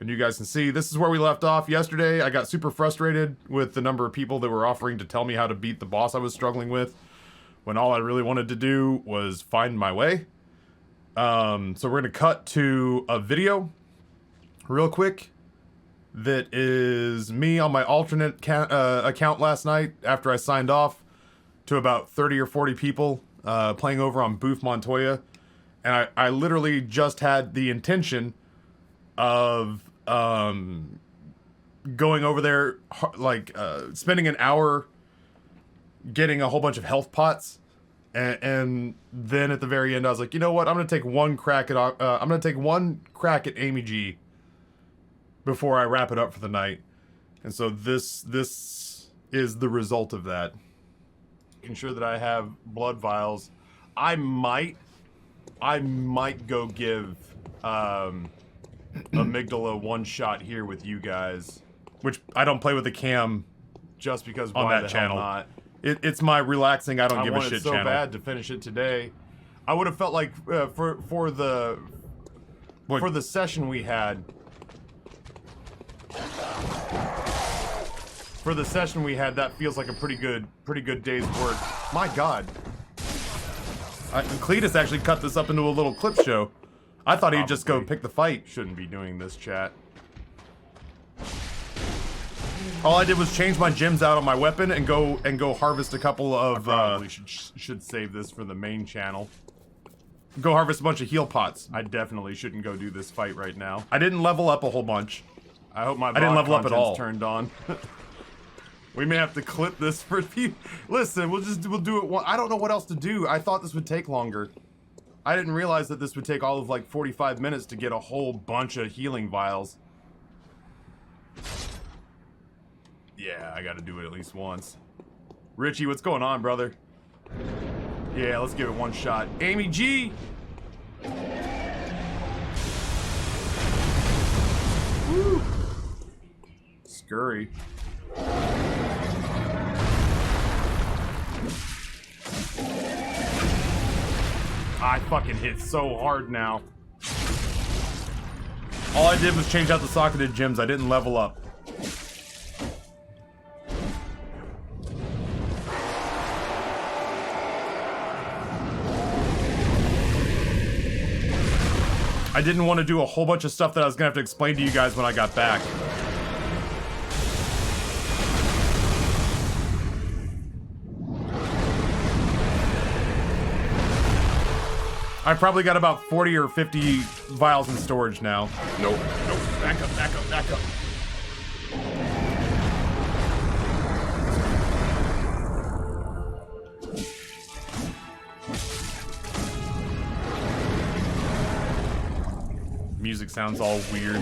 And you guys can see, this is where we left off yesterday. I got super frustrated with the number of people that were offering to tell me how to beat the boss I was struggling with, when all I really wanted to do was find my way. So we're going to cut to a video real quick that is me on my alternate account last night after I signed off to about 30 or 40 people playing over on Booth Montoya. And I literally just had the intention of going over there, like spending an hour getting a whole bunch of health pots, and then at the very end I was like, you know what, I'm gonna take one crack at Amy G before I wrap it up for the night. And so this is the result of that. Making sure that I have blood vials. I might go give Amygdala one shot here with you guys, which I don't play with the cam just because on that channel. Not? It's my relaxing, I don't give a shit channel. I wanted so bad to finish it today. I would have felt like for the session we had. For the session we had, that feels like a pretty good day's work. My God. Cletus actually cut this up into a little clip show. I thought he'd just go pick the fight. Shouldn't be doing this, chat. All I did was change my gems out on my weapon and go harvest a couple of. I probably should save this for the main channel. Go harvest a bunch of heal pots. I definitely shouldn't go do this fight right now. I didn't level up a whole bunch. I hope my I didn't level up at all. Turned on. We may have to clip this for people. Listen, we'll do it one. I don't know what else to do. I thought this would take longer. I didn't realize that this would take all of like 45 minutes to get a whole bunch of healing vials. Yeah, I gotta do it at least once. Richie, what's going on, brother? Yeah, let's give it one shot. Amy G! Woo! Scurry. I fucking hit so hard now. All I did was change out the socketed gems. I didn't level up. I didn't want to do a whole bunch of stuff that I was gonna have to explain to you guys when I got back. I probably got about 40 or 50 vials in storage now. Nope. Back up. Music sounds all weird.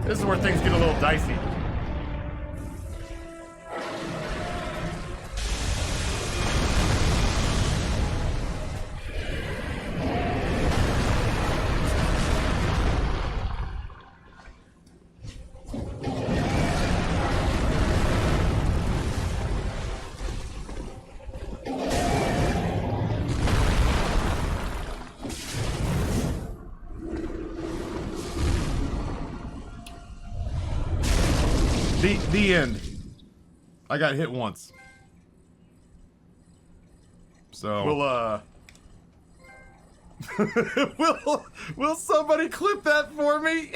This is where things get a little dicey. The end. I got hit once. So will somebody clip that for me?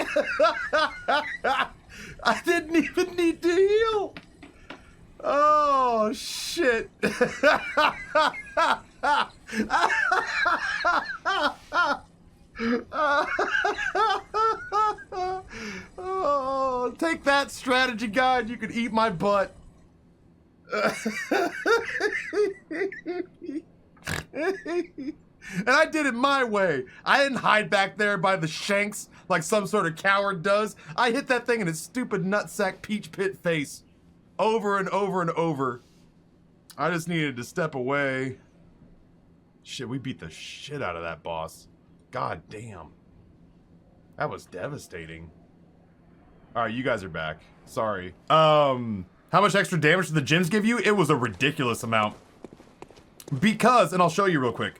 I didn't even need to heal. Oh shit. Oh, take that, strategy guide. You could eat my butt. And I did it my way. I didn't hide back there by the shanks like some sort of coward does. I hit that thing in its stupid nutsack peach pit face over and over and over. I just needed to step away. Shit, we beat the shit out of that boss. God damn. That was devastating. Alright, you guys are back. Sorry. How much extra damage did the gyms give you? It was a ridiculous amount. Because, and I'll show you real quick.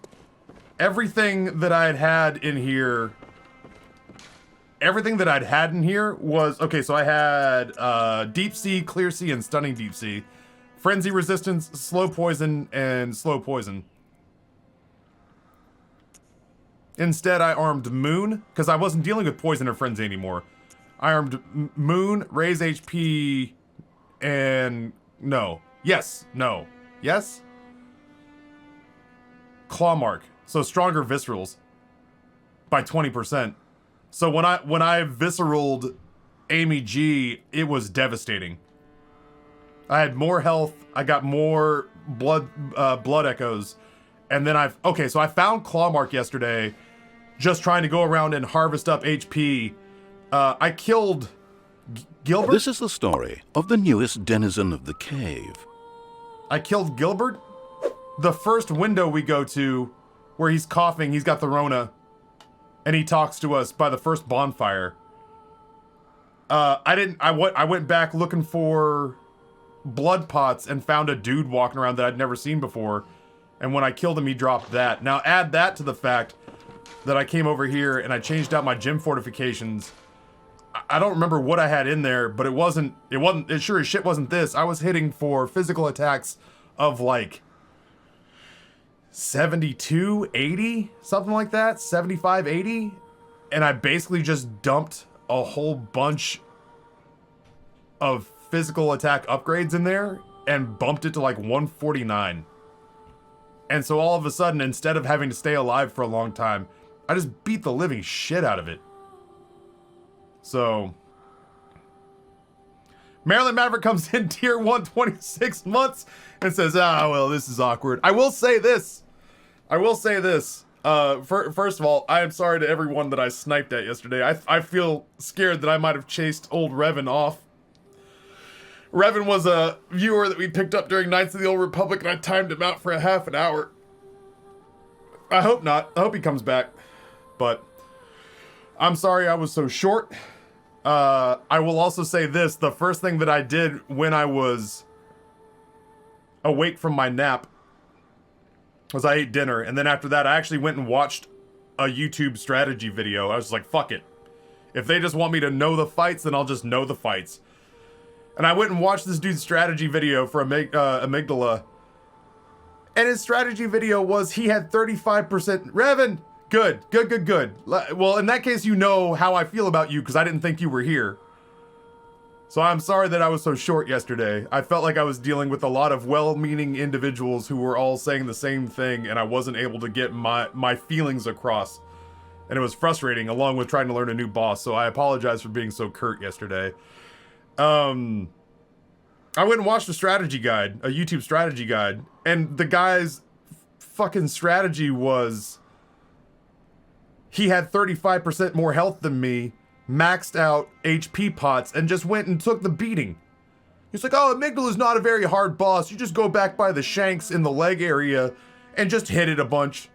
Everything that I had in here... Everything that I'd had in here was... Okay, so I had Deep Sea, Clear Sea, and Stunning Deep Sea. Frenzy Resistance, Slow Poison, and Slow Poison. Instead, I armed Moon, because I wasn't dealing with Poison or Frenzy anymore. I armed Moon, Raise HP, and... No. Yes. No. Yes? Claw Mark. So stronger Viscerals. By 20%. So when I visceraled Amy G, it was devastating. I had more health, I got more blood echoes, and then okay, so I found Claw Mark yesterday, just trying to go around and harvest up HP. I killed Gilbert. This is the story of the newest denizen of the cave. I killed Gilbert. The first window we go to, where he's coughing, he's got the Rona, and he talks to us by the first bonfire. I went back looking for blood pots and found a dude walking around that I'd never seen before. And when I killed him, he dropped that. Now add that to the fact that I came over here and I changed out my gym fortifications. I don't remember what I had in there, but it sure as shit wasn't this. I was hitting for physical attacks of like 72, 80, something like that, 75, 80. And I basically just dumped a whole bunch of physical attack upgrades in there and bumped it to like 149. And so all of a sudden, instead of having to stay alive for a long time, I just beat the living shit out of it. So Maryland Maverick comes in tier 1, 26 months and says, well, this is awkward. I will say this. First of all, I am sorry to everyone that I sniped at yesterday. I feel scared that I might have chased old Revan off. Revan was a viewer that we picked up during Knights of the Old Republic, and I timed him out for a half an hour. I hope not. I hope he comes back. But I'm sorry I was so short. I will also say this. The first thing that I did when I was awake from my nap was I ate dinner. And then after that, I actually went and watched a YouTube strategy video. I was like, fuck it. If they just want me to know the fights, then I'll just know the fights. And I went and watched this dude's strategy video for Amygdala. And his strategy video was he had 35%. Revan! Good. Well, in that case, you know how I feel about you because I didn't think you were here. So I'm sorry that I was so short yesterday. I felt like I was dealing with a lot of well-meaning individuals who were all saying the same thing, and I wasn't able to get my feelings across. And it was frustrating, along with trying to learn a new boss, so I apologize for being so curt yesterday. I went and watched a strategy guide, a YouTube strategy guide, and the guy's fucking strategy was he had 35% more health than me, maxed out HP pots, and just went and took the beating. He's like, oh, Amygdala is not a very hard boss. You just go back by the shanks in the leg area and just hit it a bunch.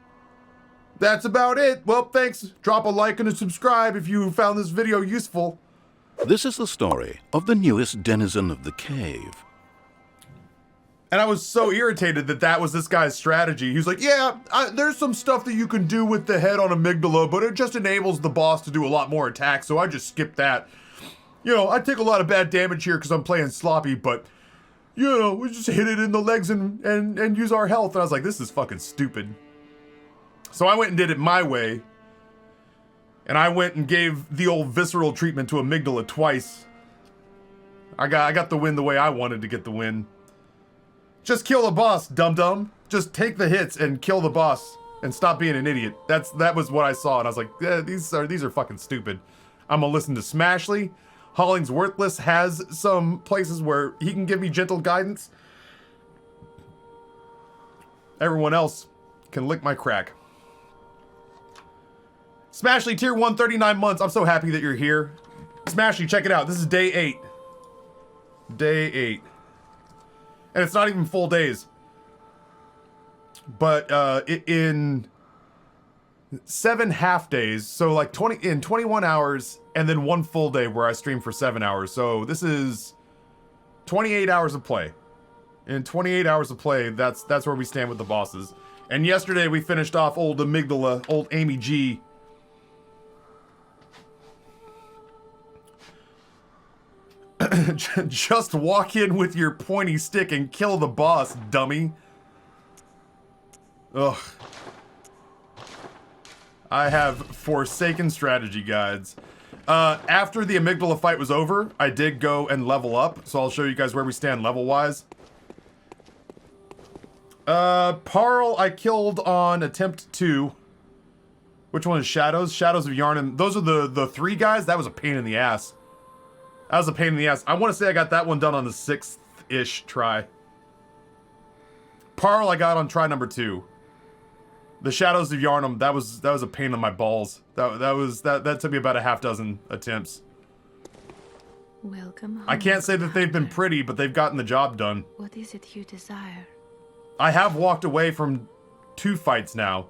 That's about it. Well, thanks. Drop a like and a subscribe if you found this video useful. This is the story of the newest denizen of the cave. And I was so irritated that that was this guy's strategy. He's like, yeah, there's some stuff that you can do with the head on Amygdala, but it just enables the boss to do a lot more attacks, so I just skipped that. You know, I take a lot of bad damage here because I'm playing sloppy, but, you know, we just hit it in the legs and use our health. And I was like, this is fucking stupid. So I went and did it my way. And I went and gave the old visceral treatment to Amygdala twice. I got the win the way I wanted to get the win. Just kill the boss, dum-dum. Just take the hits and kill the boss and stop being an idiot. That was what I saw, and I was like, yeah, these are fucking stupid. I'm gonna listen to Smashly. Hollingsworthless has some places where he can give me gentle guidance. Everyone else can lick my crack. Smashly, tier 1, 39 months. I'm so happy that you're here. Smashly, check it out. This is day 8. Day 8. And it's not even full days. But in 7 half days, so like 21 hours, and then 1 full day where I stream for 7 hours. So this is 28 hours of play. In 28 hours of play, that's where we stand with the bosses. And yesterday we finished off old Amygdala, old Amy G. Just walk in with your pointy stick and kill the boss, dummy. Ugh. I have forsaken strategy guides. After the Amygdala fight was over, I did go and level up, so I'll show you guys where we stand level-wise. Parl I killed on attempt 2. Which one is Shadows? Shadows of Yharnam. Those are the 3 guys. That was a pain in the ass. That was a pain in the ass. I want to say I got that one done on the 6th-ish try. Parl I got on try number 2. The Shadows of Yharnam, that was a pain in my balls. That took me about a half dozen attempts. Welcome home, I can't say that they've been pretty, but they've gotten the job done. What is it you desire? I have walked away from 2 fights now.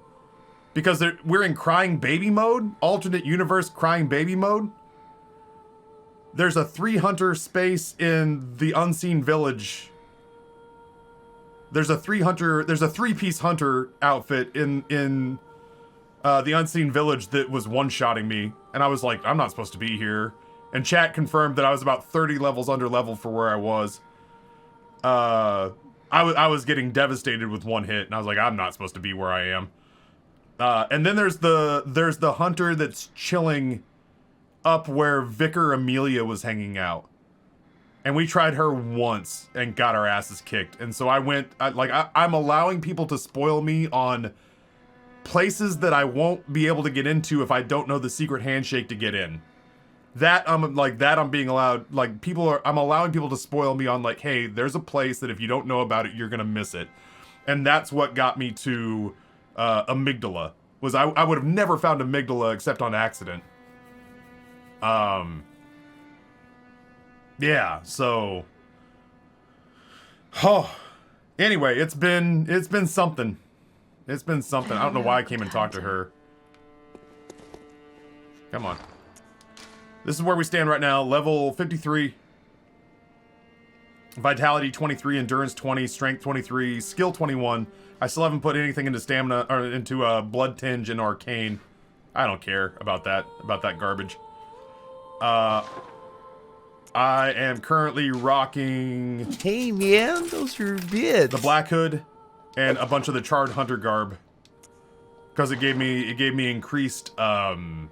Because we're in crying baby mode, alternate universe crying baby mode. There's a 3-hunter space in the Unseen Village. There's a 3-piece hunter outfit in the Unseen Village that was one-shotting me. And I was like, I'm not supposed to be here. And chat confirmed that I was about 30 levels under level for where I was. I was getting devastated with 1 hit, and I was like, I'm not supposed to be where I am. And then there's the hunter that's chilling up where Vicar Amelia was hanging out. And we tried her once and got our asses kicked. And so I went, I'm allowing people to spoil me on places that I won't be able to get into if I don't know the secret handshake to get in. I'm being allowed, I'm allowing people to spoil me on like, hey, there's a place that if you don't know about it, you're gonna miss it. And that's what got me to Amygdala. Was I would have never found Amygdala except on accident. Yeah, so anyway, it's been something. It's been something. I don't know why I came and talked to her. Come on. This is where we stand right now. Level 53. Vitality 23, endurance 20, strength 23, skill 21. I still haven't put anything into stamina or into blood tinge and arcane. I don't care about that garbage. I am currently rocking. Hey man, those are bits. The Black Hood and a bunch of the Charred Hunter garb, because it gave me increased armor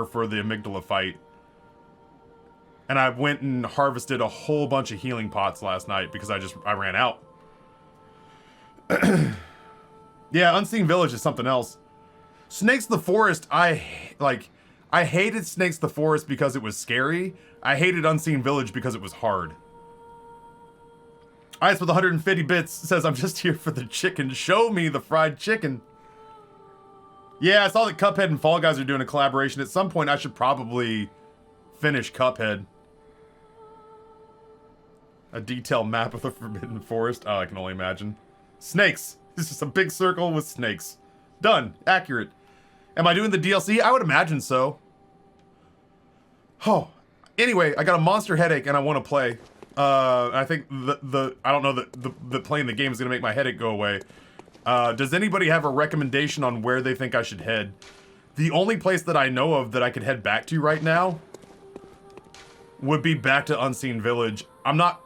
for the Amygdala fight. And I went and harvested a whole bunch of healing pots last night because I ran out. Yeah, Unseen Village is something else. Snakes the Forest, I hated Snakes the Forest because it was scary. I hated Unseen Village because it was hard. Ice with 150 bits says, I'm just here for the chicken. Show me the fried chicken. Yeah, I saw that Cuphead and Fall Guys are doing a collaboration. At some point, I should probably finish Cuphead. A detailed map of the Forbidden Forest. Oh, I can only imagine. Snakes. It's just a big circle with snakes. Done. Accurate. Am I doing the DLC? I would imagine so. Oh. Anyway, I got a monster headache and I want to play. I think I don't know that playing the game is going to make my headache go away. Does anybody have a recommendation on where they think I should head? The only place that I know of that I could head back to right now would be back to Unseen Village. I'm not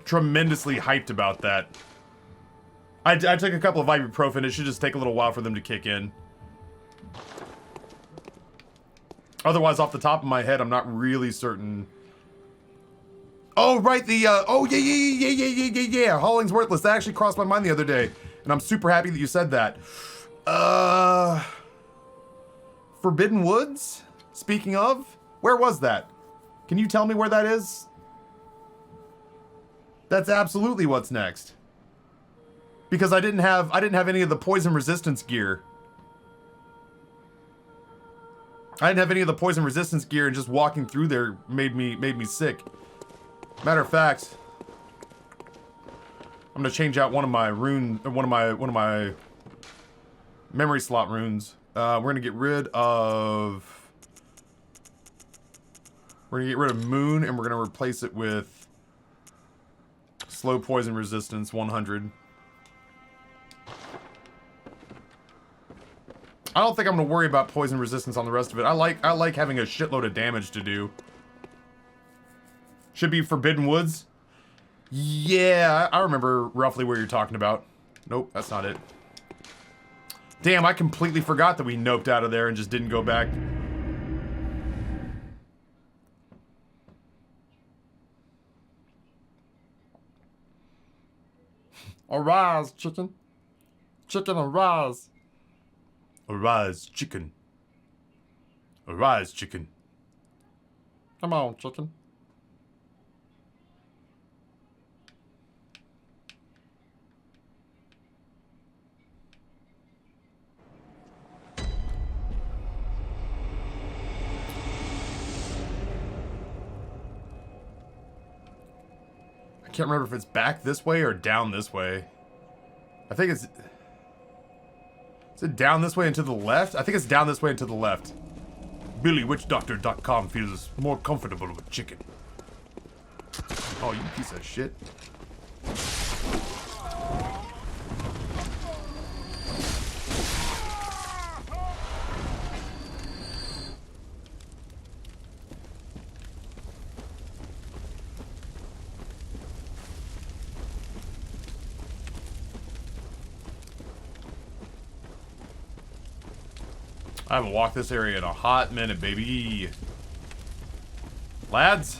tremendously hyped about that. I took a couple of ibuprofen. It should just take a little while for them to kick in. Otherwise, off the top of my head, I'm not really certain. Oh, right, oh, yeah. Hauling's Worthless. That actually crossed my mind the other day. And I'm super happy that you said that. Forbidden Woods? Speaking of, where was that? Can you tell me where that is? That's absolutely what's next. Because I didn't have any of the poison resistance gear. I didn't have any of the poison resistance gear, and just walking through there made me sick. Matter of fact, I'm gonna change out one of my memory slot runes. We're gonna get rid of We're gonna get rid of Moon, and we're gonna replace it with slow poison resistance 100. I don't think I'm gonna worry about poison resistance on the rest of it. I like having a shitload of damage to do. Should be Forbidden Woods. Yeah, I remember roughly where you're talking about. Nope, that's not it. Damn, I completely forgot that we noped out of there and just didn't go back. Arise, chicken. Chicken, arise. Arise, chicken. Arise, chicken. Come on, chicken. I can't remember if it's back this way or down this way. I think it's... Is it down this way and to the left? I think it's down this way and to the left. BillyWitchDoctor.com feels more comfortable with chicken. Oh, you piece of shit. I haven't walked this area in a hot minute, baby. Lads?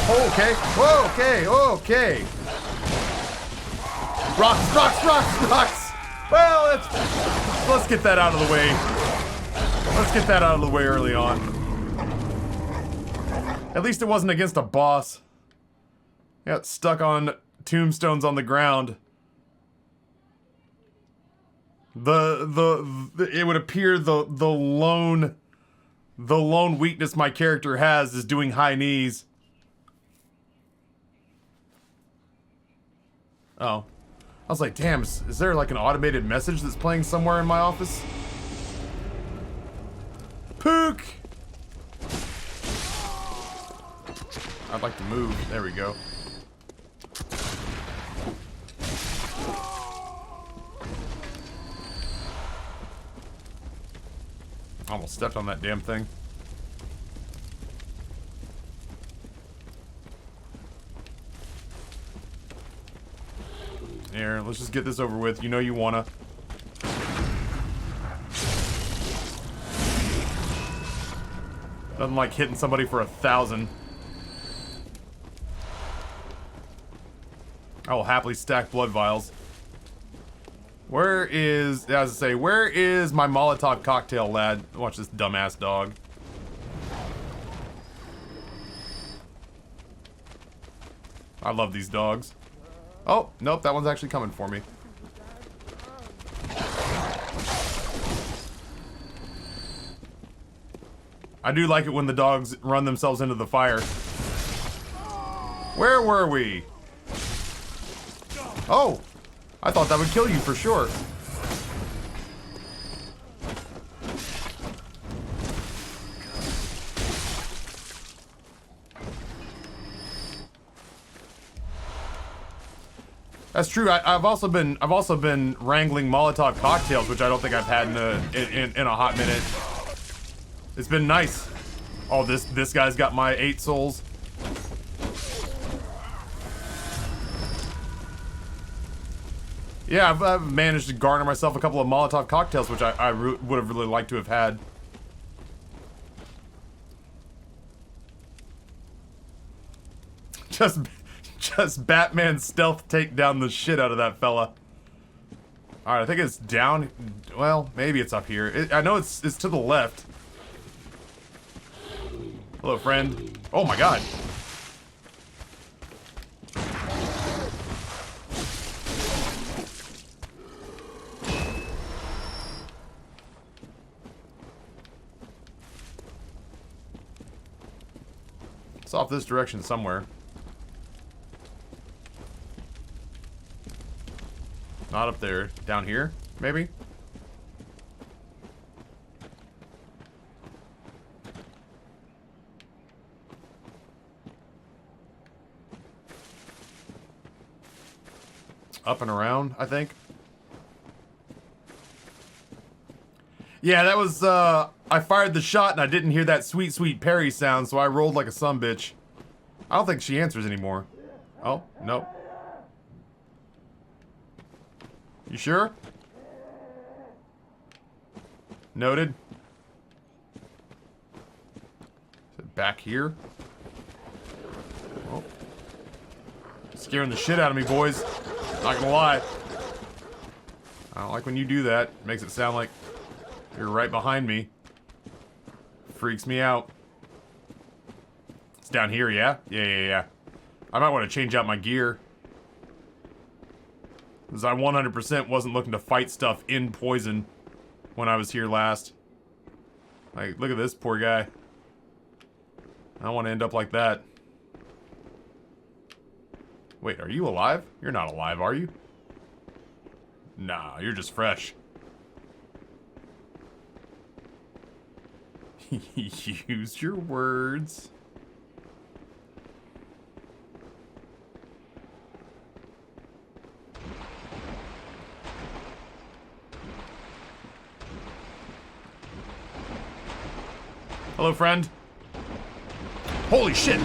Okay. Whoa, okay, okay. Rocks, rocks, rocks, rocks. Well, let's get that out of the way. Let's get that out of the way early on. At least it wasn't against a boss. Got stuck on tombstones on the ground. It would appear the lone weakness my character has is doing high knees. Oh. I was like, damn, is there like an automated message that's playing somewhere in my office? Pook! I'd like to move. There we go. Almost stepped on that damn thing. Here, let's just get this over with. You know you wanna. Nothing like hitting somebody for 1,000. I will happily stack blood vials. Where is, as I say, where is my Molotov cocktail, lad? Watch this dumbass dog. I love these dogs. Oh, nope, that one's actually coming for me. I do like it when the dogs run themselves into the fire. Where were we? Oh! I thought that would kill you for sure. That's true. I've also been wrangling Molotov cocktails, which I don't think I've had in a hot minute. It's been nice. Oh, this guy's got my 8 souls. Yeah, I've managed to garner myself a couple of Molotov cocktails, which I would have really liked to have had. Just Batman stealth take down the shit out of that fella. Alright, I think it's down. Well, maybe it's up here. I know it's to the left. Hello, friend. Oh my god. It's off this direction somewhere. Not up there. Down here, maybe? Up and around, I think. Yeah, that was, I fired the shot and I didn't hear that sweet, sweet parry sound, so I rolled like a sumbitch. I don't think she answers anymore. Oh, no. You sure? Noted. Is it back here? Oh. Scaring the shit out of me, boys. Not gonna lie. I don't like when you do that. It makes it sound like you're right behind me. Freaks me out. It's down here, yeah? Yeah. I might want to change out my gear. Because I 100% wasn't looking to fight stuff in poison when I was here last. Like, look at this poor guy. I don't want to end up like that. Wait, are you alive? You're not alive, are you? Nah, you're just fresh. Use your words. Hello, friend. Holy shit!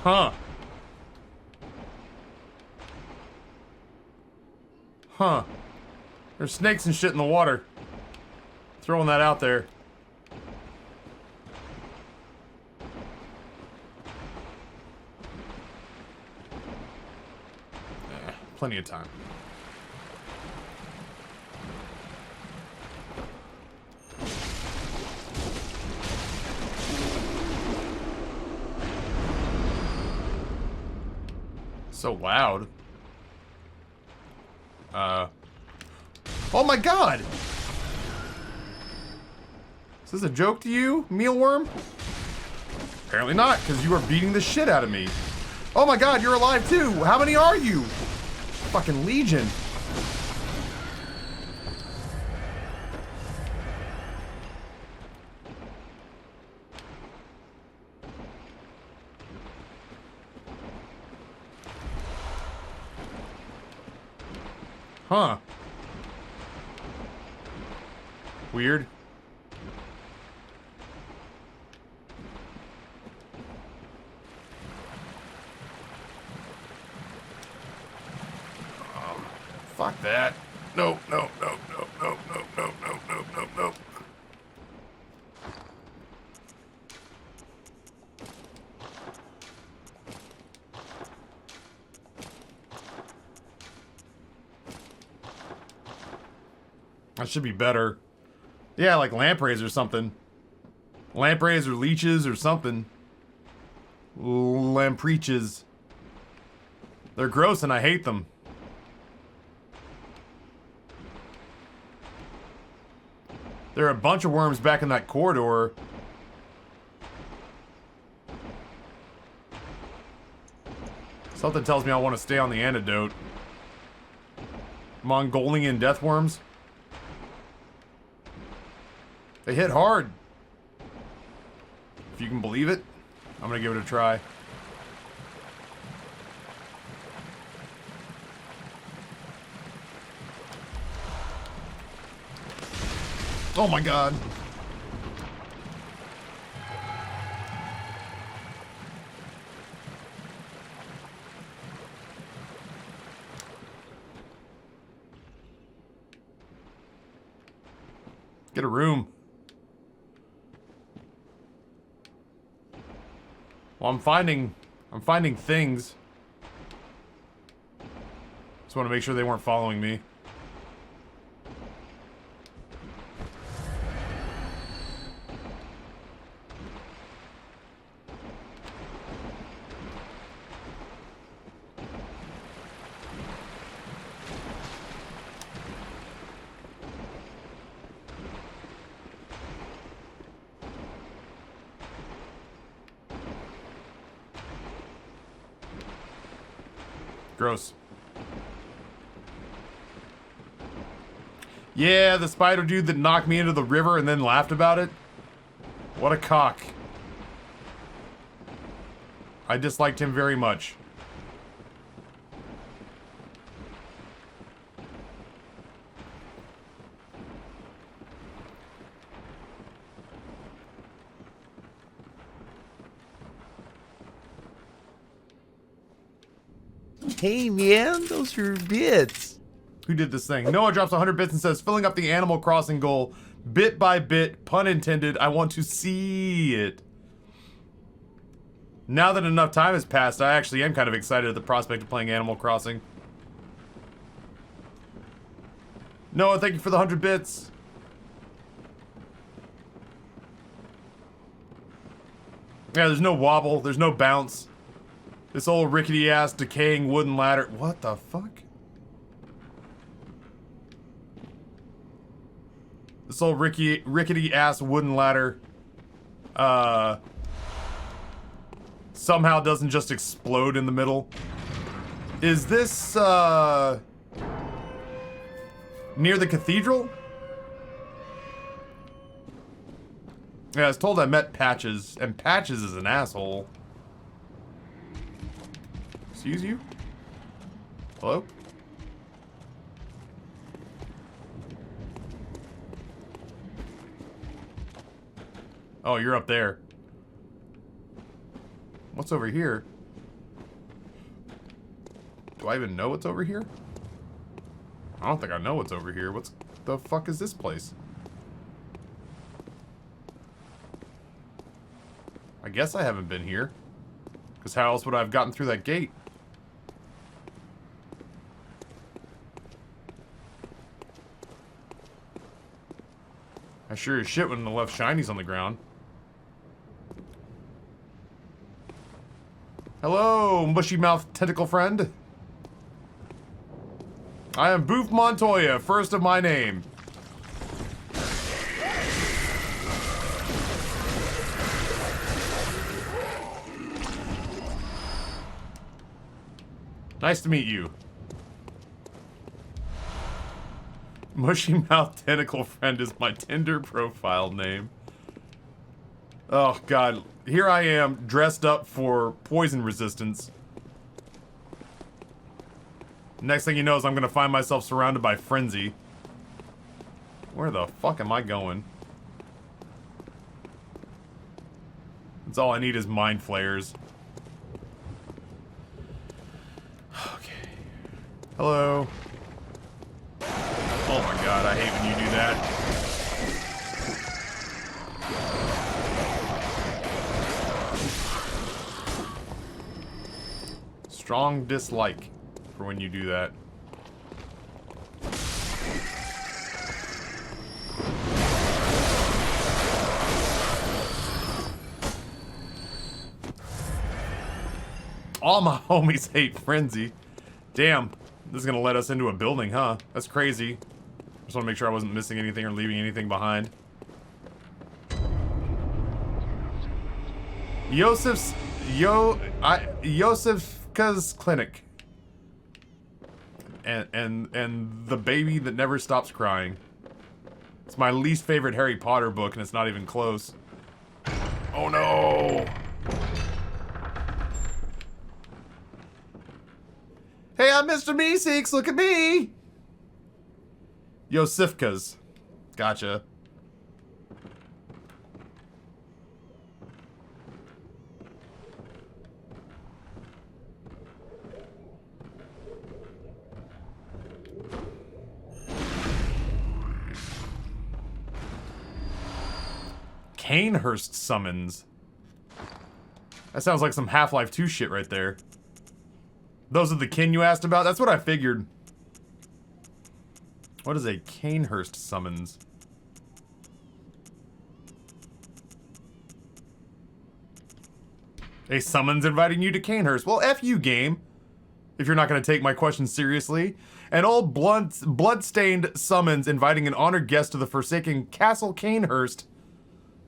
Huh. Huh. There's snakes and shit in the water. Throwing that out there. Plenty of time. So loud. Oh my god! Is this a joke to you, mealworm? Apparently not, because you are beating the shit out of me. Oh my god, you're alive too! How many are you? Fucking legion. Huh. Weird. Fuck that. No. That should be better. Yeah, like lampreys or something. Lampreys or leeches or something. Lampreaches. They're gross and I hate them. There are a bunch of worms back in that corridor. Something tells me I want to stay on the antidote. Mongolian death worms. They hit hard. If you can believe it, I'm gonna give it a try. Oh my god. Get a room. Well, I'm finding things. Just want to make sure they weren't following me. Gross. Yeah, the spider dude that knocked me into the river and then laughed about it. What a cock. I disliked him very much. Hey, man, those are bits. Who did this thing? Noah drops 100 bits and says, filling up the Animal Crossing goal bit by bit, pun intended. I want to see it. Now that enough time has passed, I actually am kind of excited at the prospect of playing Animal Crossing. Noah, thank you for the 100 bits. Yeah, there's no wobble, there's no bounce. This old rickety-ass decaying wooden ladder. What the fuck? This old rickety-ass wooden ladder, somehow doesn't just explode in the middle. Is this, near the cathedral? Yeah, I was told I met Patches, and Patches is an asshole. Excuse you? Hello? Oh, you're up there. What's over here? Do I even know what's over here? I don't think I know what's over here. What's the fuck is this place? I guess I haven't been here. Because how else would I have gotten through that gate? I sure as shit wouldn't have left shinies on the ground. Hello, mushy mouth tentacle friend. I am Boof Montoya, first of my name. Nice to meet you. Mushy mouth tentacle friend is my Tinder profile name. Oh god, here I am dressed up for poison resistance. Next thing you know is I'm gonna find myself surrounded by frenzy. Where the fuck am I going? That's all I need is mind flayers. Okay. Hello. Oh my god, I hate when you do that. Strong dislike for when you do that. All my homies hate frenzy. Damn, this is gonna let us into a building, huh? That's crazy. Just wanna make sure I wasn't missing anything or leaving anything behind. Yosefka's clinic. And the baby that never stops crying. It's my least favorite Harry Potter book, and it's not even close. Oh no! Hey, I'm Mr. Meeseeks, look at me! Yosefka's. Gotcha. Canehurst summons. That sounds like some Half-Life 2 shit right there. Those are the kin you asked about? That's what I figured. What is a Canehurst summons? A summons inviting you to Canehurst. Well, F you, game. If you're not going to take my question seriously. An old blood-stained summons inviting an honored guest to the forsaken Castle Canehurst.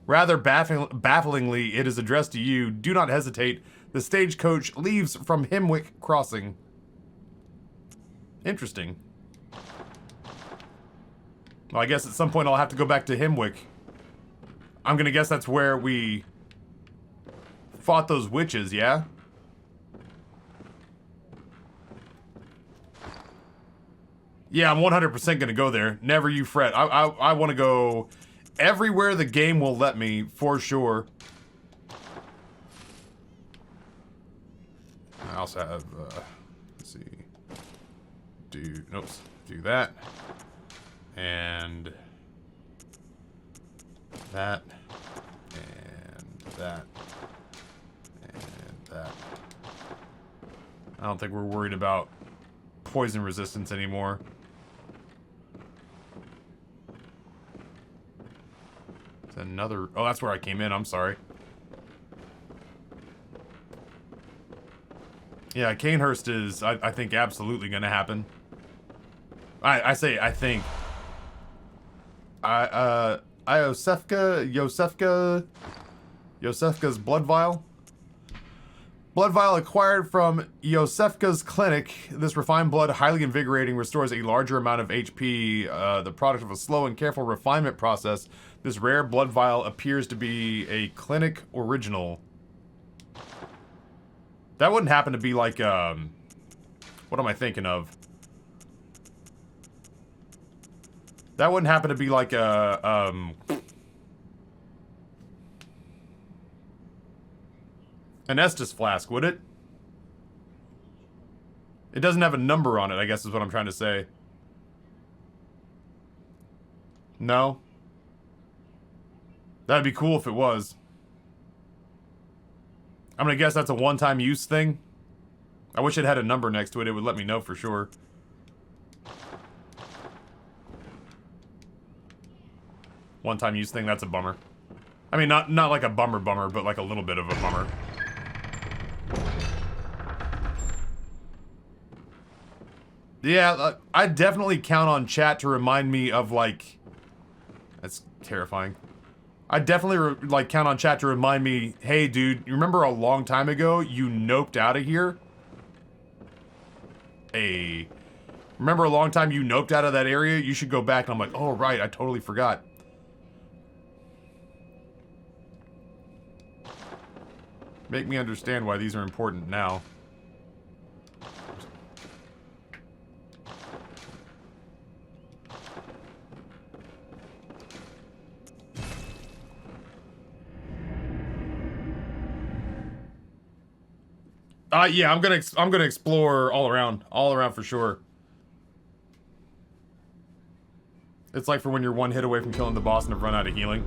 Rather bafflingly, it is addressed to you. Do not hesitate. The stagecoach leaves from Hemwick Crossing. Interesting. Well, I guess at some point I'll have to go back to Himwick. I'm gonna guess that's where we fought those witches, yeah? Yeah, I'm 100% gonna go there. Never you fret. I want to go everywhere the game will let me, for sure. I also have, let's see. Do that. And that. And that. And that. I don't think we're worried about poison resistance anymore. It's another... Oh, that's where I came in. I'm sorry. Yeah, Canehurst is, I think, absolutely going to happen. I say, I think. Yosefka's blood vial. Blood vial acquired from Yosefka's clinic. This refined blood, highly invigorating, restores a larger amount of HP. The product of a slow and careful refinement process. This rare blood vial appears to be a clinic original. That wouldn't happen to be like, what am I thinking of? That wouldn't happen to be like a, an Estus flask, would it? It doesn't have a number on it, I guess is what I'm trying to say. No? That'd be cool if it was. I'm gonna guess that's a one-time use thing. I wish it had a number next to it. It would let me know for sure. One-time use thing, that's a bummer. I mean, not like a bummer, but like a little bit of a bummer. Yeah, I definitely count on chat to remind me of, like... That's terrifying. I definitely, like, count on chat to remind me, hey, dude, you remember a long time ago you noped out of here? Hey. Remember a long time you noped out of that area? You should go back. And I'm like, oh, right, I totally forgot. Make me understand why these are important now. Yeah, I'm gonna explore all around for sure. It's like for when you're one hit away from killing the boss and have run out of healing.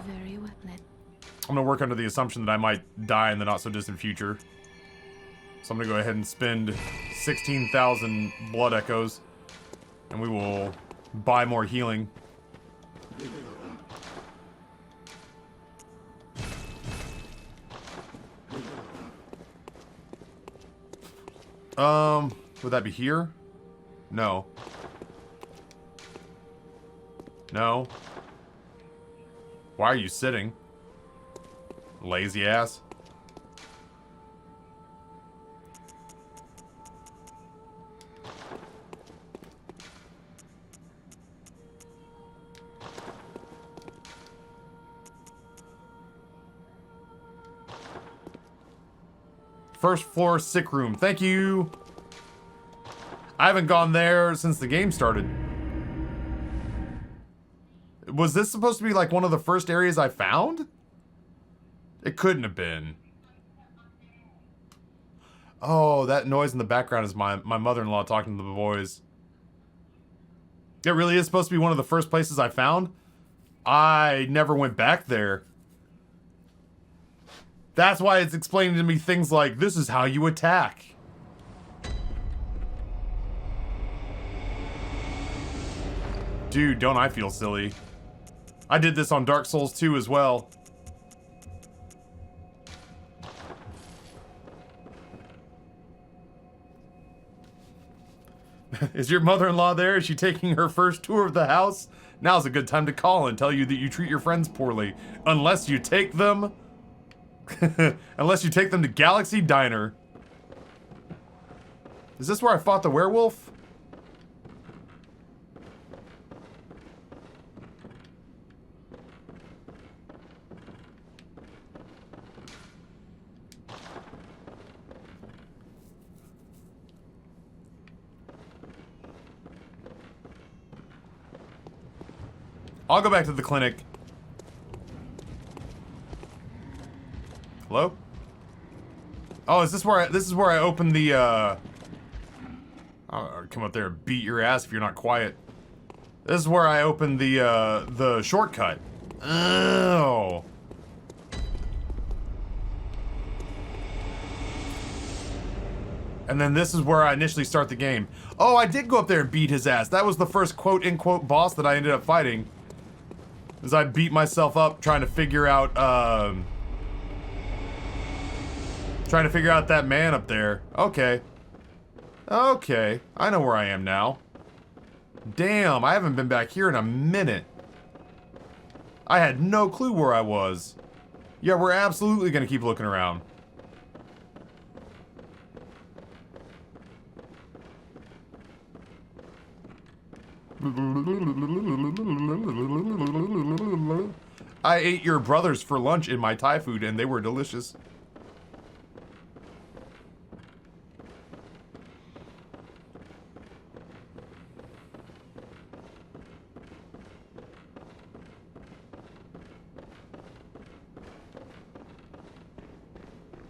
Very well then. I'm gonna work under the assumption that I might die in the not so distant future. So I'm gonna go ahead and spend 16,000 blood echoes, and we will buy more healing. Would that be here? No. No. Why are you sitting? Lazy ass. First floor sick room. Thank you. I haven't gone there since the game started. Was this supposed to be like one of the first areas I found? It couldn't have been. Oh, that noise in the background is my mother-in-law talking to the boys. It really is supposed to be one of the first places I found? I never went back there. That's why it's explaining to me things like, this is how you attack. Dude, don't I feel silly. I did this on Dark Souls 2 as well. Is your mother-in-law there? Is she taking her first tour of the house? Now's a good time to call and tell you that you treat your friends poorly. Unless you take them... Unless you take them to Galaxy Diner. Is this where I fought the werewolf? I'll go back to the clinic. Hello? Oh, is this where I open the I'll come up there and beat your ass if you're not quiet. This is where I open the shortcut. Oh. And then this is where I initially start the game. Oh, I did go up there and beat his ass. That was the first quote-unquote boss that I ended up fighting. As I beat myself up trying to figure out, that man up there. Okay. Okay. I know where I am now. Damn, I haven't been back here in a minute. I had no clue where I was. Yeah, we're absolutely gonna keep looking around. I ate your brothers for lunch in my Thai food and they were delicious.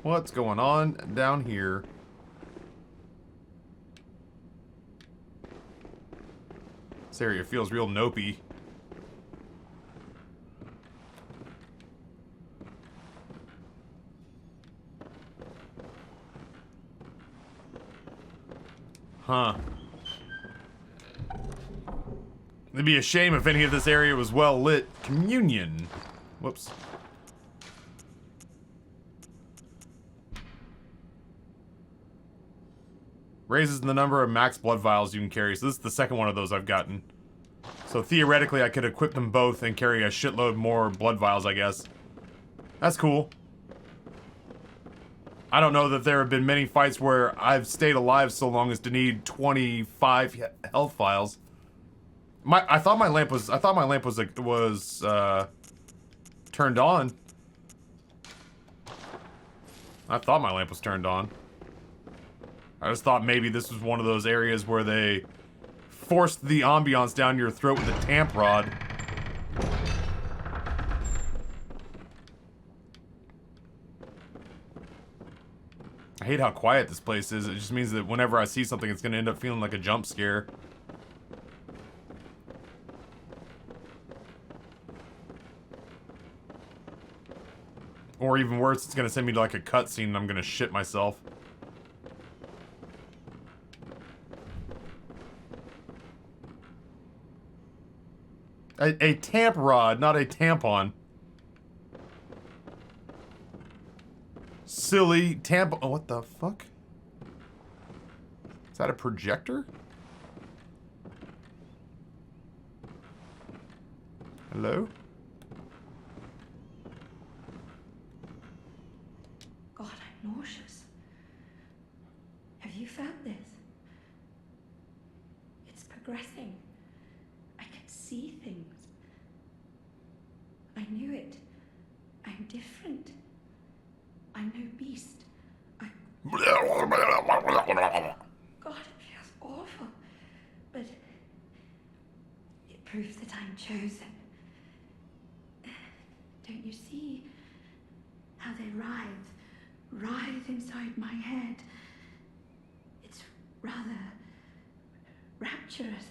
What's going on down here? This area feels real nopey. Huh. It'd be a shame if any of this area was well lit. Communion. Whoops. Raises the number of max blood vials you can carry. So this is the second one of those I've gotten. So theoretically I could equip them both and carry a shitload more blood vials, I guess. That's cool. I don't know that there have been many fights where I've stayed alive so long as to need 25 health vials. I thought my lamp was turned on. I thought my lamp was turned on. I just thought maybe this was one of those areas where they forced the ambiance down your throat with a tamp rod. I hate how quiet this place is. It just means that whenever I see something, it's going to end up feeling like a jump scare. Or even worse, it's going to send me to like a cutscene and I'm going to shit myself. A tamp rod, not a tampon. Silly tamp. Oh, what the fuck? Is that a projector? Hello? God, I'm nauseous. Have you found this? It's progressing. I can see things. I knew it. I'm different. I'm no beast. God, it feels awful. But it proves that I'm chosen. Don't you see how they writhe inside my head? It's rather rapturous.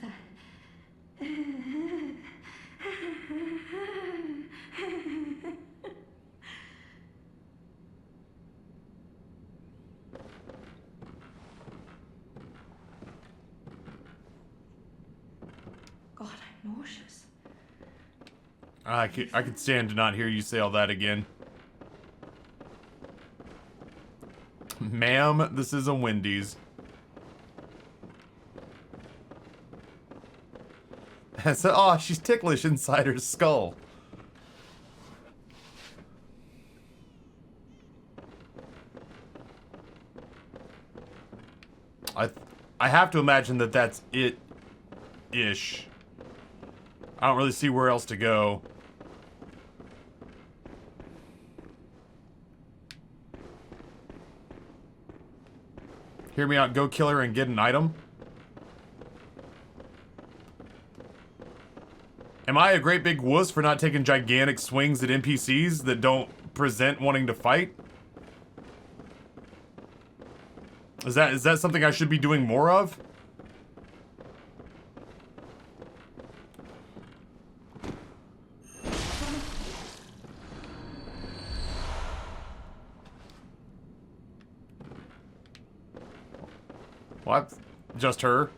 God, I'm nauseous. I could stand to not hear you say all that again. Ma'am, this is a Wendy's. So, oh, she's ticklish inside her skull. I have to imagine that that's it-ish. I don't really see where else to go. Hear me out, go kill her and get an item. Am I a great big wuss for not taking gigantic swings at NPCs that don't present wanting to fight? Is that something I should be doing more of? What? Just her?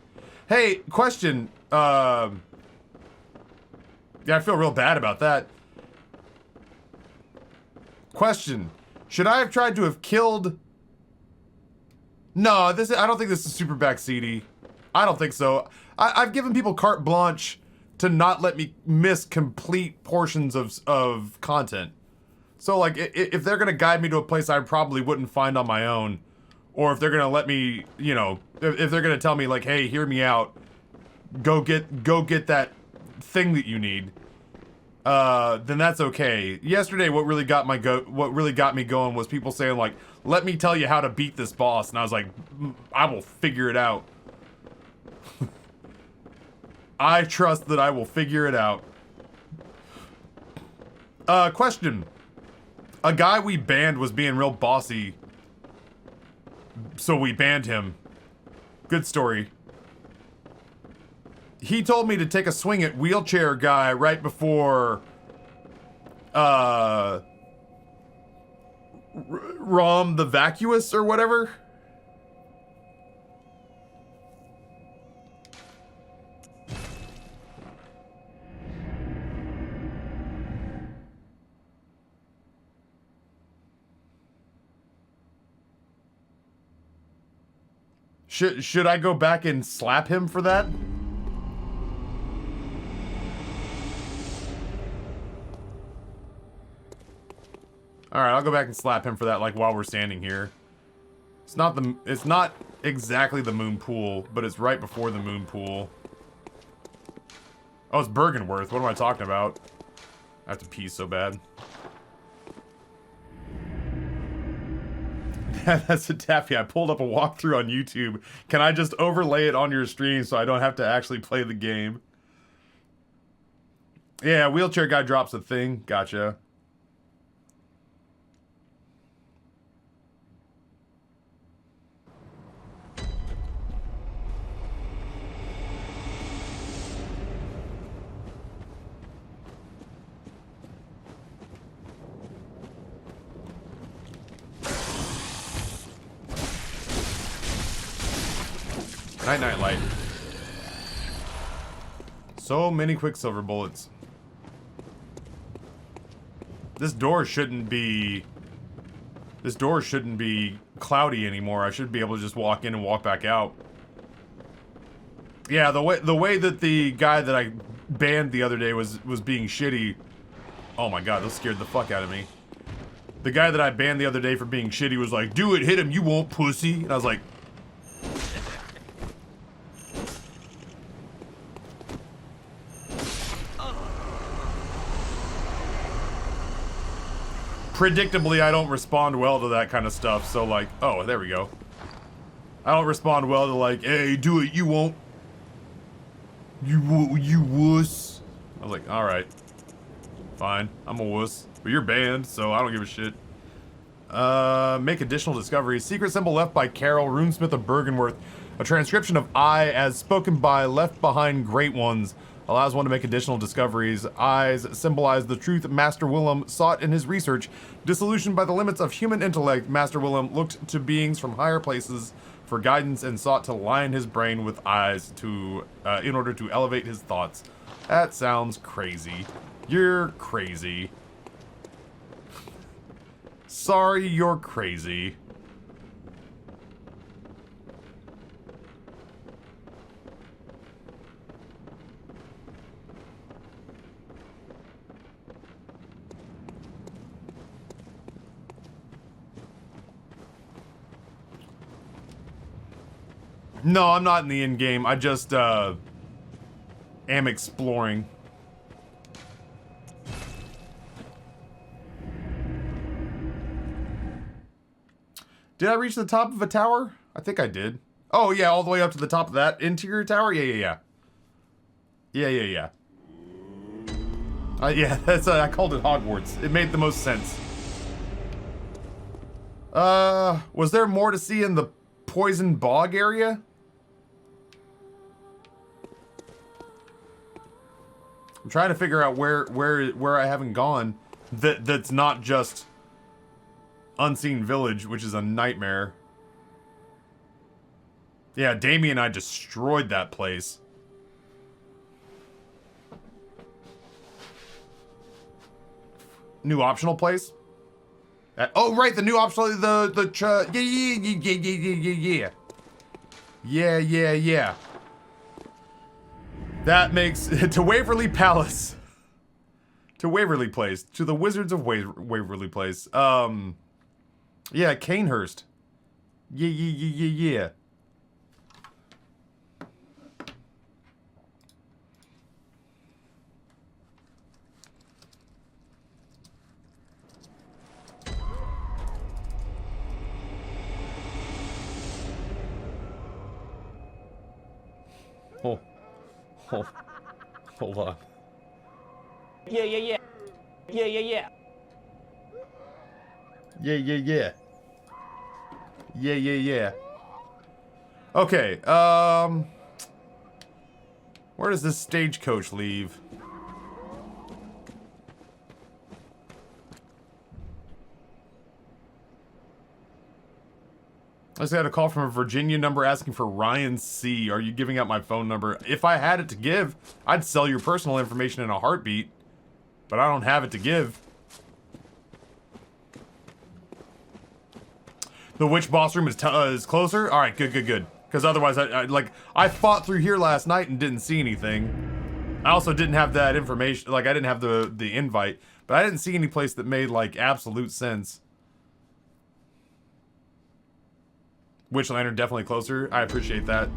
Hey, question. Yeah, I feel real bad about that. Question. Should I have tried to have killed... No, I don't think this is super backseaty. I don't think so. I've given people carte blanche to not let me miss complete portions of content. So, like, if they're gonna guide me to a place I probably wouldn't find on my own, or if they're gonna let me, you know, if they're gonna tell me, like, hey, hear me out, go get that thing that you need, then that's okay. Yesterday, what really got me going was people saying, like, let me tell you how to beat this boss, and I was like, I will figure it out. I trust that I will figure it out. Question. A guy we banned was being real bossy, so we banned him. Good story. He told me to take a swing at wheelchair guy right before Rom the Vacuous or whatever. Should I go back and slap him for that? Alright, I'll go back and slap him for that, like, while we're standing here. It's not exactly the moon pool, but it's right before the moon pool. Oh, it's Bergenworth. What am I talking about? I have to pee so bad. That's a Taffy. I pulled up a walkthrough on YouTube. Can I just overlay it on your stream so I don't have to actually play the game? Yeah, wheelchair guy drops a thing. Gotcha. Night light. So many Quicksilver bullets. This door shouldn't be cloudy anymore. I should be able to just walk in and walk back out. Yeah, the way that the guy that I banned the other day was being shitty. Oh my god, that scared the fuck out of me. The guy that I banned the other day for being shitty was like, "Do it, hit him, you won't, pussy." And I was like, predictably, I don't respond well to that kind of stuff, so like, oh, there we go. I don't respond well to like, hey, do it, you won't. You wuss. I was like, alright. Fine, I'm a wuss. But you're banned, so I don't give a shit. Make additional discoveries. Secret symbol left by Carol, runesmith of Bergenworth. A transcription of I as spoken by left behind great ones. Allows one to make additional discoveries. Eyes symbolize the truth Master Willem sought in his research. Disillusioned by the limits of human intellect, Master Willem looked to beings from higher places for guidance and sought to line his brain with eyes to, in order to elevate his thoughts. That sounds crazy. You're crazy. Sorry, you're crazy. No, I'm not in the end game. I just am exploring. Did I reach the top of a tower? I think I did. Oh yeah, all the way up to the top of that interior tower? Yeah. Yeah. Yeah, that's I called it Hogwarts. It made the most sense. Was there more to see in the poison bog area? I'm trying to figure out where I haven't gone that's not just Unseen Village, which is a nightmare. Yeah, Damien and I destroyed that place. New optional place? Oh, right, the new optional, yeah. That makes, to Waverly Palace. To Waverly Place. To the Wizards of Waverly Place. Yeah, Canehurst. Yeah. Oh. Hold on. Yeah. Yeah. Okay, where does this stagecoach leave? I just got a call from a Virginia number asking for Ryan C. Are you giving out my phone number? If I had it to give, I'd sell your personal information in a heartbeat. But I don't have it to give. The witch boss room is closer? Alright, good. Because otherwise, I fought through here last night and didn't see anything. I also didn't have that information, like, I didn't have the invite. But I didn't see any place that made, like, absolute sense. Witch Lantern definitely closer. I appreciate that.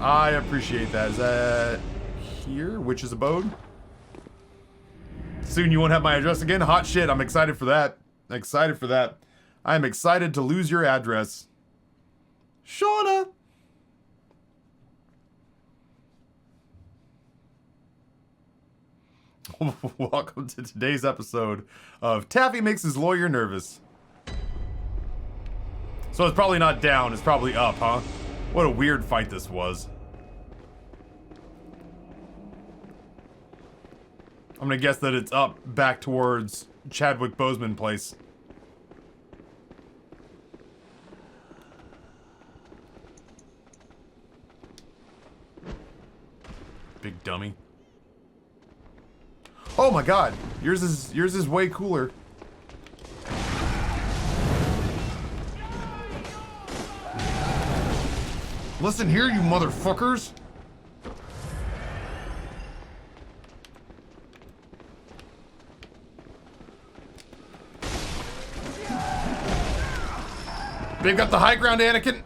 Is that here? Witch's Abode? Soon you won't have my address again? Hot shit, I'm excited for that. I am excited to lose your address. Shauna! Welcome to today's episode of Taffy Makes His Lawyer Nervous. So it's probably not down, it's probably up, huh? What a weird fight this was. I'm gonna guess that it's up back towards Chadwick Boseman place. Big dummy. Oh my god! Yours is way cooler. Listen here, you motherfuckers! They've got the high ground, Anakin!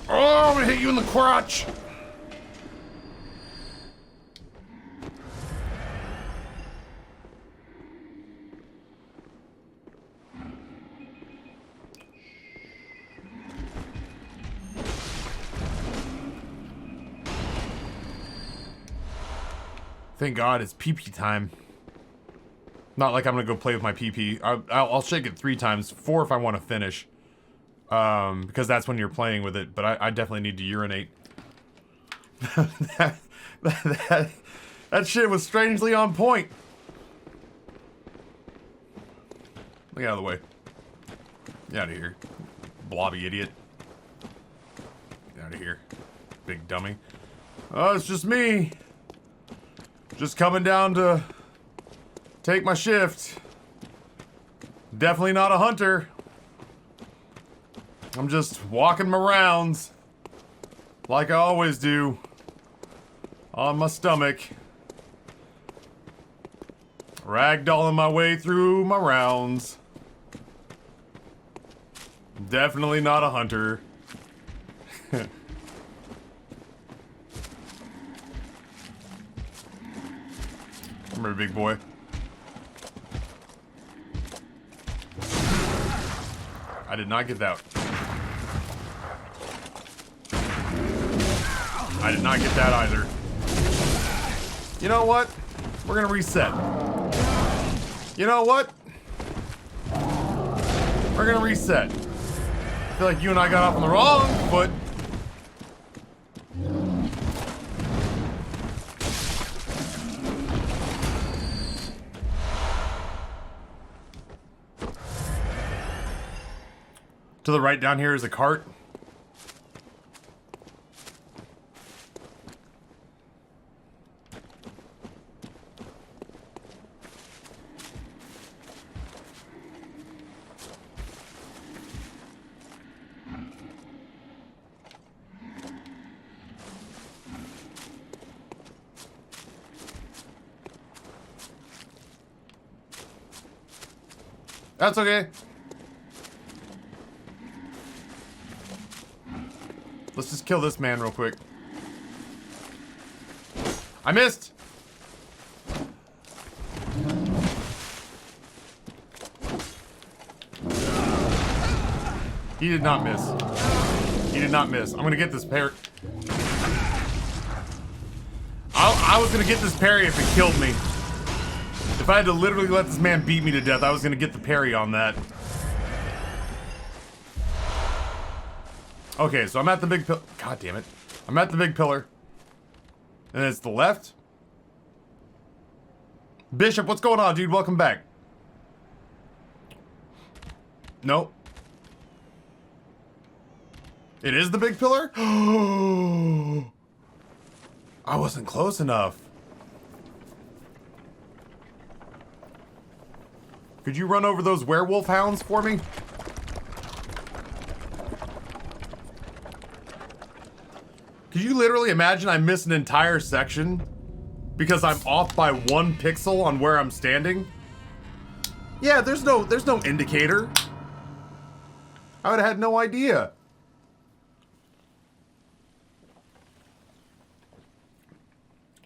Oh, I'm gonna hit you in the crotch! Thank God it's pee-pee time. Not like I'm gonna go play with my pee-pee. I'll shake it 3 times, 4 if I want to finish. Because that's when you're playing with it, but I definitely need to urinate. that shit was strangely on point. Look out of the way. Get out of here. Blobby idiot. Get out of here. Big dummy. Oh, it's just me. Just coming down to take my shift. Definitely not a hunter. I'm just walking my rounds. Like I always do. On my stomach. Ragdolling my way through my rounds. Definitely not a hunter. Come here, big boy. I did not get that. I did not get that either. You know what? We're gonna reset. You know what? We're gonna reset. I feel like you and I got off on the wrong foot. To the right down here is a cart. That's okay. Let's just kill this man real quick. I missed! He did not miss. He did not miss. I'm gonna get this parry. I was gonna get this parry if it killed me. If I had to literally let this man beat me to death, I was gonna get the parry on that. Okay, so I'm at the big pillar. God damn it. I'm at the big pillar. And it's the left. Bishop, what's going on, dude? Welcome back. Nope. It is the big pillar? I wasn't close enough. Could you run over those werewolf hounds for me? Could you literally imagine I miss an entire section because I'm off by 1 pixel on where I'm standing? Yeah, there's no indicator. I would have had no idea.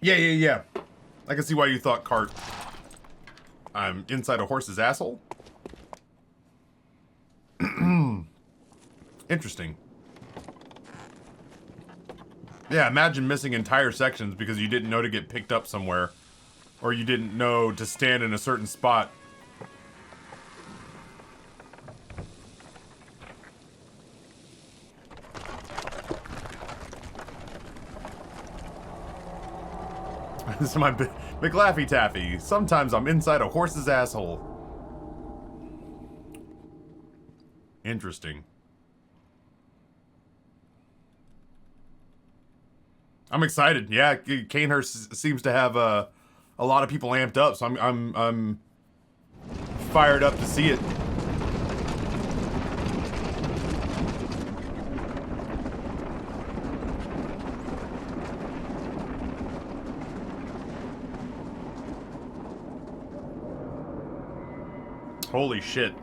Yeah. I can see why you thought cart. I'm inside a horse's asshole. Interesting. Yeah, imagine missing entire sections because you didn't know to get picked up somewhere. Or you didn't know to stand in a certain spot. This is my McLaffy Taffy. Sometimes I'm inside a horse's asshole. Interesting. I'm excited. Yeah, Canehurst seems to have a lot of people amped up, so I'm fired up to see it. Holy shit.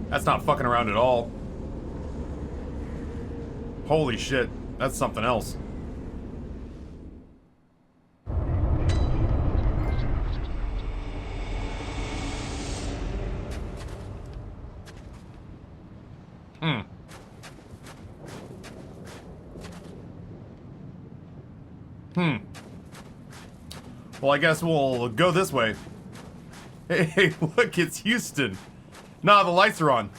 That's not fucking around at all. Holy shit. That's something else. Well, I guess we'll go this way. Hey, look, it's Houston. Nah, the lights are on.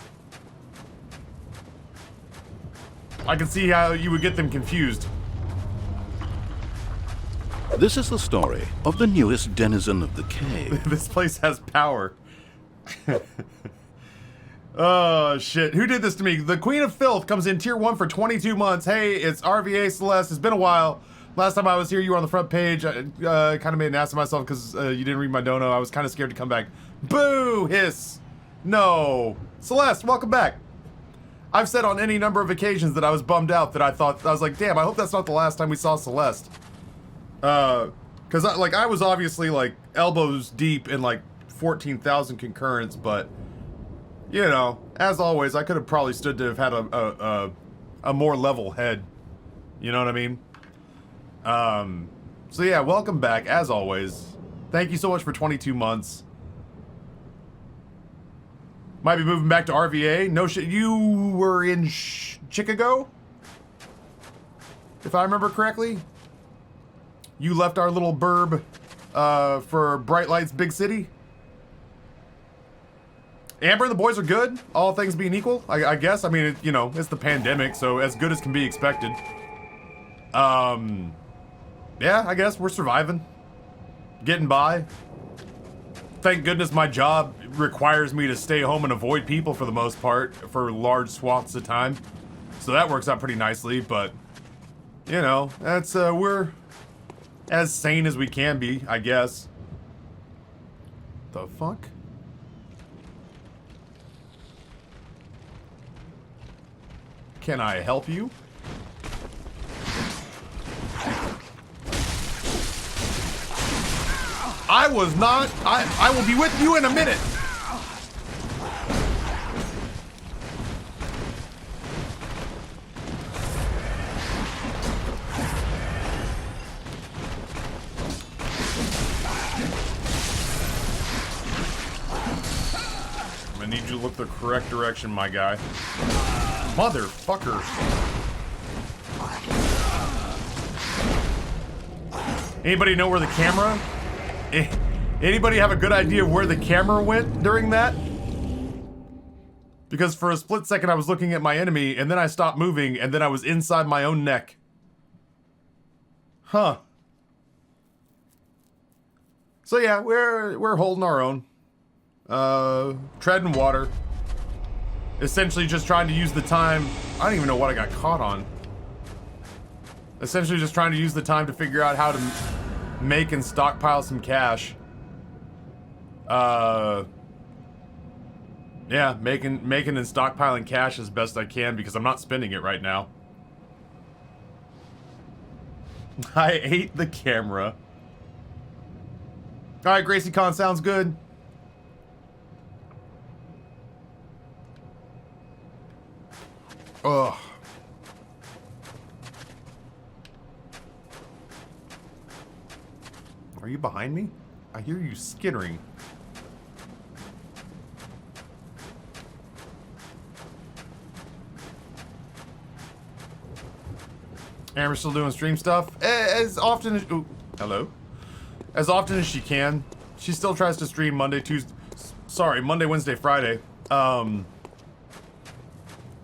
I can see how you would get them confused. This is the story of the newest denizen of the cave. This place has power. Oh, shit. Who did this to me? The Queen of Filth comes in tier 1 for 22 months. Hey, it's RVA Celeste. It's been a while. Last time I was here, you were on the front page. I kind of made an ass of myself because you didn't read my dono. I was kind of scared to come back. Boo! Hiss! No! Celeste, welcome back. I've said on any number of occasions that I was bummed out that I was like, damn, I hope that's not the last time we saw Celeste. Because I was obviously like elbows deep in like 14,000 concurrents, but you know, as always, I could have probably stood to have had a more level head. You know what I mean? So yeah, welcome back, as always. Thank you so much for 22 months. Might be moving back to RVA. No shit, you were in Chicago? If I remember correctly? You left our little burb, for Bright Lights Big City? Amber and the boys are good, all things being equal, I guess. I mean, you know, it's the pandemic, so as good as can be expected. Yeah, I guess we're surviving. Getting by. Thank goodness my job requires me to stay home and avoid people for the most part, for large swaths of time. So that works out pretty nicely, but, you know, that's, we're as sane as we can be, I guess. The fuck? Can I help you? I was not. I will be with you in a minute. I'm gonna need you to look the correct direction, my guy. Motherfucker. Anybody know where the camera? Anybody have a good idea of where the camera went during that? Because for a split second I was looking at my enemy, and then I stopped moving, and then I was inside my own neck. Huh. So yeah, we're holding our own. Treading water. Essentially just trying to use the time. I don't even know what I got caught on. Essentially just trying to use the time to figure out how to make and stockpile some cash. Yeah, making and stockpiling cash as best I can because I'm not spending it right now. I ate the camera. Alright, Gracie Con, sounds good. Ugh. Are you behind me? I hear you skittering. Amber's still doing stream stuff. As often as... Ooh, hello. As often as she can. She still tries to stream Monday, Tuesday... Sorry, Monday, Wednesday, Friday.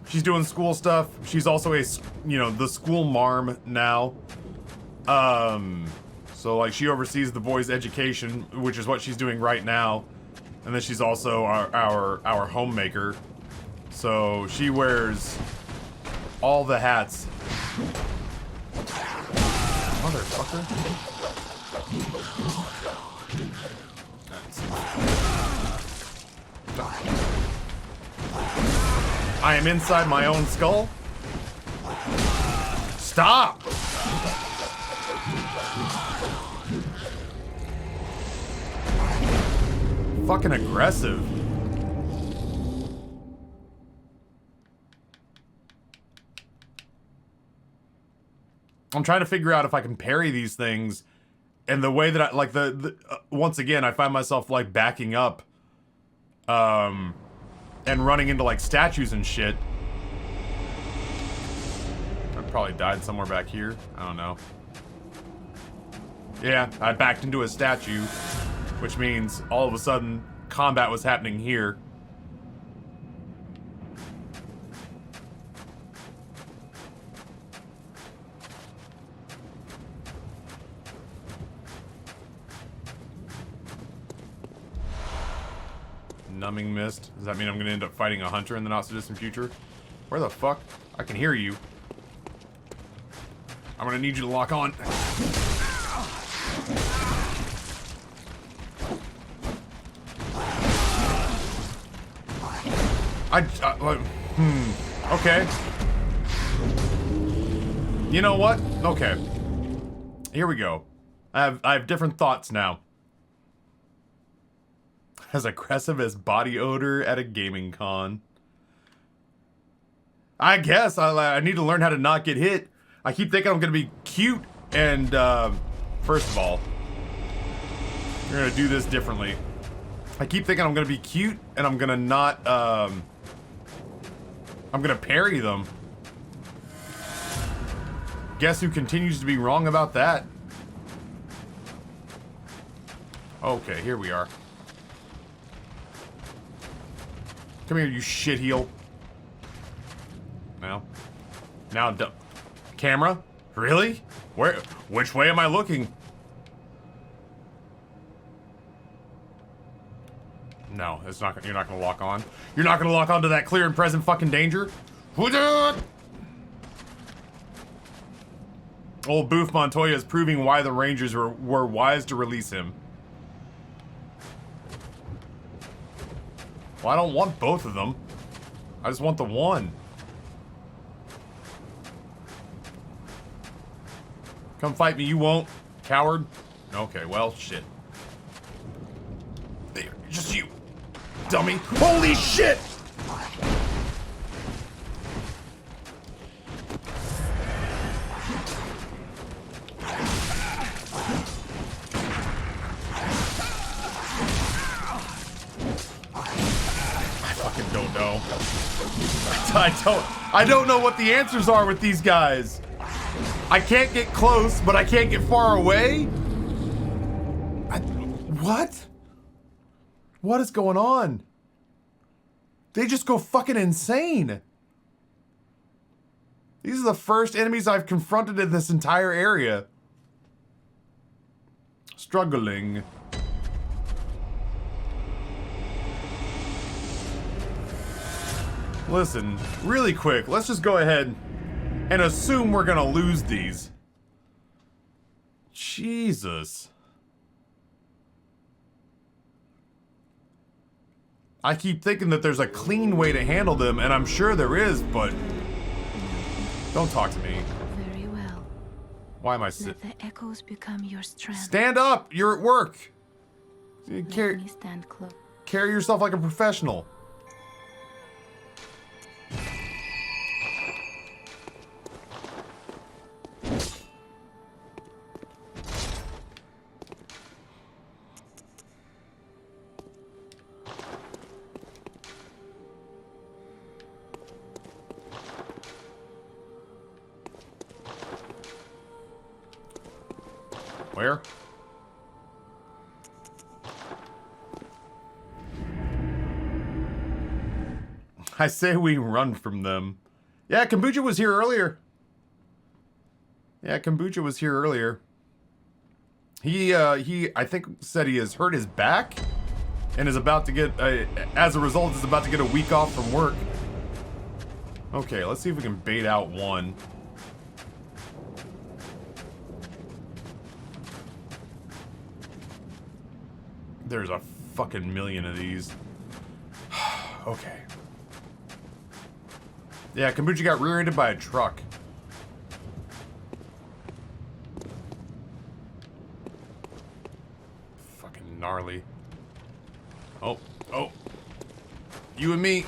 She's doing school stuff. She's also a, you know, the school marm now. So, like, she oversees the boys' education, which is what she's doing right now. And then she's also our homemaker. So, she wears all the hats. Motherfucker. I am inside my own skull. Stop! Fucking aggressive. I'm trying to figure out if I can parry these things, and the way that I like once again I find myself like backing up, and running into like statues and shit. I probably died somewhere back here. I don't know. Yeah, I backed into a statue, which means all of a sudden combat was happening here. Numbing mist. Does that mean I'm gonna end up fighting a hunter in the not so distant future? Where the fuck? I can hear you. I'm gonna need you to lock on. Okay. You know what? Okay. Here we go. I have different thoughts now. As aggressive as body odor at a gaming con. I guess I need to learn how to not get hit. I keep thinking I'm gonna be cute and first of all, we're gonna do this differently. I keep thinking I'm gonna be cute and I'm gonna not I'm gonna parry them. Guess who continues to be wrong about that? Okay, here we are. Come here, you shitheel. Now, camera? Really? Where? Which way am I looking? No, it's not. You're not gonna lock on. You're not gonna lock onto that clear and present fucking danger. Old Boof Montoya is proving why the Rangers were wise to release him. Well, I don't want both of them. I just want the one. Come fight me, you won't, coward. Okay, well, shit. There, just you, dummy. Holy shit! I fucking don't know. I don't know what the answers are with these guys. I can't get close, but I can't get far away? What? What is going on? They just go fucking insane. These are the first enemies I've confronted in this entire area. Struggling. Listen, really quick, let's just go ahead and assume we're gonna lose these. Jesus. I keep thinking that there's a clean way to handle them, and I'm sure there is, but don't talk to me. Very well. Why am I Let sitting? the echoes become your strength. Stand up! You're at work. Let me stand close. Carry yourself like a professional. Where? I say we run from them. Yeah, Kombucha was here earlier. Yeah, Kombucha was here earlier. He I think said he has hurt his back and is about to get, as a result, is about to get a week off from work. Okay, let's see if we can bait out one. There's a fucking million of these. Okay. Yeah, Kombucha got rear-ended by a truck. Fucking gnarly. Oh, oh. You and me.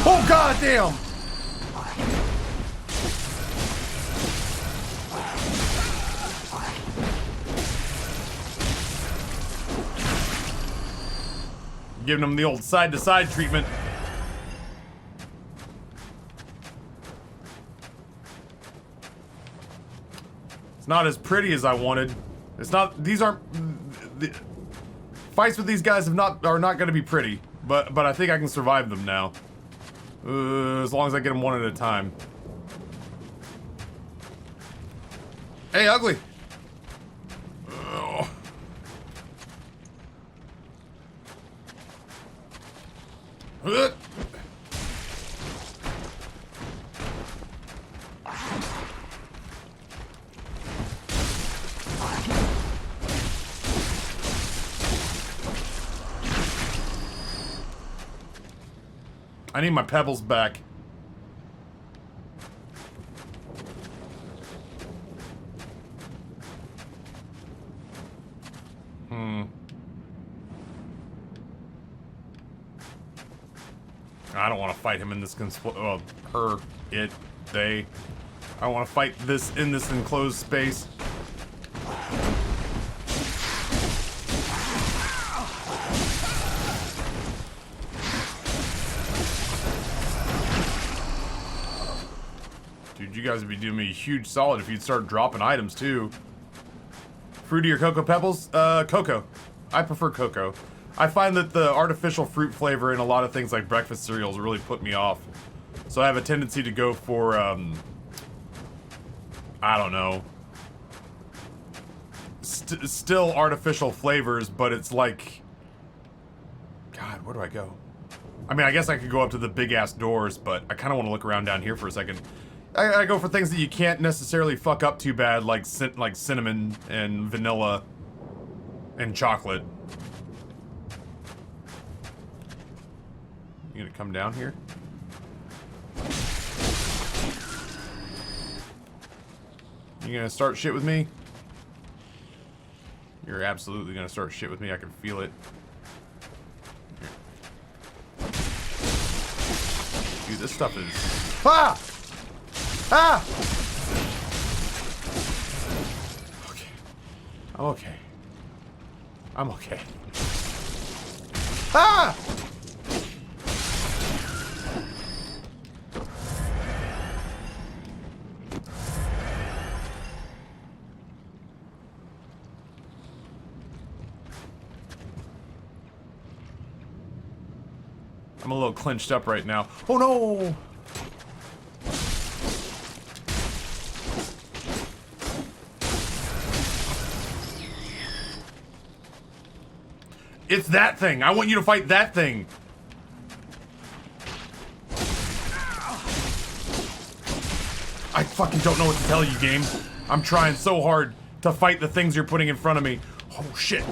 Oh, goddamn! Giving them the old side-to-side treatment. It's not as pretty as I wanted. It's not. These aren't. The fights with these guys are not going to be pretty. But I think I can survive them now. As long as I get them one at a time. Hey, ugly. I need my pebbles back. I don't want to fight him in this her, it, they. I don't want to fight this in this enclosed space. Dude, you guys would be doing me a huge solid if you'd start dropping items too. Fruity or cocoa pebbles? Cocoa. I prefer cocoa. I find that the artificial fruit flavor in a lot of things like breakfast cereals really put me off. So I have a tendency to go for, I don't know. Still artificial flavors, but it's like... God, where do I go? I mean, I guess I could go up to the big-ass doors, but I kind of want to look around down here for a second. I go for things that you can't necessarily fuck up too bad, like cinnamon and vanilla and chocolate. You gonna come down here? You gonna start shit with me? You're absolutely gonna start shit with me. I can feel it. Here. Dude, this stuff is... Ah! Ah! Okay. I'm okay. I'm okay. Ah! I'm a little clenched up right now. Oh no! It's that thing! I want you to fight that thing! I fucking don't know what to tell you, game. I'm trying so hard to fight the things you're putting in front of me. Oh shit.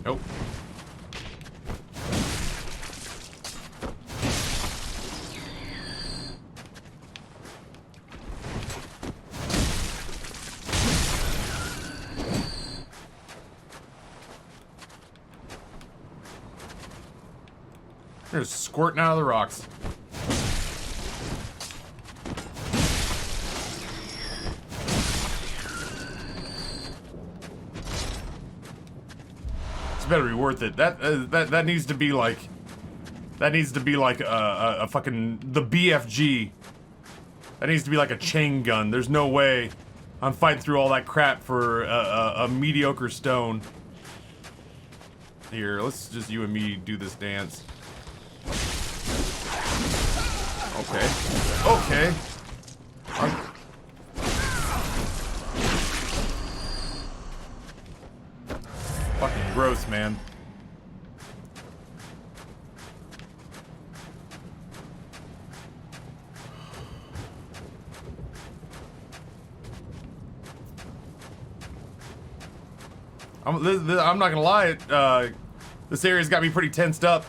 Nope. They're just squirting out of the rocks. Better be worth it. That needs to be like, a fucking the BFG. That needs to be like a chain gun. There's no way I'm fighting through all that crap for a mediocre stone. Here, let's just you and me do this dance. Okay. Okay. Fucking gross, man. I'm not gonna lie, this area's got me pretty tensed up.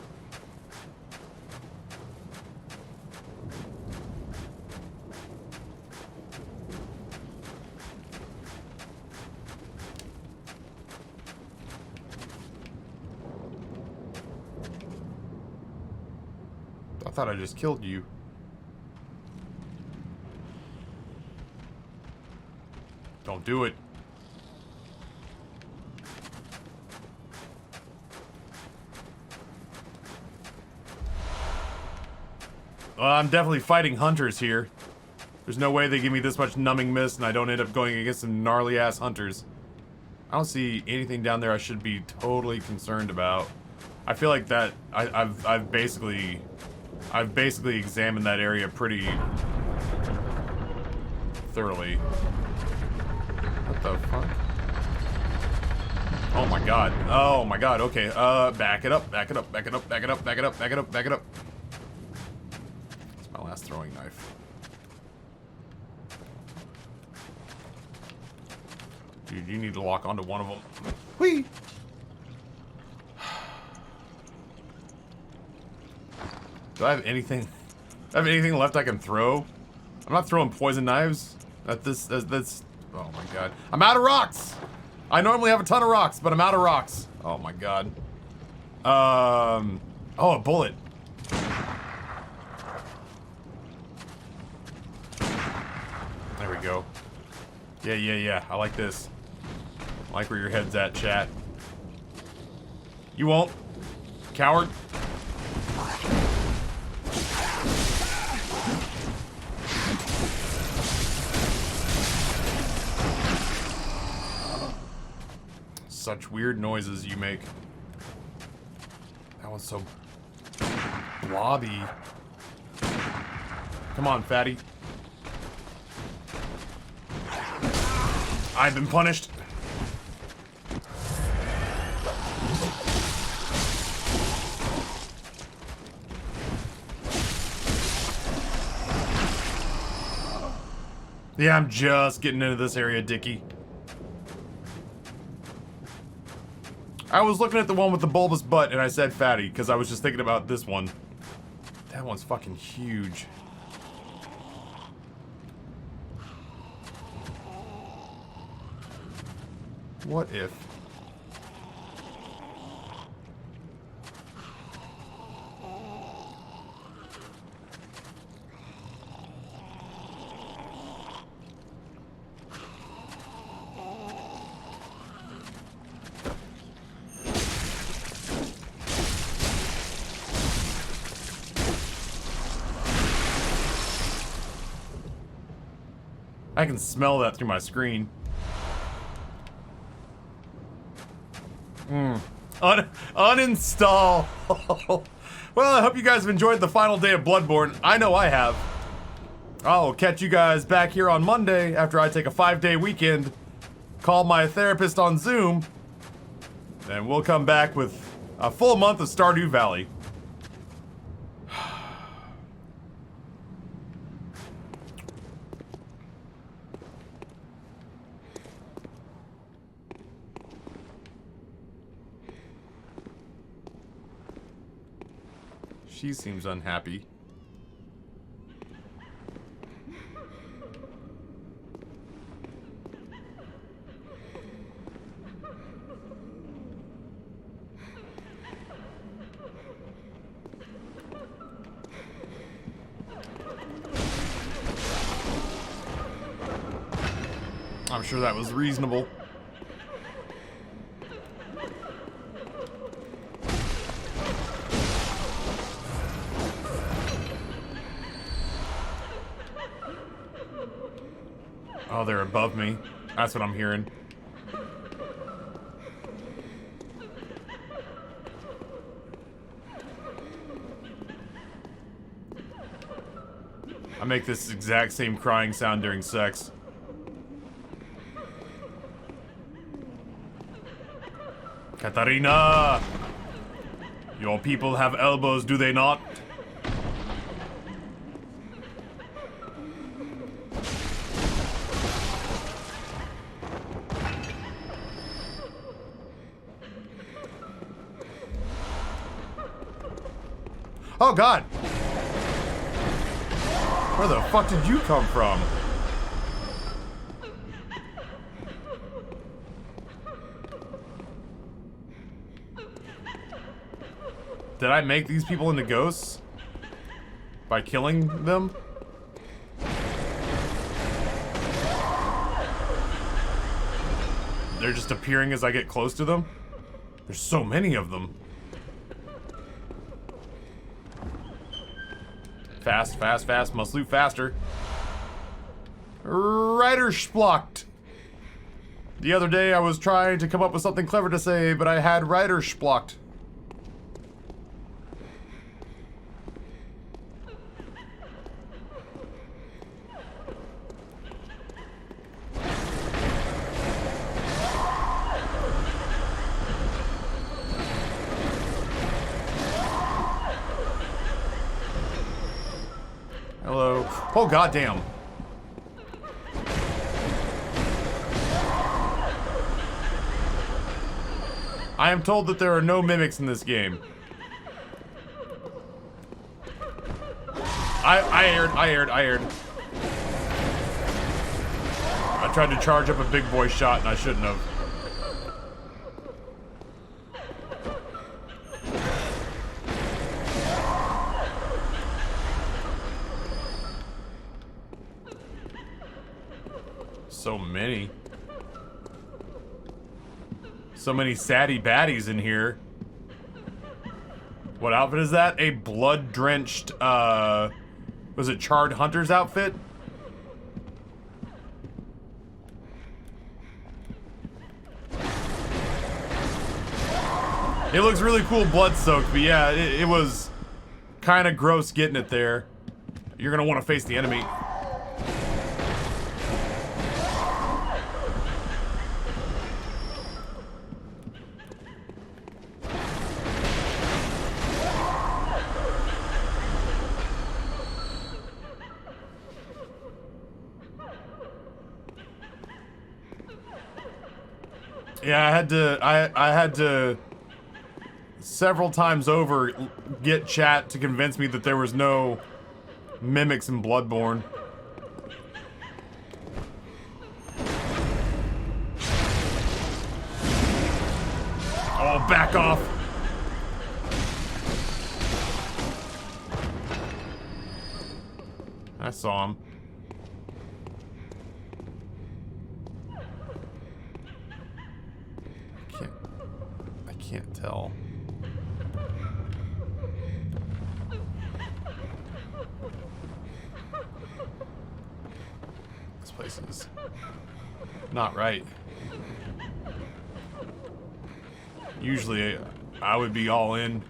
I thought I just killed you. Don't do it. Well, I'm definitely fighting hunters here. There's no way they give me this much numbing mist and I don't end up going against some gnarly ass hunters. I don't see anything down there I should be totally concerned about. I feel like that I've basically examined that area pretty thoroughly. What the fuck? Oh my god. Oh my god. Okay. Back it up. Back it up. Back it up. Back it up. Back it up. Back it up. Back it up. It's my last throwing knife. Dude, you need to lock onto one of them. Whee! Do I have anything? Do I have anything left I can throw? I'm not throwing poison knives. That's oh my god. I'm out of rocks! I normally have a ton of rocks, but I'm out of rocks. Oh my god. Oh, a bullet. There we go. Yeah. I like this. I like where your head's at, chat. You won't. Coward. Such weird noises you make. That one's so blobby. Come on, fatty. I've been punished. Yeah, I'm just getting into this area, Dickie. I was looking at the one with the bulbous butt and I said fatty because I was just thinking about this one. That one's fucking huge. What if? I can smell that through my screen. Uninstall. Well, I hope you guys have enjoyed the final day of BloodBorne. I know I have. I'll catch you guys back here on Monday after I take a 5-day weekend, call my therapist on Zoom, and we'll come back with a full month of Stardew Valley. She seems unhappy. I'm sure that was reasonable. Oh, they're above me. That's what I'm hearing. I make this exact same crying sound during sex. Katarina! Your people have elbows, do they not? Oh god! Where the fuck did you come from? Did I make these people into ghosts? By killing them? They're just appearing as I get close to them? There's so many of them. Fast, fast, fast. Must loot faster. Rider splocked. The other day I was trying to come up with something clever to say, but I had rider splocked. Hello. Oh, goddamn. I am told that there are no mimics in this game. I aired. I tried to charge up a big boy shot and I shouldn't have. So many. So many saddy baddies in here. What outfit is that? A blood-drenched, was it Charred Hunter's outfit? It looks really cool blood-soaked, but yeah, it was kind of gross getting it there. You're gonna want to face the enemy. Yeah, I had to several times over get chat to convince me that there was no mimics in BloodBorne. Oh, back off. I saw him. I can't tell. This place is not right. Usually I would be all in.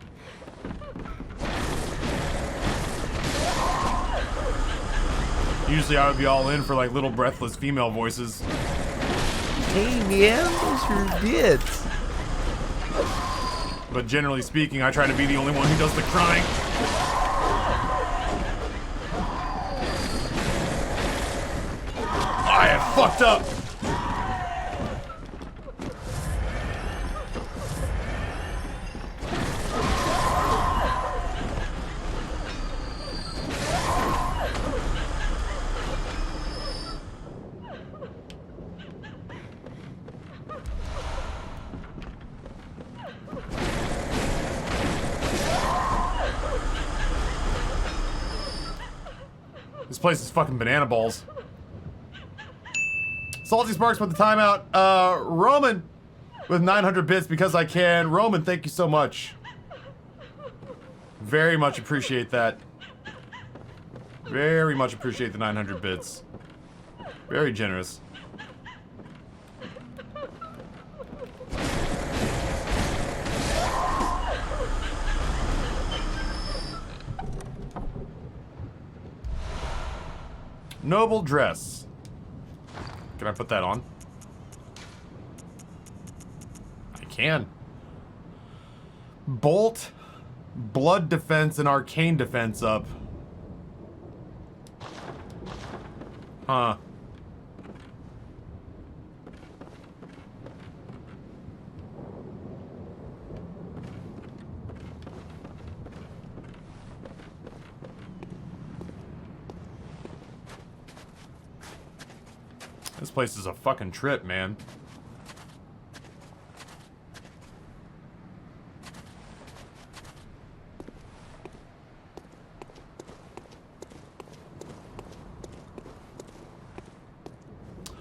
Usually I would be all in for like little breathless female voices. Hey man, those are bits. But generally speaking, I try to be the only one who does the crying. I have fucked up. This place is fucking banana balls. Salty Sparks with the timeout. Roman with 900 bits because I can. Roman, thank you so much. Very much appreciate that. Very much appreciate the 900 bits. Very generous. Noble dress. Can I put that on? I can. Bolt, blood defense, and arcane defense up. Huh. This place is a fucking trip, man.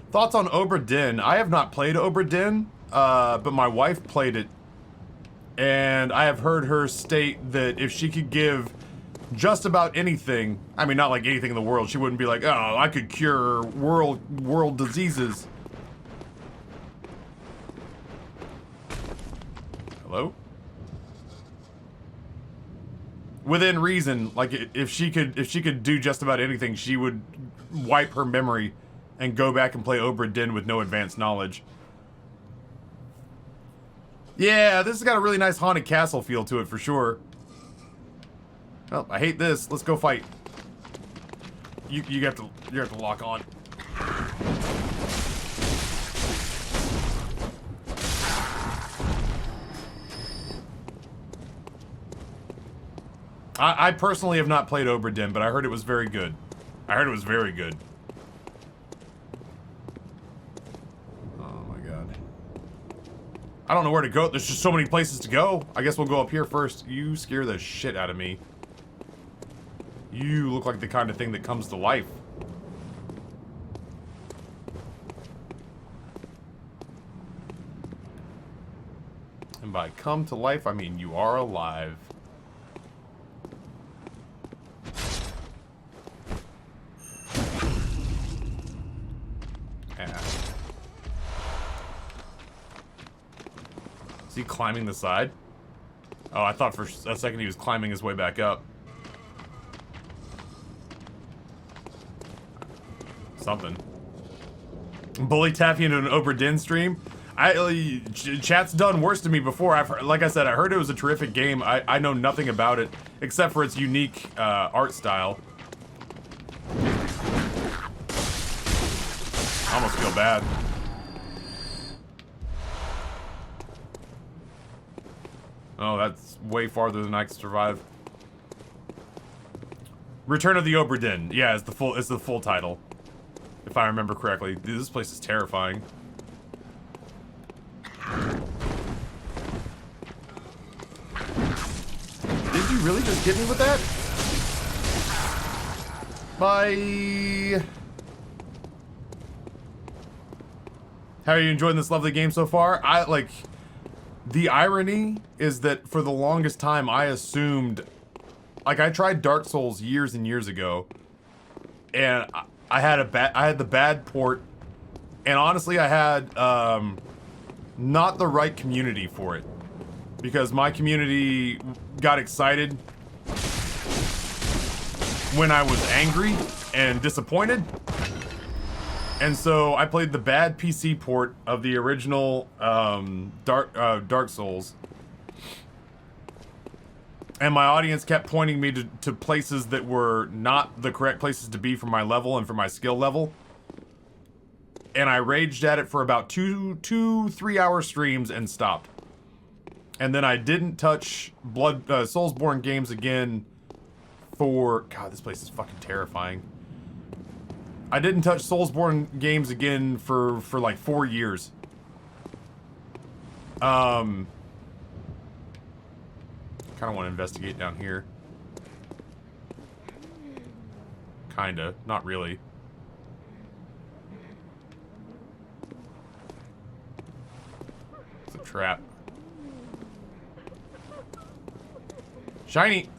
Thoughts on Obra Dinn? I have not played Obra Dinn, but my wife played it. And I have heard her state that if she could give just about anything. I mean, not like anything in the world. She wouldn't be like, oh, I could cure world diseases. Hello? Within reason, like if she could do just about anything, she would wipe her memory and go back and play Obra Dinn with no advanced knowledge. Yeah, this has got a really nice haunted castle feel to it for sure. Oh, I hate this. Let's go fight. You have to lock on. I personally have not played Obra Dinn, but I heard it was very good. I heard it was very good. Oh my god. I don't know where to go. There's just so many places to go. I guess we'll go up here first. You scare the shit out of me. You look like the kind of thing that comes to life. And by come to life, I mean you are alive. Is he climbing the side? Oh, I thought for a second he was climbing his way back up. Something. Bully Taffy into an Obra Dinn stream? Chat's done worse to me before. Like I said, I heard it was a terrific game. I know nothing about it, except for its unique art style. I almost feel bad. Oh, that's way farther than I can survive. Return of the Obra Dinn. Yeah, it's the full title. If I remember correctly. Dude, this place is terrifying. Did you really just get me with that? Bye. How are you enjoying this lovely game so far? The irony is that for the longest time I assumed, like, I tried Dark Souls years and years ago, and I had the bad port, and honestly I had not the right community for it, because my community got excited when I was angry and disappointed. And so I played the bad PC port of the original Dark Souls. And my audience kept pointing me to places that were not the correct places to be for my level and for my skill level. And I raged at it for about 3 hour streams and stopped. And then I didn't touch Soulsborne games again for... God, this place is fucking terrifying. I didn't touch Soulsborne games again for like 4 years. Kind of want to investigate down here. Kinda, not really. It's a trap. Shiny!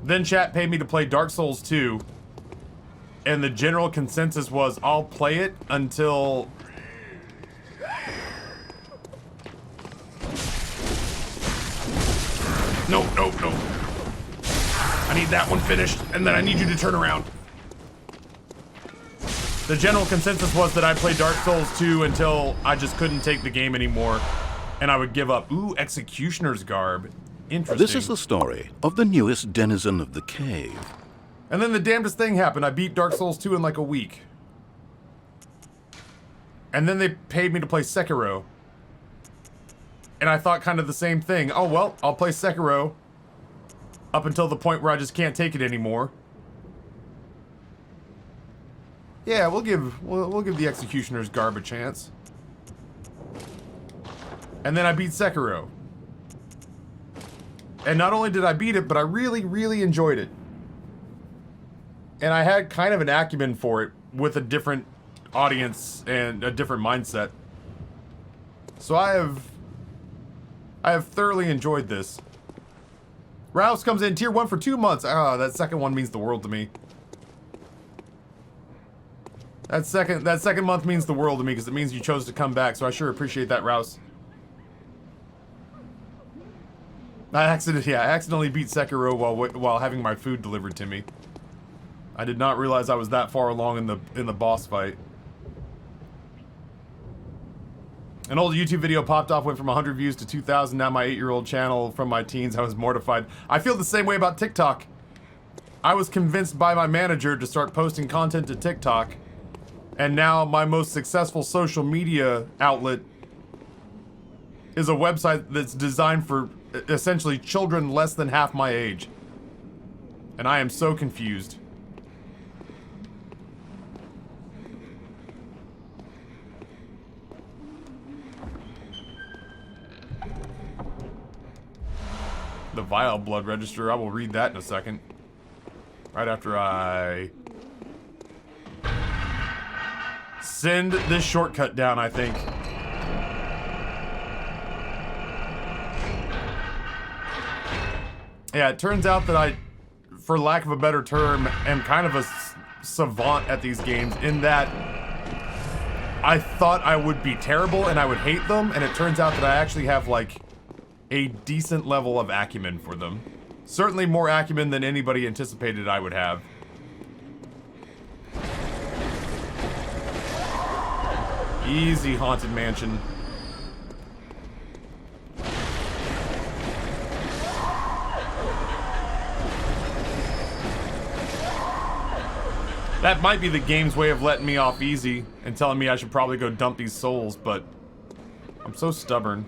Then chat paid me to play Dark Souls 2, and the general consensus was I'll play it until... No. I need that one finished, and then I need you to turn around. The general consensus was that I'd play Dark Souls 2 until I just couldn't take the game anymore, and I would give up. Ooh, Executioner's Garb. Interesting. This is the story of the newest denizen of the cave. And then the damnedest thing happened. I beat Dark Souls 2 in like a week. And then they paid me to play Sekiro. And I thought kind of the same thing. Oh, well, I'll play Sekiro up until the point where I just can't take it anymore. Yeah, we'll give the Executioner's Garb a chance. And then I beat Sekiro. And not only did I beat it, but I really, really enjoyed it. And I had kind of an acumen for it with a different audience and a different mindset. So I have thoroughly enjoyed this. Rouse comes in tier 1 for 2 months. Ah, that second one means the world to me. That second month means the world to me because it means you chose to come back, so I sure appreciate that, Rouse. I accidentally beat Sekiro while having my food delivered to me. I did not realize I was that far along in the boss fight. An old YouTube video popped off, went from 100 views to 2,000. Now my 8-year-old channel from my teens. I was mortified. I feel the same way about TikTok. I was convinced by my manager to start posting content to TikTok, and now my most successful social media outlet is a website that's designed for essentially children less than half my age. And I am so confused. The Vile Blood Register, I will read that in a second. Right after I send this shortcut down, I think. Yeah, it turns out that I, for lack of a better term, am kind of a savant at these games in that I thought I would be terrible and I would hate them, and it turns out that I actually have, like, a decent level of acumen for them. Certainly more acumen than anybody anticipated I would have. Easy, Haunted Mansion. That might be the game's way of letting me off easy and telling me I should probably go dump these souls, but I'm so stubborn.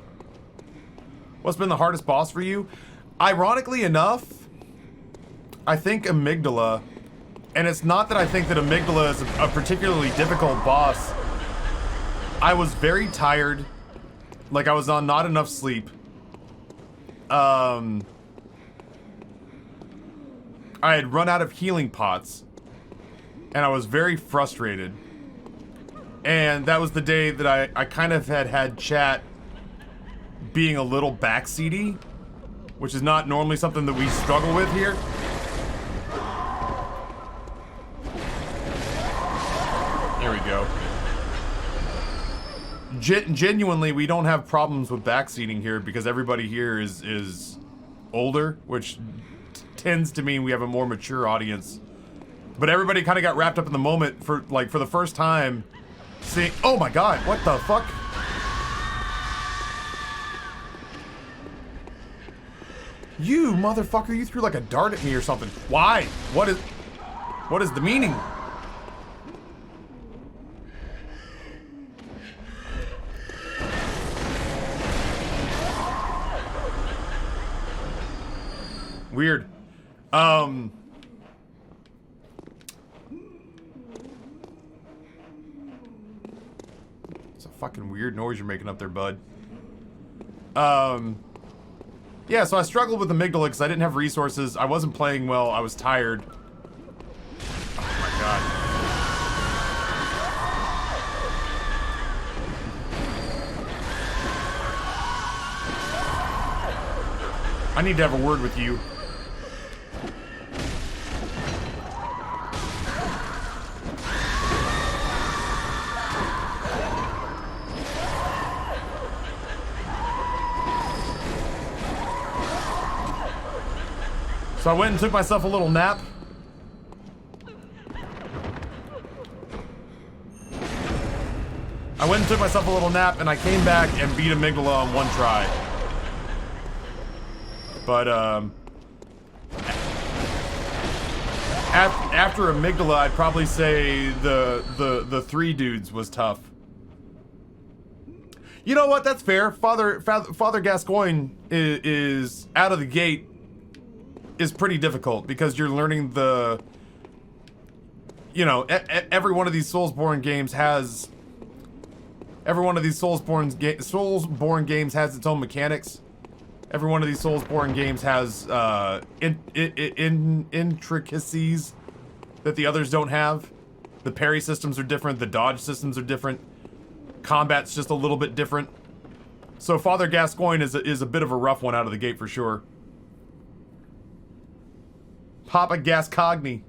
What's been the hardest boss for you? Ironically enough, I think Amygdala. And it's not that I think that Amygdala is a particularly difficult boss. I was very tired. Like, I was on not enough sleep. I had run out of healing pots. And I was very frustrated. And that was the day that I kind of had chat being a little backseaty, which is not normally something that we struggle with here. There we go. Genuinely, we don't have problems with backseating here because everybody here is older, which tends to mean we have a more mature audience. But everybody kind of got wrapped up in the moment for the first time seeing, oh my god, what the fuck? You motherfucker, you threw like a dart at me or something. Why? What is the meaning? Weird. It's a fucking weird noise you're making up there, bud. Yeah, so I struggled with Amygdala because I didn't have resources. I wasn't playing well. I was tired. Oh my god. I need to have a word with you. So I went and took myself a little nap. And I came back and beat Amygdala on one try. But, after Amygdala, I'd probably say the three dudes was tough. You know what? That's fair. Father Gascoigne is out of the gate is pretty difficult because you're learning the, you know, every one of these Soulsborne games has its own mechanics. Every one of these Soulsborne games has intricacies that the others don't have. The parry systems are different. The dodge systems are different. Combat's just a little bit different. So Father Gascoigne is a bit of a rough one out of the gate for sure. Papa Gascoigne.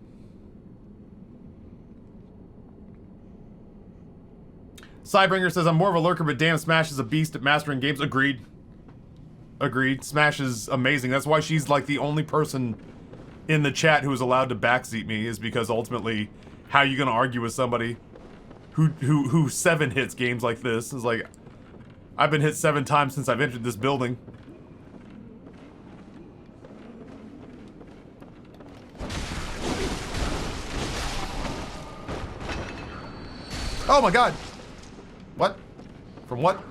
Cybringer says, I'm more of a lurker, but damn, Smash is a beast at mastering games. Agreed. Agreed. Smash is amazing. That's why she's like the only person in the chat who is allowed to backseat me, is because ultimately, how are you gonna argue with somebody who 7 hits games like this? It's like, I've been hit 7 times since I've entered this building. Oh my god! What? From what?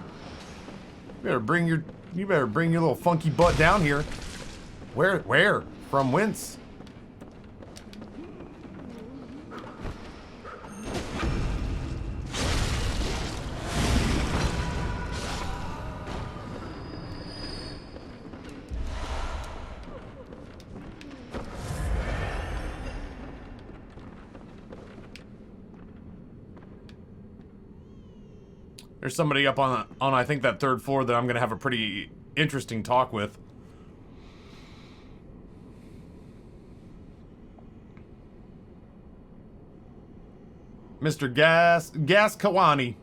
You better bring your little funky butt down here. Where? From whence? There's somebody up on I think that 3rd floor that I'm gonna have a pretty interesting talk with. Mr. Gascoigne.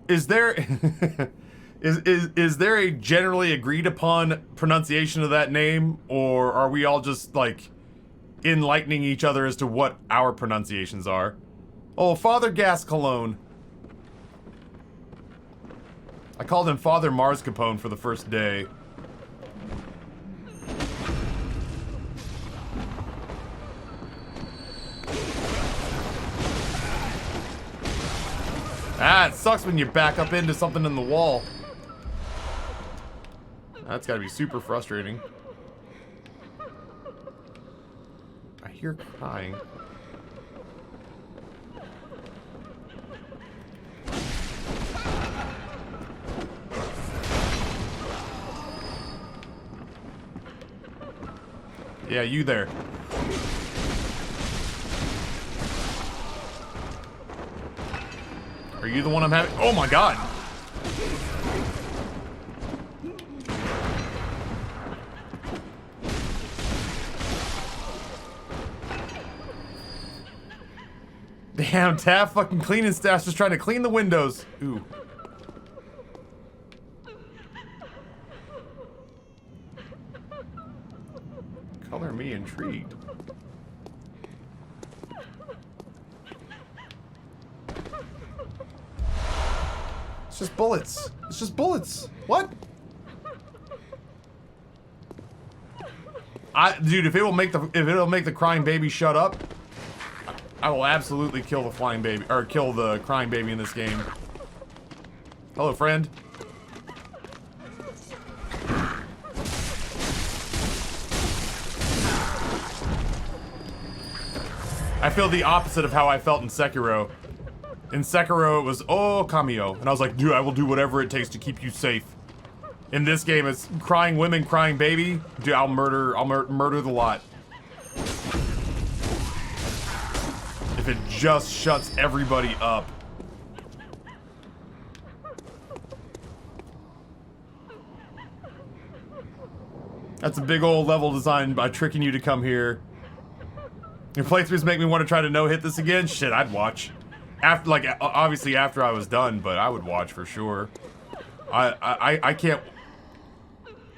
Is there is there a generally agreed upon pronunciation of that name, or are we all just like enlightening each other as to what our pronunciations are? Oh, Father Gascoigne. I called him Father Mars Capone for the first day. Ah, it sucks when you back up into something in the wall. That's gotta be super frustrating. I hear crying. Yeah, you there. Are you the one I'm having? Oh my god! Damn, Taff fucking cleaning staff's just trying to clean the windows. Ooh. Color me intrigued. It's just bullets. It's just bullets. What? Dude, if it'll make the crying baby shut up, I will absolutely kill the flying baby, or kill the crying baby in this game. Hello, friend. I feel the opposite of how I felt in Sekiro. In Sekiro, it was, oh, Kamio. And I was like, dude, I will do whatever it takes to keep you safe. In this game, it's crying women, crying baby. Dude, I'll murder the lot. If it just shuts everybody up. That's a big old level design by tricking you to come here. Your playthroughs make me want to try to no-hit this again? Shit, I'd watch. After, like, obviously after I was done, but I would watch for sure. I can't...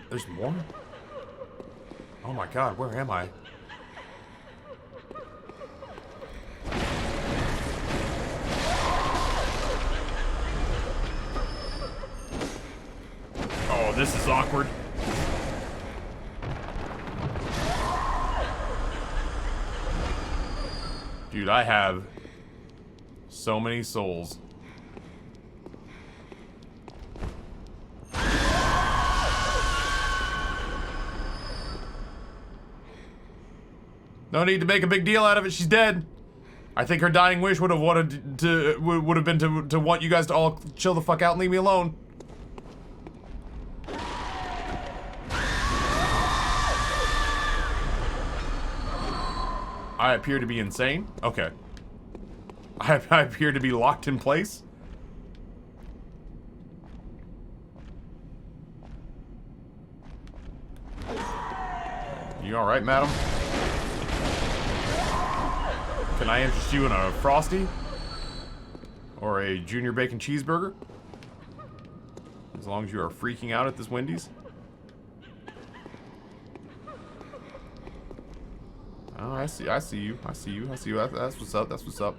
There's more? Oh my god, where am I? Oh, this is awkward. Dude, I have so many souls. No need to make a big deal out of it. She's dead. I think her dying wish would have been to want you guys to all chill the fuck out and leave me alone. I appear to be insane? Okay. I appear to be locked in place? You alright, madam? Can I interest you in a Frosty? Or a Junior Bacon Cheeseburger? As long as you are freaking out at this Wendy's? Oh, I see you. I see you. That's what's up. That's what's up.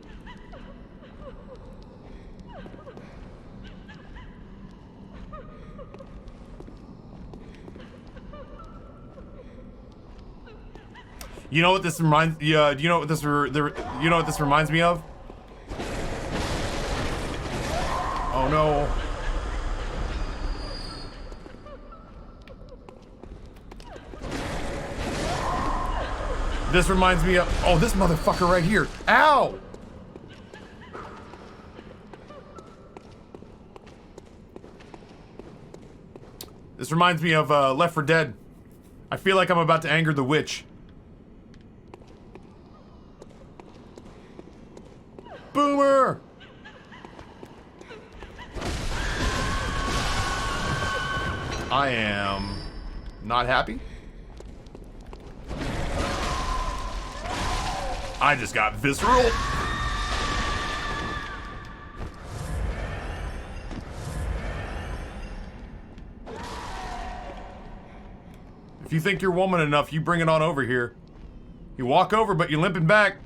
You know what this reminds? Yeah. Do you know what this? You know what this reminds me of? Oh no. This reminds me of, oh, this motherfucker right here. Ow! This reminds me of Left 4 Dead. I feel like I'm about to anger the witch. Boomer! I am not happy. I just got visceral. If you think you're woman enough, you bring it on over here. You walk over, but you're limping back.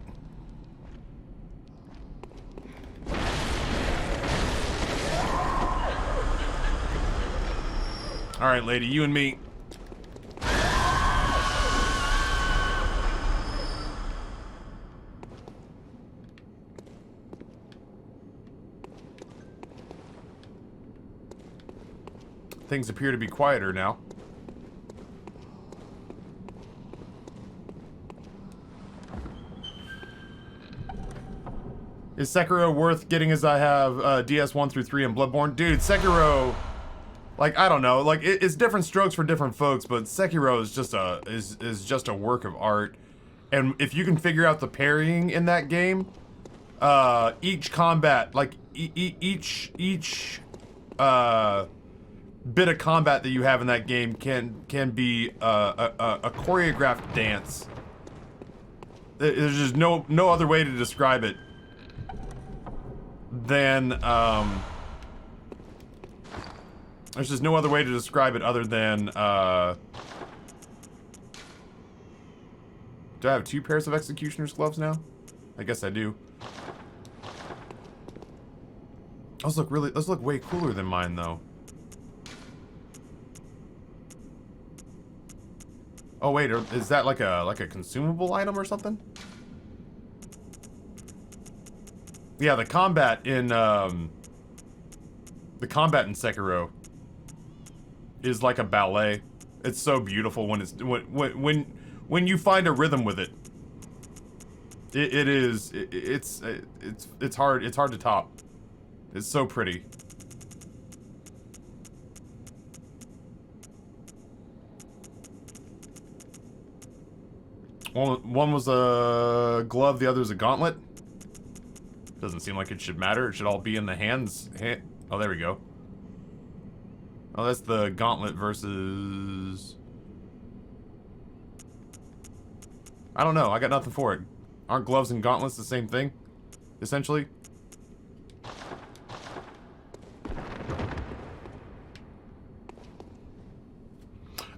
All right, lady, you and me. Things appear to be quieter now. Is Sekiro worth getting as I have DS 1 through 3 and BloodBorne? Dude, Sekiro, like, I don't know, like it's different strokes for different folks, but Sekiro is just a work of art. And if you can figure out the parrying in that game, each combat, like each bit of combat that you have in that game can be a choreographed dance. There's just no other way to describe it than there's just no other way to describe it other than do I have 2 pairs of executioner's gloves now? I guess I do. Those look way cooler than mine though. Oh wait, is that like a consumable item or something? Yeah, the combat in Sekiro is like a ballet. It's so beautiful when when you find a rhythm with it. It's hard to top. It's so pretty. One was a glove, the other is a gauntlet. Doesn't seem like it should matter. It should all be in the hands. Oh, there we go. Oh, that's the gauntlet versus... I don't know. I got nothing for it. Aren't gloves and gauntlets the same thing? Essentially?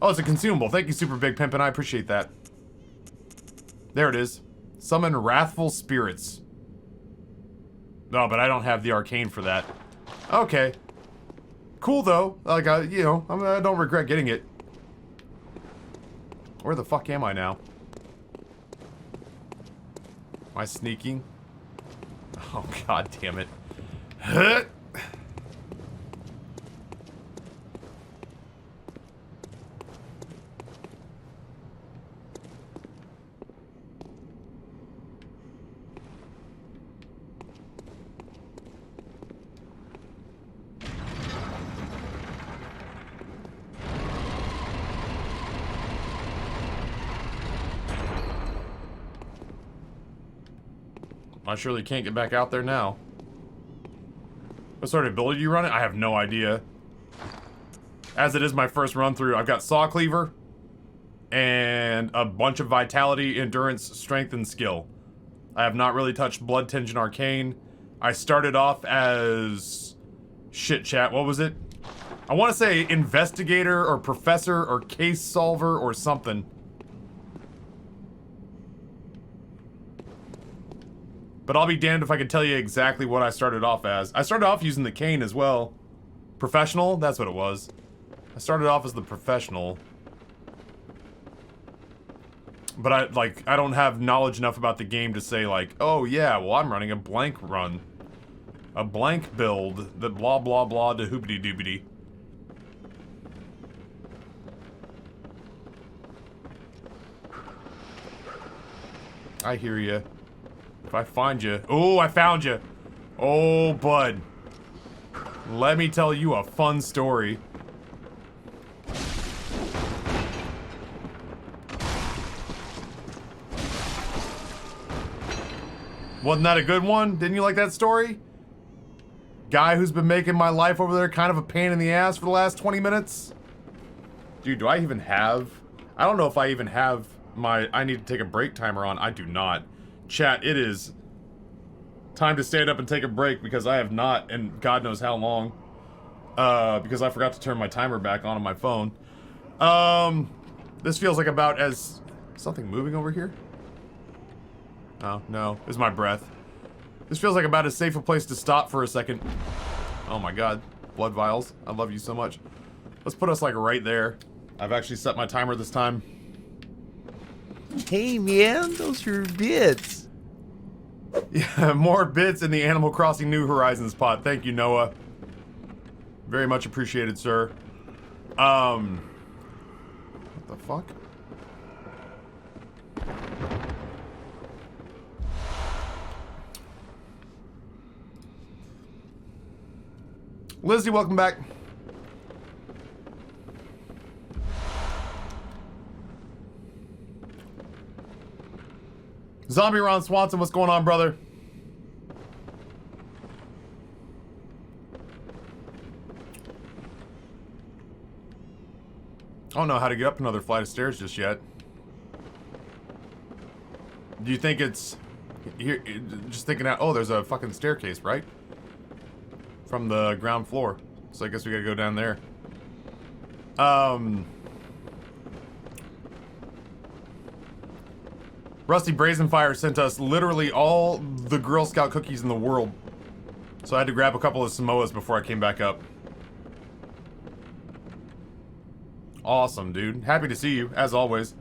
Oh, it's a consumable. Thank you, Super Big Pimpin'. I appreciate that. There it is. Summon wrathful spirits. No, but I don't have the arcane for that. Okay. Cool, though. Like, you know, I don't regret getting it. Where the fuck am I now? Am I sneaking? Oh, god damn it. I surely can't get back out there now. What sort of ability do you run it? I have no idea. As it is my first run through, I've got Saw Cleaver and a bunch of Vitality, Endurance, Strength, and Skill. I have not really touched Blood Tinge and Arcane. I started off as... Shit, chat, what was it? I want to say Investigator or Professor or Case Solver or something. But I'll be damned if I can tell you exactly what I started off as. I started off using the cane as well. Professional? That's what it was. I started off as the professional. But I don't have knowledge enough about the game to say like, oh yeah, well I'm running a blank run. A blank build, that blah blah blah to hoopity doobity. I hear you. If I find you. Oh, I found you. Oh, bud. Let me tell you a fun story. Wasn't that a good one? Didn't you like that story? Guy who's been making my life over there kind of a pain in the ass for the last 20 minutes? Dude, do I even have... I don't know if I even have my I need to take a break timer on. I do not. Chat, it is time to stand up and take a break because I have not, and God knows how long. Because I forgot to turn my timer back on my phone. This feels like about as... Something moving over here? Oh, no. It's my breath. This feels like about as safe a place to stop for a second. Oh my god. Blood vials. I love you so much. Let's put us like right there. I've actually set my timer this time. Hey man, those are bits. Yeah, more bits in the Animal Crossing New Horizons pot. Thank you, Noah. Very much appreciated, sir. What the fuck? Lizzie, welcome back. Zombie Ron Swanson, what's going on, brother? I don't know how to get up another flight of stairs just yet. Do you think it's... Here, just thinking out... Oh, there's a fucking staircase, right? From the ground floor. So I guess we gotta go down there. Rusty Brazenfire sent us literally all the Girl Scout cookies in the world. So I had to grab a couple of Samoas before I came back up. Awesome, dude. Happy to see you, as always.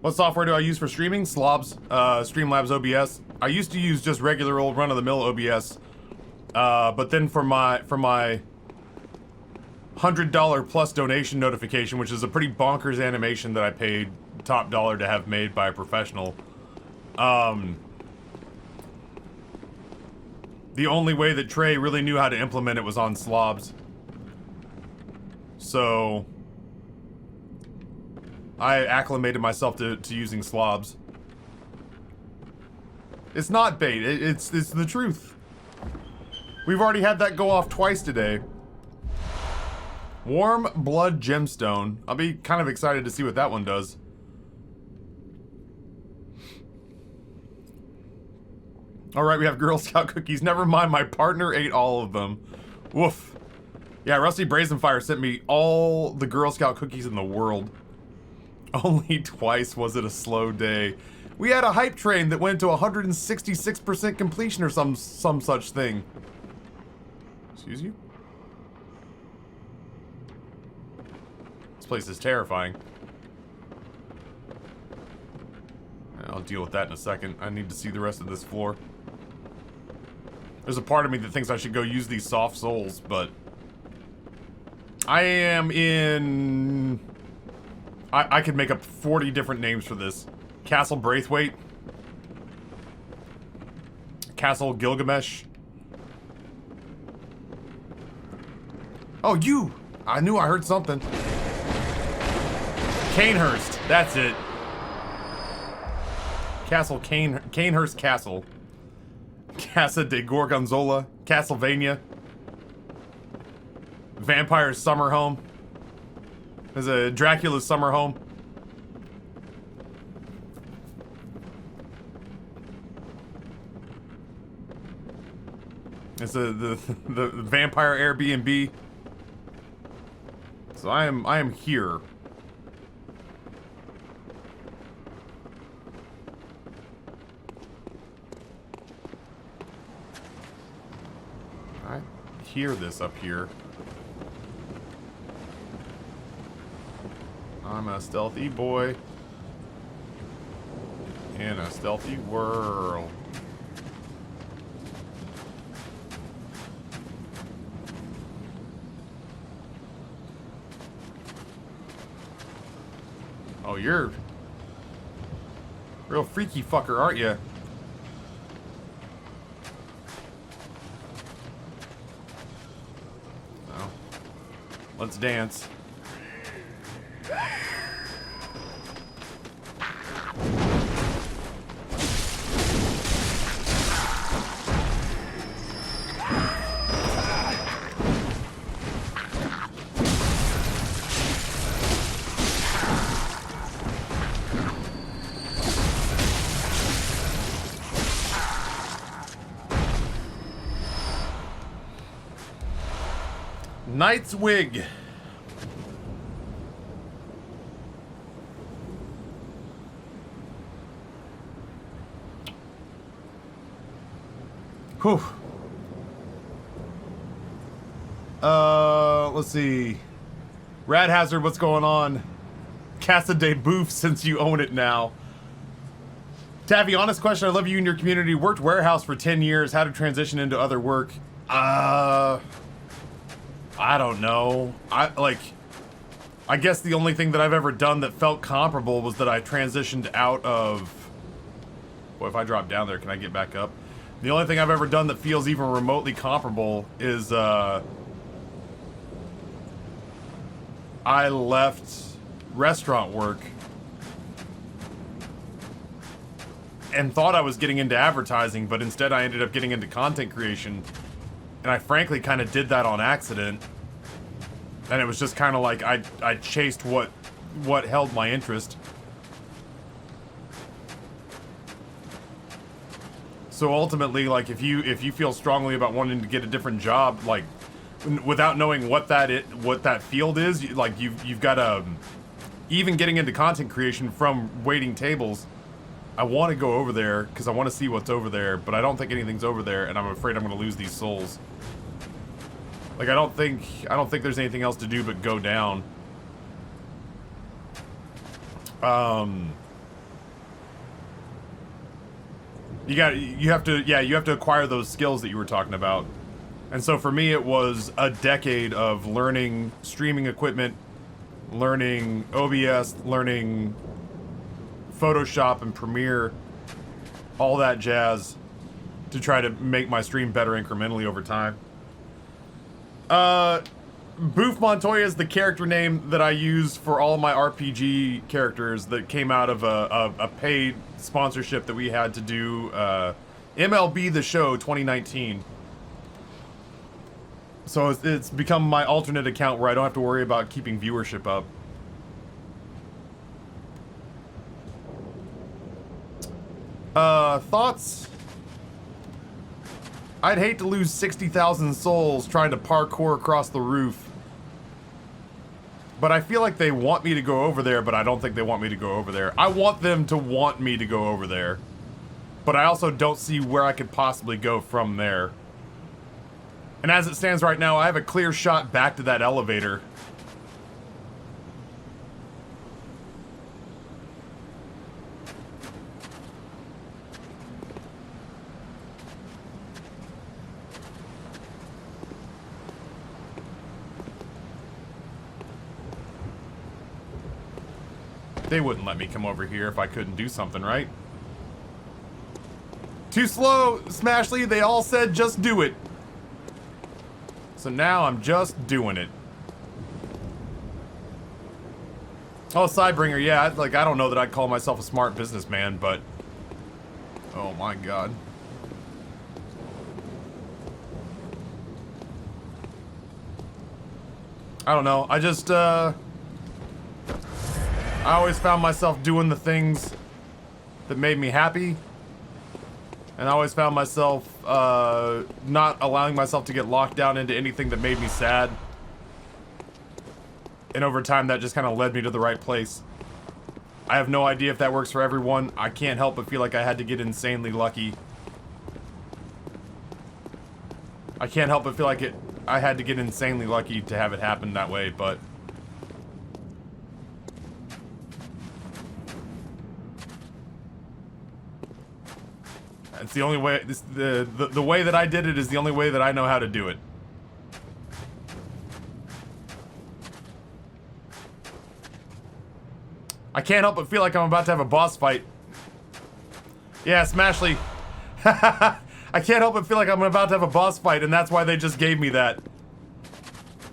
What software do I use for streaming? Slobs, Streamlabs OBS. I used to use just regular old run-of-the-mill OBS. But then for my $100 plus donation notification, which is a pretty bonkers animation that I paid top dollar to have made by a professional. The only way that Trey really knew how to implement it was on Slobs. So I acclimated myself to using Slobs. It's not bait, it's the truth. We've already had that go off twice today. Warm Blood Gemstone. I'll be kind of excited to see what that one does. Alright, we have Girl Scout cookies. Never mind, my partner ate all of them. Woof. Yeah, Rusty Brazenfire sent me all the Girl Scout cookies in the world. Only twice was it a slow day. We had a hype train that went to 166% completion or some such thing. Excuse you? This place is terrifying. I'll deal with that in a second. I need to see the rest of this floor. There's a part of me that thinks I should go use these soft souls, but I am in... I could make up 40 different names for this. Castle Braithwaite. Castle Gilgamesh. Oh, you! I knew I heard something. Canehurst. That's it. Castle Canehurst Castle. Casa de Gorgonzola, Castlevania, Vampire's Summer Home. There's a Dracula's Summer Home. It's the Vampire Airbnb. So I am here. I hear this up here. I'm a stealthy boy in a stealthy world. Oh, you're a real freaky fucker, aren't you? Oh. Let's dance. Knight's Wig. Whew. Let's see. Rad Hazard, what's going on? Casa de Boof, since you own it now. Taffy, honest question. I love you and your community. Worked warehouse for 10 years. How to transition into other work? I don't know. I guess the only thing that I've ever done that felt comparable was that I transitioned out of... Boy, if I drop down there, can I get back up? The only thing I've ever done that feels even remotely comparable is, I left restaurant work and thought I was getting into advertising, but instead I ended up getting into content creation. And I frankly kind of did that on accident. And it was just kind of like I chased what held my interest. So ultimately, like, if you feel strongly about wanting to get a different job, like, without knowing what that field is, you've got to, even getting into content creation from waiting tables, I want to go over there because I want to see what's over there, but I don't think anything's over there, and I'm afraid I'm going to lose these souls. Like, I don't think there's anything else to do but go down. You have to acquire those skills that you were talking about. And so for me, it was a decade of learning streaming equipment, learning OBS, learning Photoshop and Premiere, all that jazz, to try to make my stream better incrementally over time. Boof Montoya is the character name that I use for all of my RPG characters that came out of a paid sponsorship that we had to do, MLB The Show 2019. So it's become my alternate account where I don't have to worry about keeping viewership up. Thoughts? I'd hate to lose 60,000 souls trying to parkour across the roof. But I feel like they want me to go over there, but I don't think they want me to go over there. I want them to want me to go over there. But I also don't see where I could possibly go from there. And as it stands right now, I have a clear shot back to that elevator. They wouldn't let me come over here if I couldn't do something, right? Too slow, Smashly. They all said just do it. So now I'm just doing it. Oh, Sidebringer, yeah, I don't know that I'd call myself a smart businessman, but... Oh my god. I don't know. I just, I always found myself doing the things that made me happy. And I always found myself, not allowing myself to get locked down into anything that made me sad. And over time, that just kind of led me to the right place. I have no idea if that works for everyone. I can't help but feel like I had to get insanely lucky. I can't help but feel like I had to get insanely lucky to have it happen that way, but... It's the only way, the way that I did it is the only way that I know how to do it. I can't help but feel like I'm about to have a boss fight. Yeah, Smashley. I can't help but feel like I'm about to have a boss fight, and that's why they just gave me that.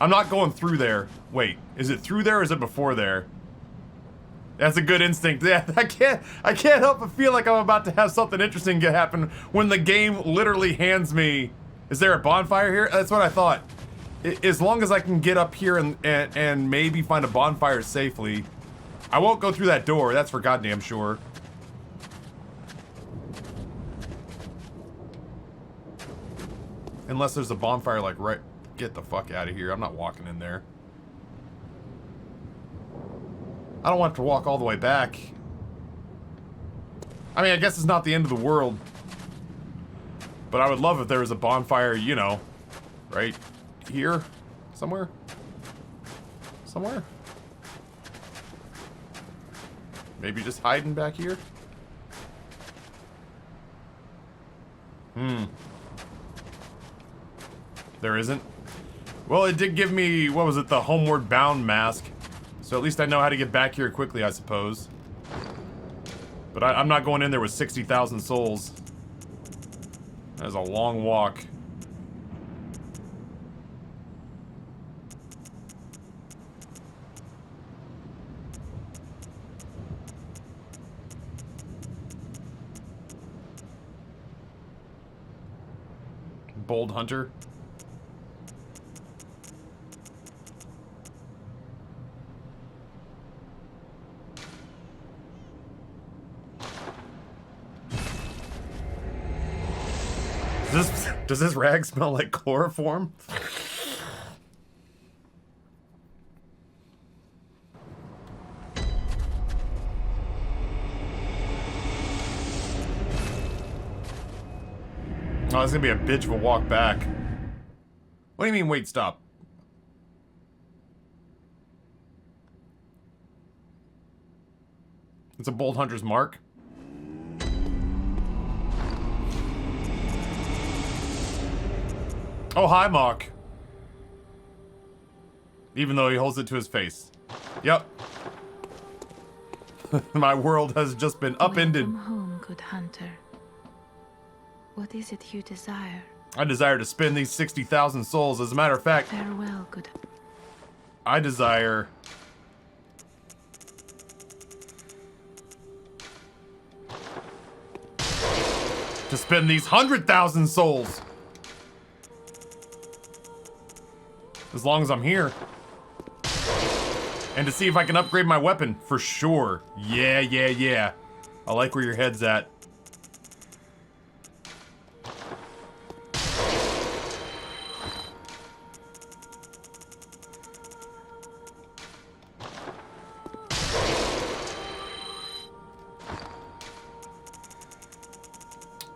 I'm not going through there. Wait, is it through there or is it before there? That's a good instinct. Yeah, I can't help but feel like I'm about to have something interesting happen when the game literally hands me... Is there a bonfire here? That's what I thought. As long as I can get up here and maybe find a bonfire safely. I won't go through that door, that's for goddamn sure. Unless there's a bonfire, like, right... Get the fuck out of here. I'm not walking in there. I don't want to walk all the way back. I mean, I guess it's not the end of the world. But I would love if there was a bonfire, you know, right here? Somewhere? Somewhere? Maybe just hiding back here? There isn't? Well, it did give me, what was it, the Homeward Bound mask. So at least I know how to get back here quickly, I suppose. But I'm not going in there with 60,000 souls. That is a long walk. Bold Hunter. Does this rag smell like chloroform? Oh, it's gonna be a bitch of a walk back. What do you mean, wait, stop? It's a Bold Hunter's mark? Oh, hi, Mock. Even though he holds it to his face. Yep. My world has just been upended. Welcome home, good hunter. What is it you desire? I desire to spend these 60,000 souls. As a matter of fact, Farewell, good... I desire... to spend these 100,000 souls. As long as I'm here. And to see if I can upgrade my weapon, for sure. Yeah, yeah, yeah. I like where your head's at.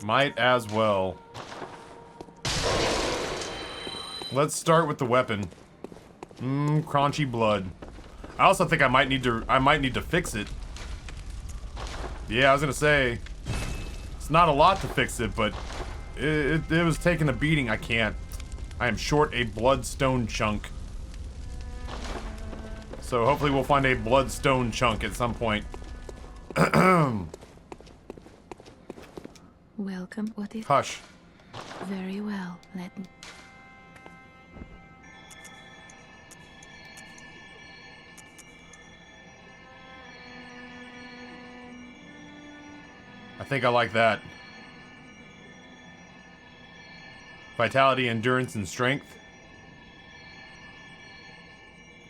Might as well. Let's start with the weapon. Crunchy blood. I also think I might need to fix it. Yeah, I was gonna say it's not a lot to fix it, but it was taking a beating. I can't. I am short a bloodstone chunk. So hopefully we'll find a bloodstone chunk at some point. Welcome, what is... Hush. Very well, let me... I think I like that. Vitality, endurance, and strength.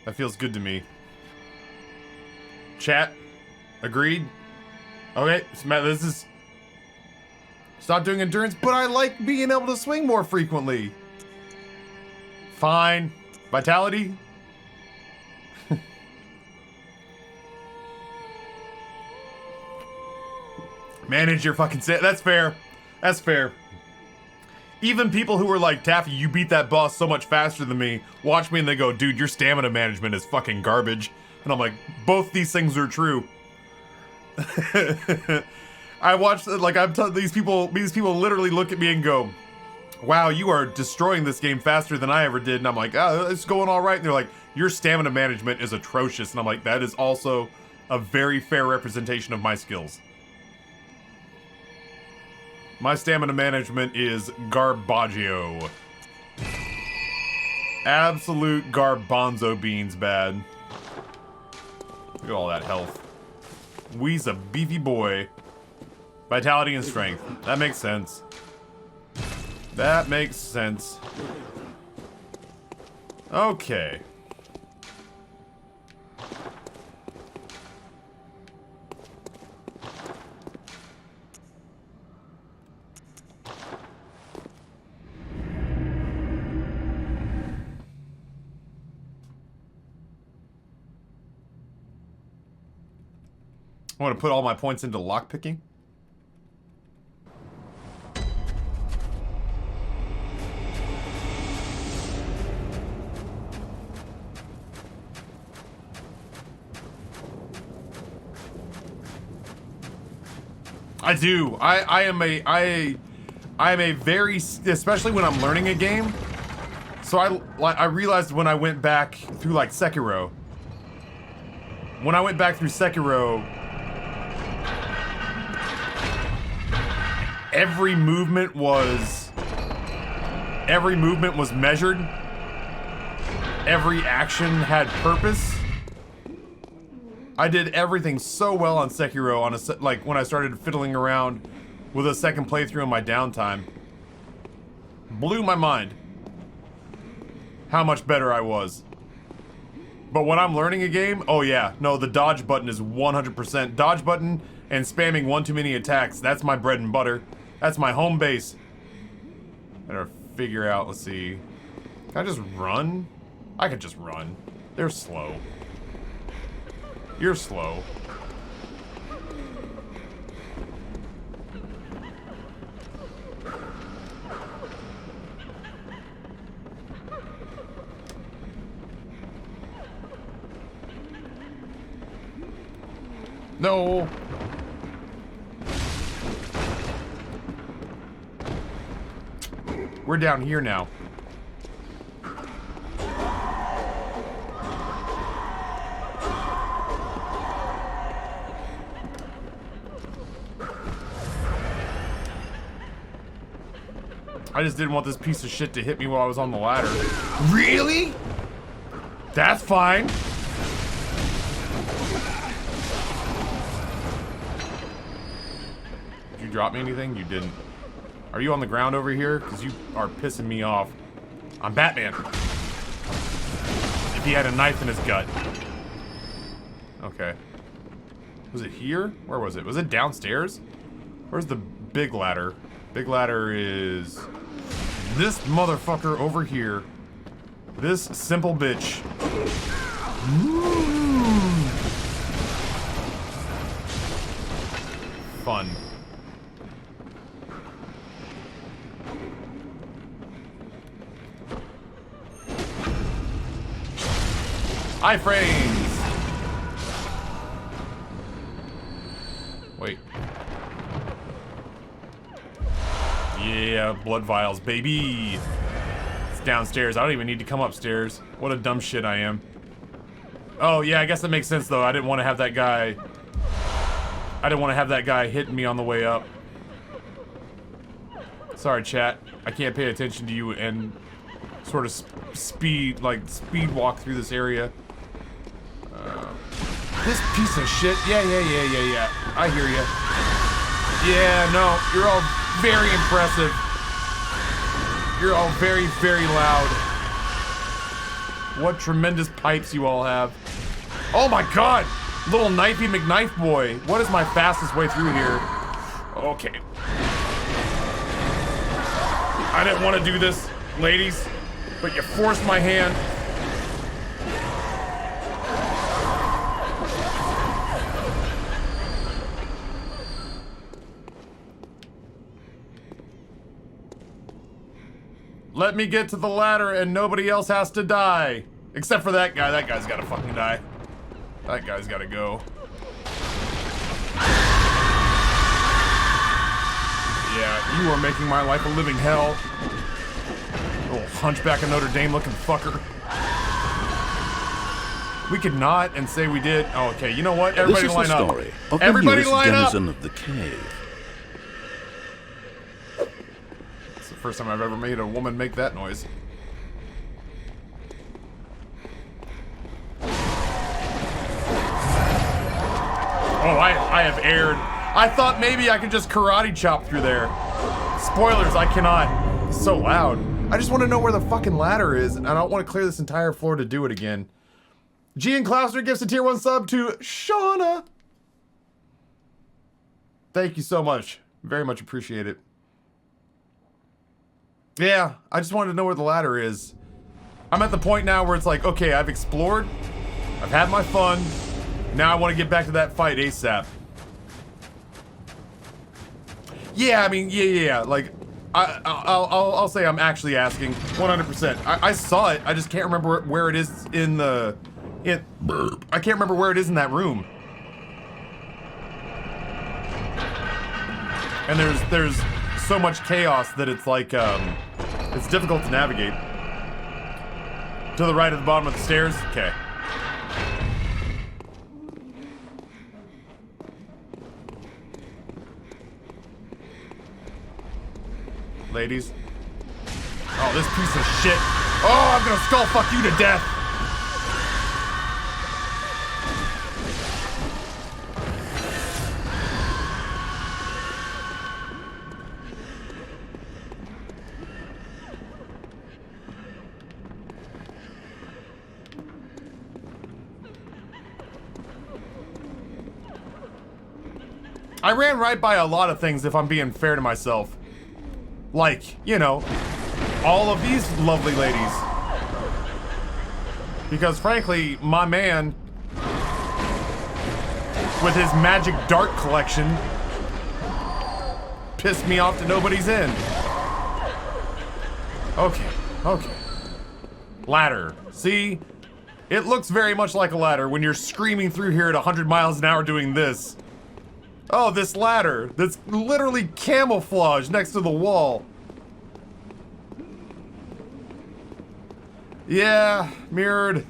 That feels good to me. Chat? Agreed? Okay, this is... Stop doing endurance, but I like being able to swing more frequently. Fine. Vitality? Manage your fucking set. That's fair. That's fair. Even people who are like, Taffy, you beat that boss so much faster than me, watch me and they go, dude, your stamina management is fucking garbage. And I'm like, both these things are true. I watched, like, these people literally look at me and go, wow, you are destroying this game faster than I ever did. And I'm like, oh, it's going all right. And they're like, your stamina management is atrocious. And I'm like, that is also a very fair representation of my skills. My stamina management is garbaggio. Absolute garbanzo beans bad. Look at all that health. We's a beefy boy. Vitality and strength. That makes sense. That makes sense. Okay. I want to put all my points into lockpicking. I do. I am a very, especially when I'm learning a game. So I realized when I went back through like Sekiro. When I went back through Sekiro, every movement was measured. Every action had purpose. I did everything so well on Sekiro on like when I started fiddling around with a second playthrough in my downtime. Blew my mind how much better I was. But when I'm learning a game, oh yeah, no, the dodge button is 100%. Dodge button and spamming one too many attacks, that's my bread and butter. That's my home base. Better figure out, let's see. Can I just run? I could just run. They're slow. You're slow. No. We're down here now. I just didn't want this piece of shit to hit me while I was on the ladder. Really? That's fine. Did you drop me anything? You didn't. Are you on the ground over here? Because you are pissing me off. I'm Batman. If he had a knife in his gut. Okay. Was it here? Where was it? Was it downstairs? Where's the big ladder? Big ladder is this motherfucker over here. This simple bitch. Fun. Iframes! Wait. Yeah, blood vials, baby! It's downstairs. I don't even need to come upstairs. What a dumb shit I am. Oh, yeah, I guess that makes sense, though. I didn't want to have that guy... I didn't want to have that guy hitting me on the way up. Sorry, chat. I can't pay attention to you and sort of speed walk through this area. This piece of shit. Yeah. I hear ya. Yeah, no, you're all very impressive. You're all very, very loud. What tremendous pipes you all have. Oh my god! Little knifey McKnife boy. What is my fastest way through here? Okay. I didn't want to do this, ladies, but you forced my hand. Let me get to the ladder and nobody else has to die. Except for that guy. That guy's gotta fucking die. That guy's gotta go. Yeah, you are making my life a living hell. Little hunchback of Notre Dame looking fucker. We could not and say we did. Oh, okay, you know what? Everybody line up. This is the story of the Everybody newest line up. denizen of the cave. It's the first time I've ever made a woman make that noise. Oh, I have aired. I thought maybe I could just karate chop through there. Spoilers, I cannot. It's so loud. I just want to know where the fucking ladder is, and I don't want to clear this entire floor to do it again. Gian Klausner gives a tier 1 sub to Shauna. Thank you so much. Very much appreciate it. Yeah, I just wanted to know where the ladder is. I'm at the point now where it's like, okay, I've explored. I've had my fun. Now I want to get back to that fight ASAP. Yeah, I mean, yeah. Like, I'll say I'm actually asking 100%. I saw it. I just can't remember where it is in the. I can't remember where it is in that room. And there's so much chaos that it's like it's difficult to navigate. To the right at the bottom of the stairs. Okay. Ladies. Oh, this piece of shit. Oh, I'm gonna skull fuck you to death. I ran right by a lot of things if I'm being fair to myself. Like, you know, all of these lovely ladies. Because frankly, my man, with his magic dart collection, pissed me off to nobody's end. Okay. Ladder. See? It looks very much like a ladder when you're screaming through here at 100 miles an hour doing this. Oh, this ladder that's literally camouflaged next to the wall. Yeah, mirrored.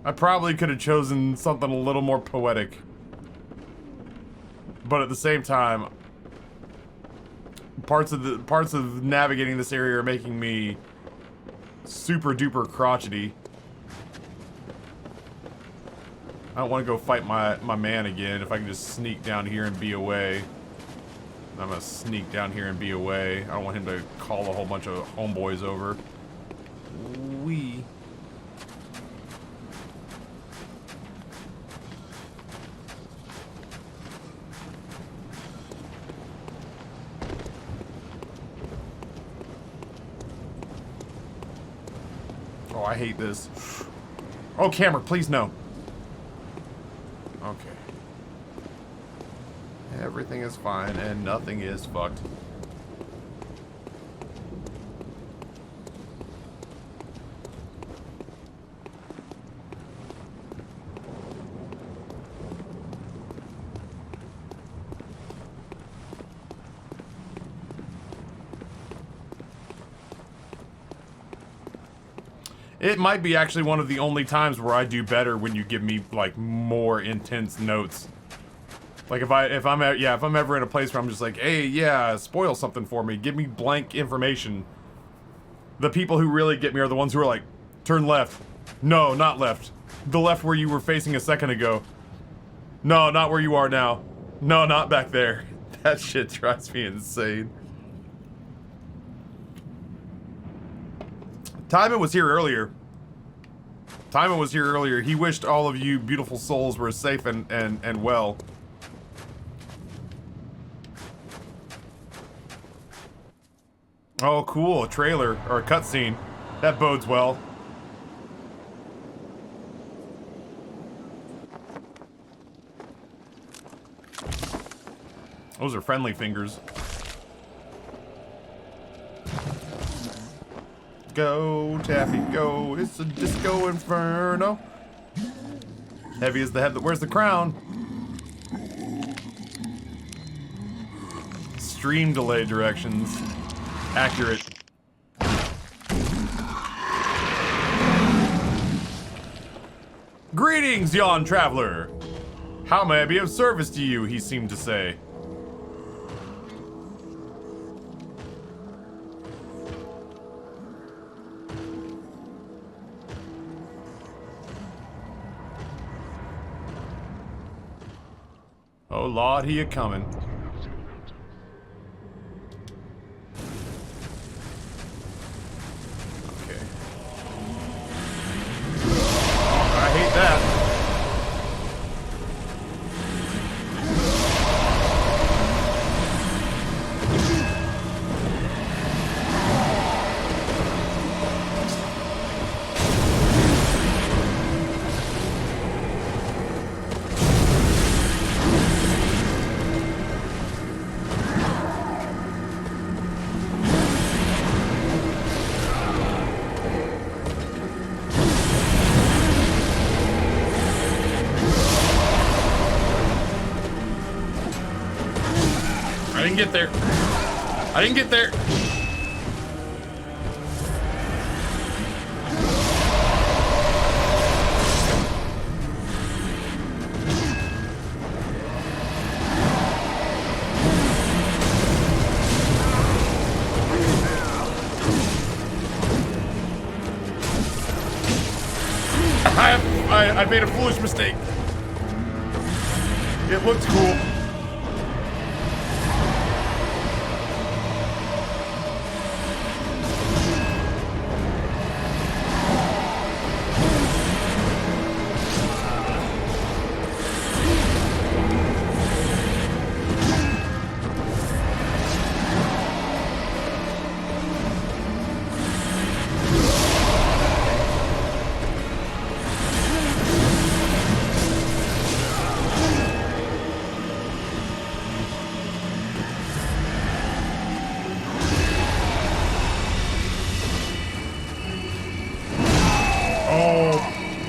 I probably could have chosen something a little more poetic. But at the same time, parts of navigating this area are making me super duper crotchety. I don't want to go fight my man again. If I can just sneak down here and be away. I'm gonna sneak down here and be away. I don't want him to call a whole bunch of homeboys over. Wee. Oh, I hate this. Oh, camera, please no. Okay. Everything is fine and nothing is fucked. It might be actually one of the only times where I do better when you give me like more intense notes. Like if I'm ever in a place where I'm just like, hey, yeah, spoil something for me, give me blank information. The people who really get me are the ones who are like, turn left. No, not left. The left where you were facing a second ago. No, not where you are now. No, not back there. That shit drives me insane. Timon was here earlier. Timon was here earlier. He wished all of you beautiful souls were safe and well. Oh, cool. A trailer or a cutscene. That bodes well. Those are friendly fingers. Go, Taffy, go. It's a disco inferno. Heavy is the head that wears the crown. Stream delay directions. Accurate. Greetings, yon traveler. How may I be of service to you, he seemed to say. Oh Lord, he a-coming. Okay. I hate that. I didn't get there. I didn't get there. I made a foolish mistake. It looked cool.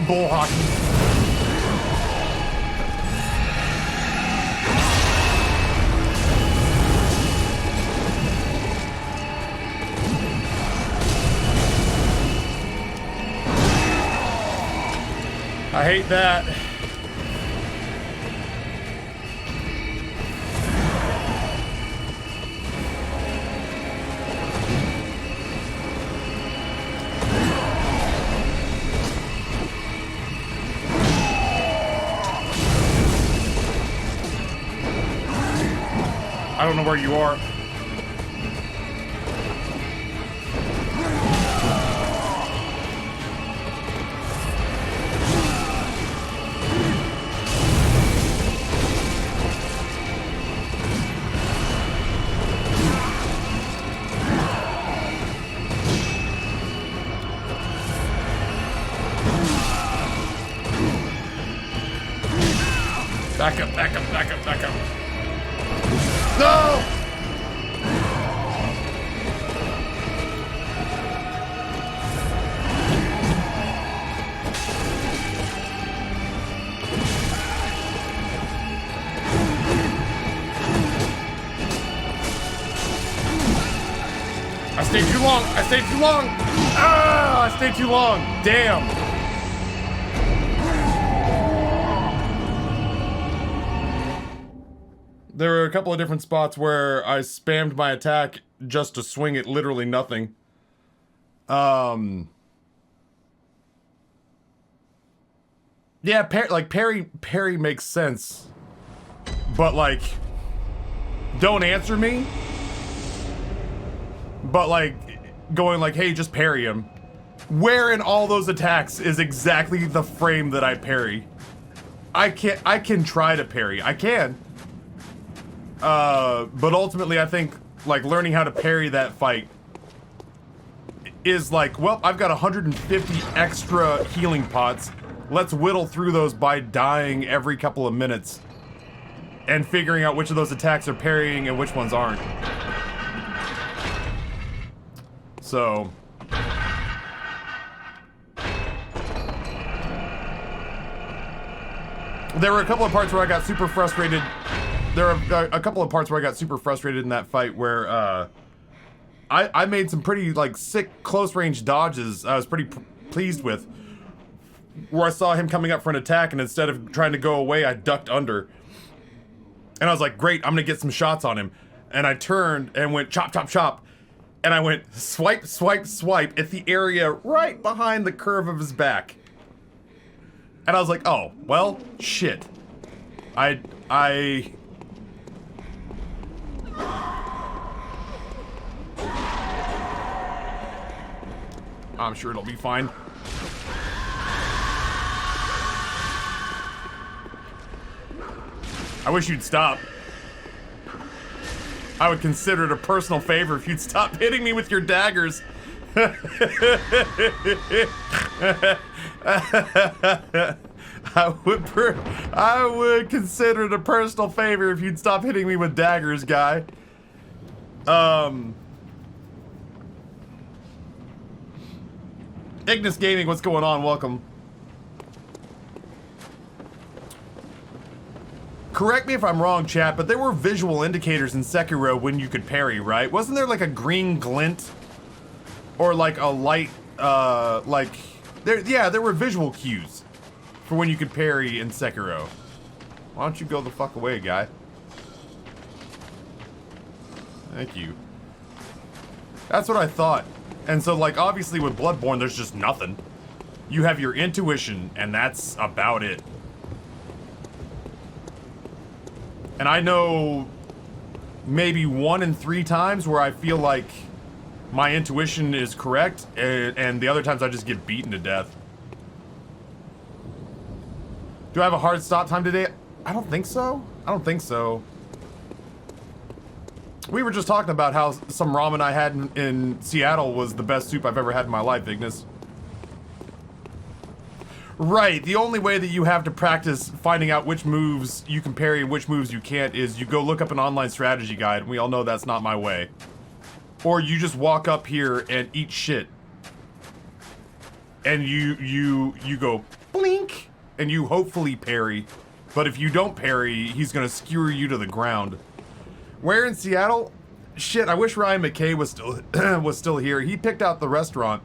Bull hockey. I hate that. I don't know where you are. Back up, back up, back up, back up. No! I stayed too long. I stayed too long. Ah! I stayed too long. Damn. There were a couple of different spots where I spammed my attack just to swing at literally nothing. Yeah, parry makes sense. But like, don't answer me. But like, going like, hey, just parry him. Where in all those attacks is exactly the frame that I parry? I can try to parry. I can. But ultimately I think like learning how to parry that fight is like, well, I've got 150 extra healing pots. Let's whittle through those by dying every couple of minutes and figuring out which of those attacks are parrying and which ones aren't. So there were a couple of parts where I got super frustrated. There are a couple of parts where I got super frustrated in that fight where I made some pretty like sick close range dodges I was pretty pleased with, where I saw him coming up for an attack and instead of trying to go away I ducked under and I was like, great, I'm gonna get some shots on him, and I turned and went chop chop chop and I went swipe swipe swipe at the area right behind the curve of his back, and I was like, oh well shit, I'm sure it'll be fine. I wish you'd stop. I would consider it a personal favor if you'd stop hitting me with your daggers. I would consider it a personal favor if you'd stop hitting me with daggers, guy. Ignis Gaming, what's going on? Welcome. Correct me if I'm wrong, chat, but there were visual indicators in Sekiro when you could parry, right? Wasn't there like a green glint? Or like a light, there were visual cues for when you could parry in Sekiro. Why don't you go the fuck away, guy? Thank you. That's what I thought. And so, like, obviously with BloodBorne, there's just nothing. You have your intuition, and that's about it. And I know maybe 1 in 3 times where I feel like my intuition is correct, and the other times I just get beaten to death. Do I have a hard stop time today? I don't think so. I don't think so. We were just talking about how some ramen I had in Seattle was the best soup I've ever had in my life, Ignis. Right, the only way that you have to practice finding out which moves you can parry and which moves you can't is you go look up an online strategy guide, and we all know that's not my way. Or you just walk up here and eat shit. And you go blink, and you hopefully parry. But if you don't parry, he's gonna skewer you to the ground. Where in Seattle? Shit, I wish Ryan McKay was still here. He picked out the restaurant.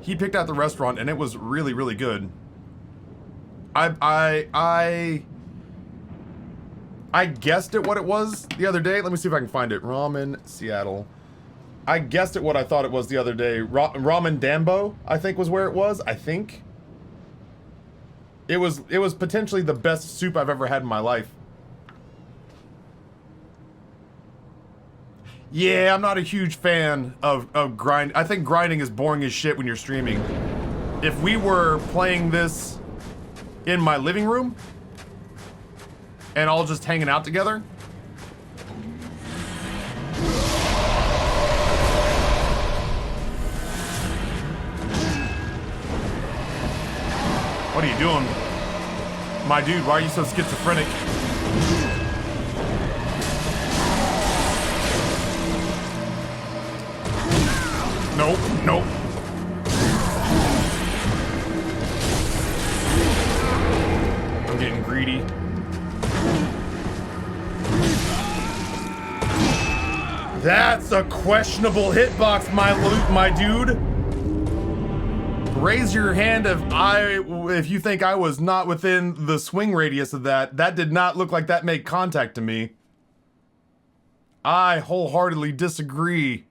He picked out the restaurant, and it was really, really good. I guessed at what it was the other day. Let me see if I can find it. Ramen Seattle. I guessed at what I thought it was the other day. Ramen Dambo, I think was where it was. I think. It was potentially the best soup I've ever had in my life. Yeah, I'm not a huge fan of grind. I think grinding is boring as shit when you're streaming. If we were playing this in my living room and all just hanging out together, what are you doing? My dude, why are you so schizophrenic? Nope, nope. I'm getting greedy. That's a questionable hitbox, my dude. Raise your hand if you think I was not within the swing radius of that. That did not look like that made contact to me. I wholeheartedly disagree.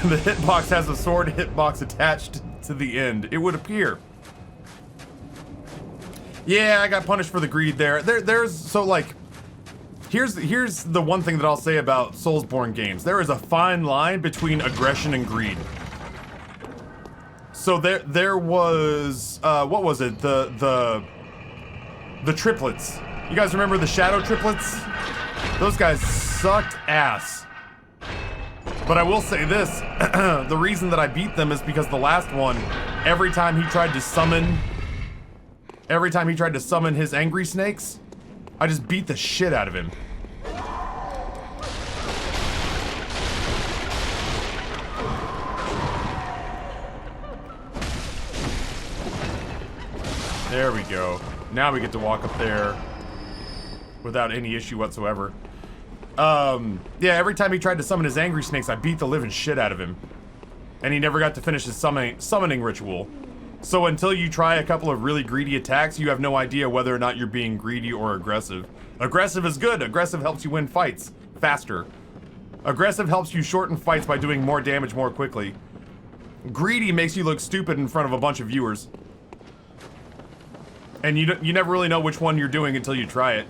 The hitbox has a sword hitbox attached to the end. It would appear. Yeah, I got punished for the greed there. There's so like, here's the one thing that I'll say about Soulsborne games. There is a fine line between aggression and greed. So there was what was it? The triplets. You guys remember the shadow triplets? Those guys sucked ass. But I will say this, the reason that I beat them is because the last one, every time he tried to summon his angry snakes, I just beat the shit out of him. There we go. Now we get to walk up there without any issue whatsoever. Yeah, every time he tried to summon his angry snakes, I beat the living shit out of him. And he never got to finish his summoning ritual. So until you try a couple of really greedy attacks, you have no idea whether or not you're being greedy or aggressive. Aggressive is good. Aggressive helps you win fights faster. Aggressive helps you shorten fights by doing more damage more quickly. Greedy makes you look stupid in front of a bunch of viewers. And you never really know which one you're doing until you try it.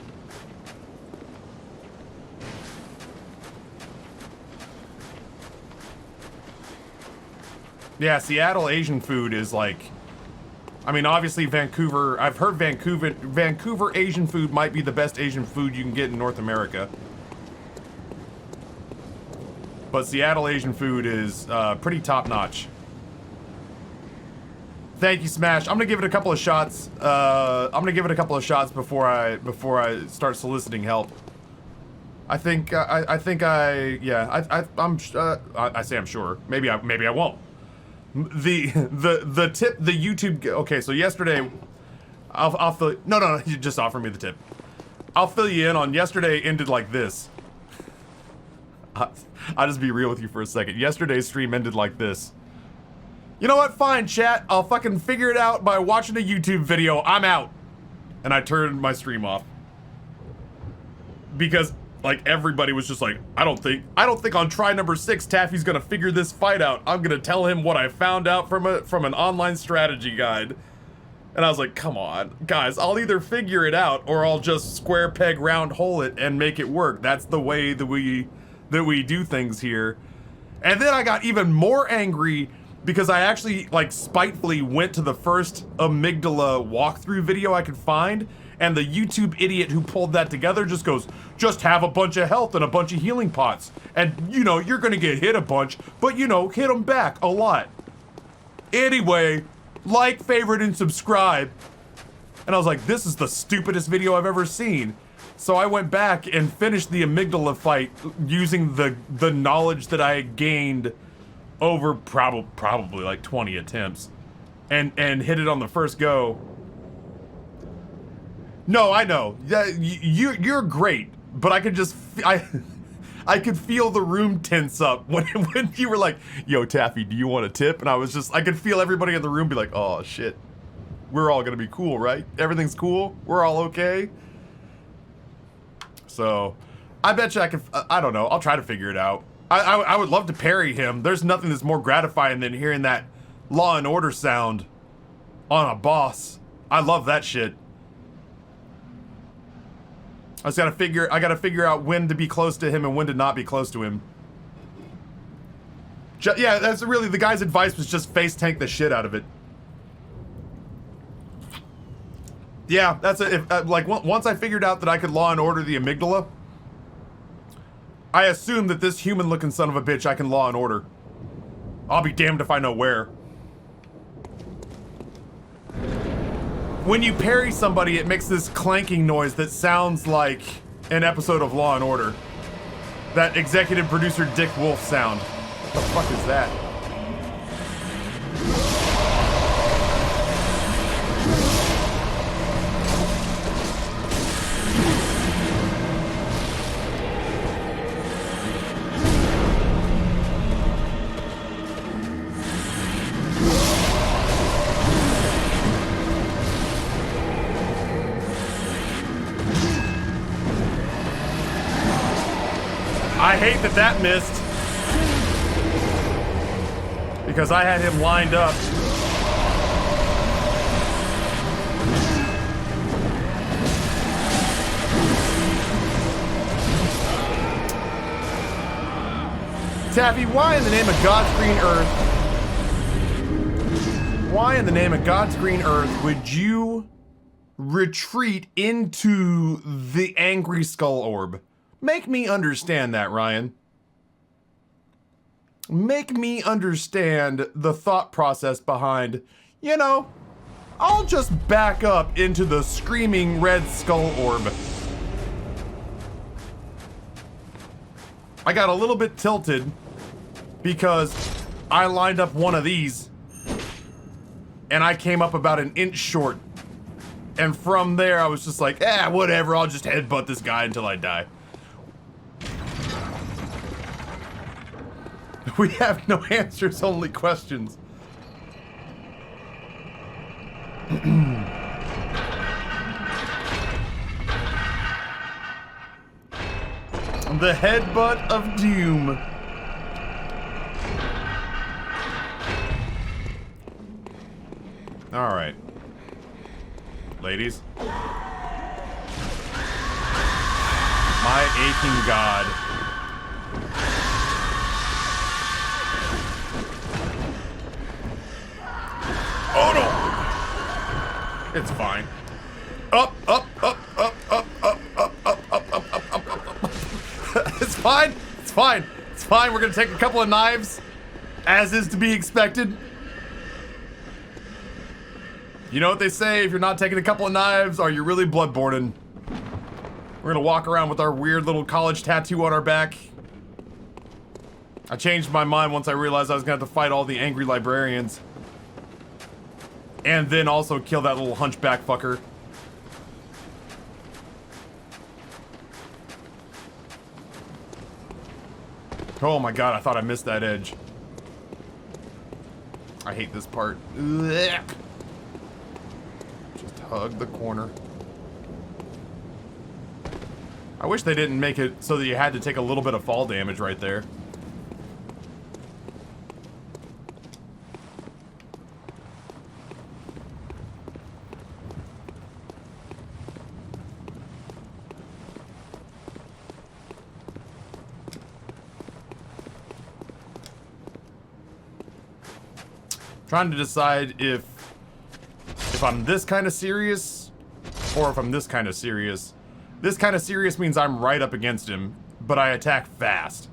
Yeah, Seattle Asian food is like, I mean, obviously Vancouver, I've heard Vancouver Asian food might be the best Asian food you can get in North America. But Seattle Asian food is pretty top notch. Thank you, Smash. I'm gonna give it a couple of shots. Before I start soliciting help. I say I'm sure. Maybe I won't. The YouTube. Okay, so yesterday, I'll fill. No, you just offer me the tip. I'll fill you in on yesterday. Ended like this. I'll just be real with you for a second. Yesterday's stream ended like this. You know what? Fine, chat. I'll fucking figure it out by watching a YouTube video. I'm out. And I turned my stream off. Because, like, everybody was just like, I don't think on try number 6 Taffy's gonna figure this fight out. I'm gonna tell him what I found out from an online strategy guide. And I was like, come on, guys, I'll either figure it out or I'll just square peg round hole it and make it work. That's the way that we do things here. And then I got even more angry because I actually, like, spitefully went to the first Amygdala walkthrough video I could find, and the YouTube idiot who pulled that together just goes, just have a bunch of health and a bunch of healing pots. And, you know, you're gonna get hit a bunch, but, you know, hit them back a lot. Anyway, like, favorite, and subscribe. And I was like, this is the stupidest video I've ever seen. So I went back and finished the Amygdala fight using the knowledge that I had gained over probably like 20 attempts, and hit it on the first go. No, I know. Yeah, you're great, but I could just I could feel the room tense up when you were like, "Yo, Taffy, do you want a tip?" And I could feel everybody in the room be like, "Oh shit, we're all gonna be cool, right? Everything's cool. We're all okay." So, I bet you I could. I don't know. I'll try to figure it out. I would love to parry him. There's nothing that's more gratifying than hearing that Law and Order sound on a boss. I love that shit. I gotta figure out when to be close to him and when to not be close to him. Yeah, that's really, the guy's advice was just face tank the shit out of it. Yeah, that's it. Like, once I figured out that I could Law and Order the Amygdala, I assume that this human-looking son of a bitch I can Law and Order. I'll be damned if I know where. When you parry somebody, it makes this clanking noise that sounds like an episode of Law and Order. That executive producer Dick Wolf sound. What the fuck is that? I hate that missed. Because I had him lined up. Taffy, why in the name of God's green earth? Why in the name of God's green earth would you retreat into the angry skull orb? Make me understand that, Ryan. Make me understand the thought process behind, you know, I'll just back up into the screaming red skull orb. I got a little bit tilted because I lined up one of these and I came up about an inch short. And from there, I was just like, whatever, I'll just headbutt this guy until I die. We have no answers, only questions. The headbutt of doom. All right, ladies. My aching God. Oh no! It's fine. Up. It's fine. It's fine. It's fine. We're gonna take a couple of knives, as is to be expected. You know what they say, if you're not taking a couple of knives, are you really BloodBorne? We're gonna walk around with our weird little college tattoo on our back. I changed my mind once I realized I was gonna have to fight all the angry librarians. And then also kill that little hunchback fucker. Oh my god, I thought I missed that edge. I hate this part. Ugh. Just hug the corner. I wish they didn't make it so that you had to take a little bit of fall damage right there. Trying to decide if I'm this kind of serious or if I'm this kind of serious. This kind of serious means I'm right up against him, but I attack fast.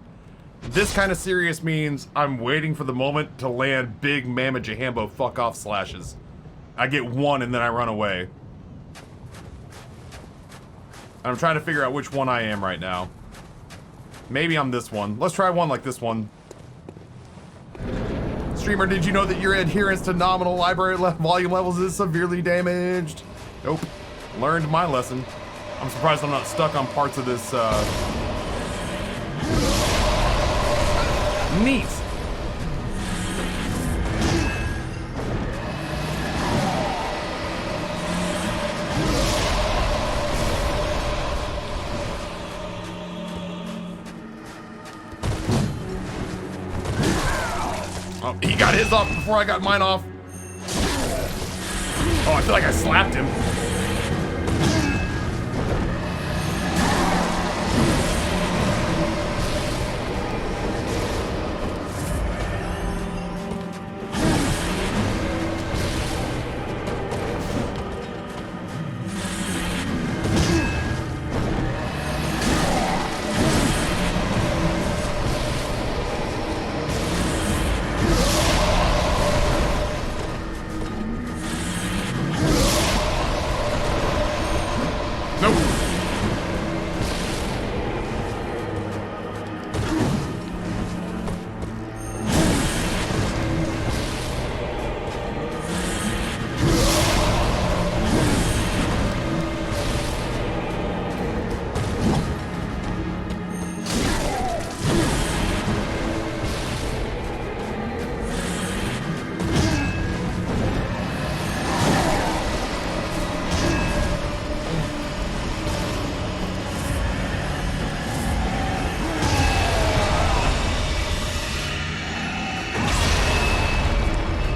This kind of serious means I'm waiting for the moment to land big Mama Jahambo fuck off slashes. I get one and then I run away. I'm trying to figure out which one I am right now. Maybe I'm this one. Let's try one like this one. Streamer, did you know that your adherence to nominal library volume levels is severely damaged? Nope. Learned my lesson. I'm surprised I'm not stuck on parts of this, Neat. Oh, he got his off before I got mine off. Oh, I feel like I slapped him.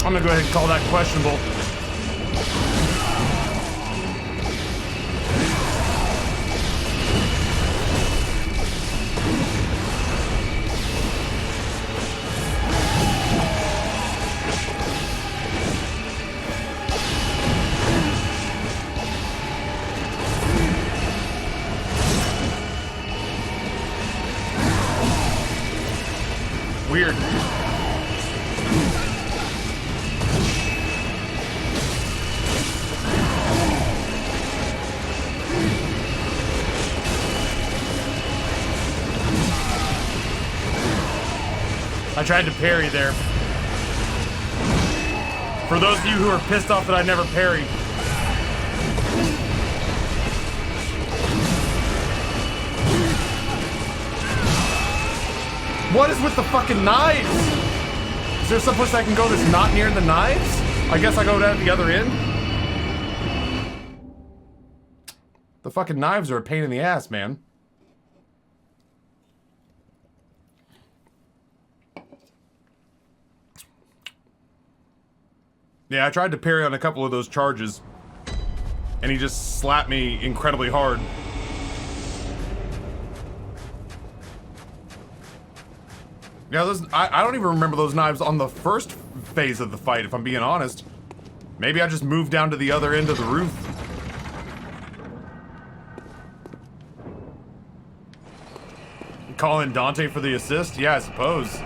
I'm gonna go ahead and call that questionable. tried to parry there. For those of you who are pissed off that I never parried. What is with the fucking knives? Is there some place I can go that's not near the knives? I guess I go down at the other end. The fucking knives are a pain in the ass, man. Yeah, I tried to parry on a couple of those charges, and he just slapped me incredibly hard. Yeah, I don't even remember those knives on the first phase of the fight, if I'm being honest. Maybe I just moved down to the other end of the roof. Call in Dante for the assist? Yeah, I suppose.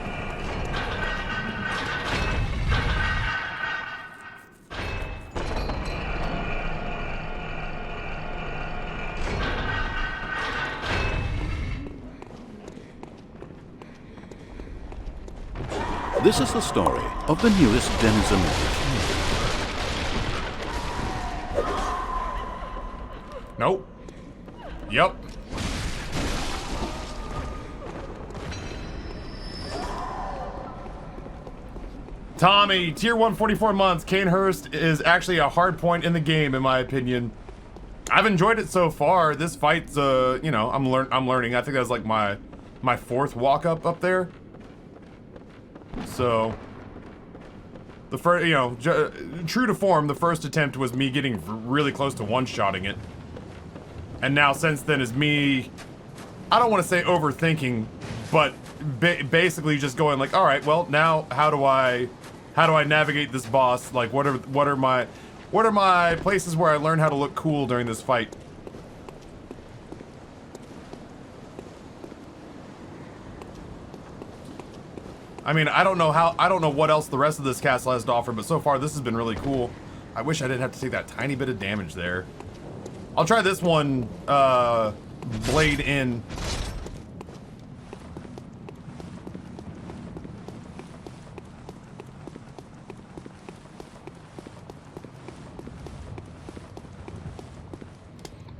This is the story of the newest denizen of the cave. Nope. Yep. Tommy, tier 144 months. Kanehurst is actually a hard point in the game, in my opinion. I've enjoyed it so far. This fight's, you know, I'm learning. I think that's like my fourth walk up there. So, the first, you know, true to form, the first attempt was me getting really close to one-shotting it. And now since then is me, I don't want to say overthinking, but basically just going like, all right, well, now how do I navigate this boss? Like, what are my places where I learn how to look cool during this fight? I mean, I don't know what else the rest of this castle has to offer, but so far this has been really cool. I wish I didn't have to take that tiny bit of damage there. I'll try this one, blade in.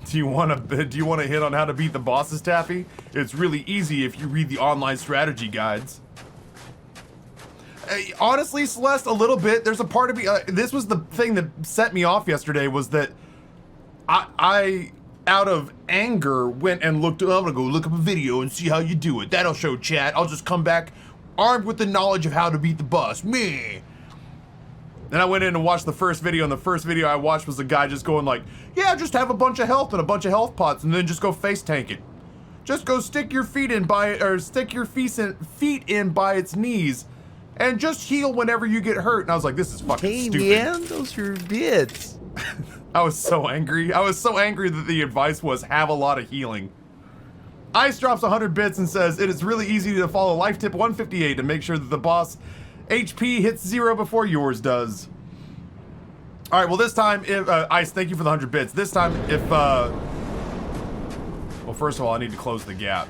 Do you want to hit on how to beat the bosses, Taffy? It's really easy if you read the online strategy guides. Honestly, Celeste, a little bit. There's a part of me, this was the thing that set me off yesterday, was that I out of anger, went and looked, I'm gonna go look up a video and see how you do it. That'll show chat. I'll just come back armed with the knowledge of how to beat the boss. Me. Then I went in and watched the first video, and the first video I watched was a guy just going like, yeah, just have a bunch of health and a bunch of health pots, and then just go face tank it. Just go stick your feet in by it, or stick your feet in by its knees, and just heal whenever you get hurt. And I was like, this is fucking Hey stupid. man, those are bits. I was so angry. I was so angry that the advice was have a lot of healing. Ice drops 100 bits and says, it is really easy to follow life tip 158 and make sure that the boss HP hits 0 before yours does. All right, well this time, if, Ice, thank you for the 100 bits. This time, if, well, first of all, I need to close the gap.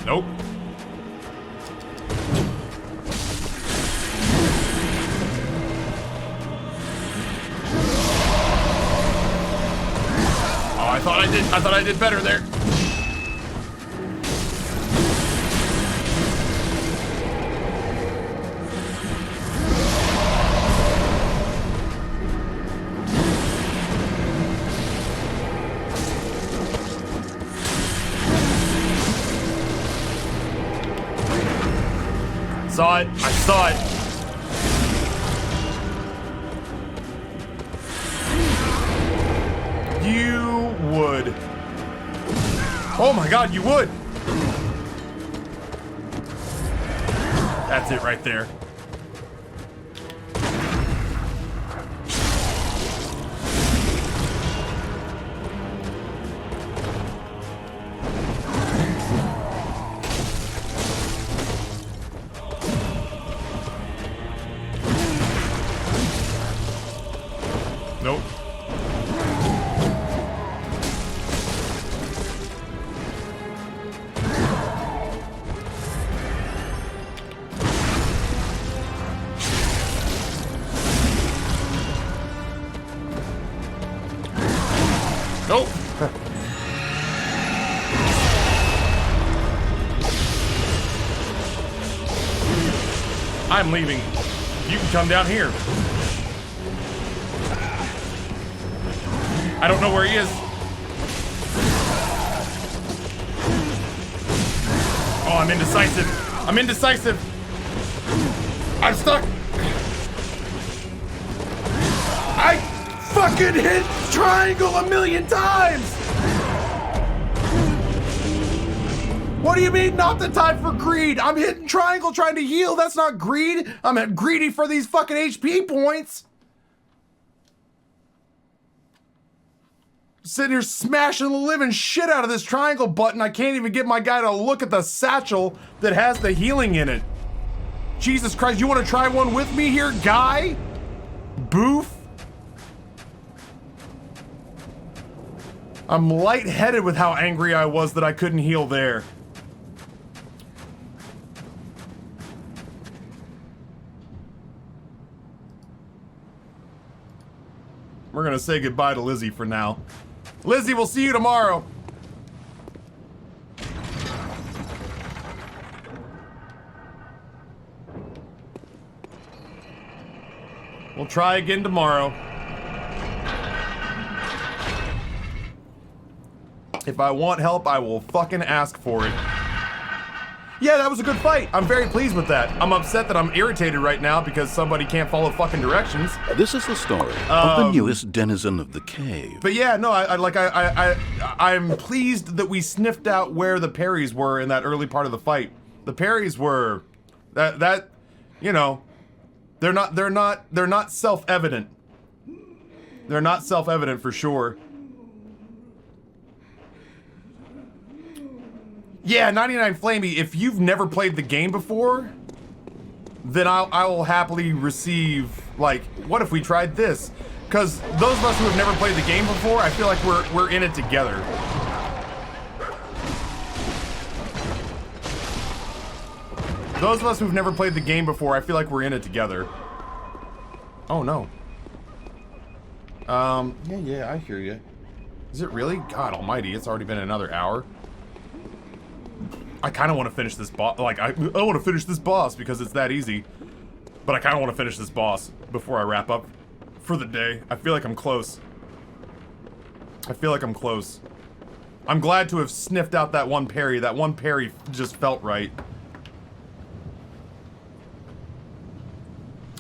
Nope. Oh, I thought I did better there. Saw it. I saw it. You would. Oh my god, you would. That's it right there. Nope. I'm leaving. You can come down here. I don't know where he is. Oh, I'm indecisive. I'm indecisive. I'm stuck. I fucking hit triangle a million times. What do you mean not the time for greed? I'm hitting triangle trying to heal. That's not greed. I'm greedy for these fucking HP points. Sitting here smashing the living shit out of this triangle button. I can't even get my guy to look at the satchel that has the healing in it. Jesus Christ, you want to try one with me here, guy? Boof. I'm lightheaded with how angry I was that I couldn't heal there. We're gonna say goodbye to Lizzie for now. Lizzie, we'll see you tomorrow. We'll try again tomorrow. If I want help, I will fucking ask for it. Yeah, that was a good fight. I'm very pleased with that. I'm upset that I'm irritated right now because somebody can't follow fucking directions. This is the story of the newest denizen of the cave. But yeah, no, I'm pleased that we sniffed out where the parries were in that early part of the fight. The parries were that you know, they're not self-evident. They're not self-evident for sure. Yeah, 99 Flamey, if you've never played the game before, then I will happily receive, like, what if we tried this? Because those of us who have never played the game before, I feel like we're in it together. Those of us who've never played the game before, I feel like we're in it together. Oh, no. Yeah, I hear you. Is it really? God almighty, it's already been another hour. I kind of want to finish this boss. Like, I want to finish this boss because it's that easy. But I kind of want to finish this boss before I wrap up for the day. I feel like I'm close. I feel like I'm close. I'm glad to have sniffed out that one parry. That one parry just felt right.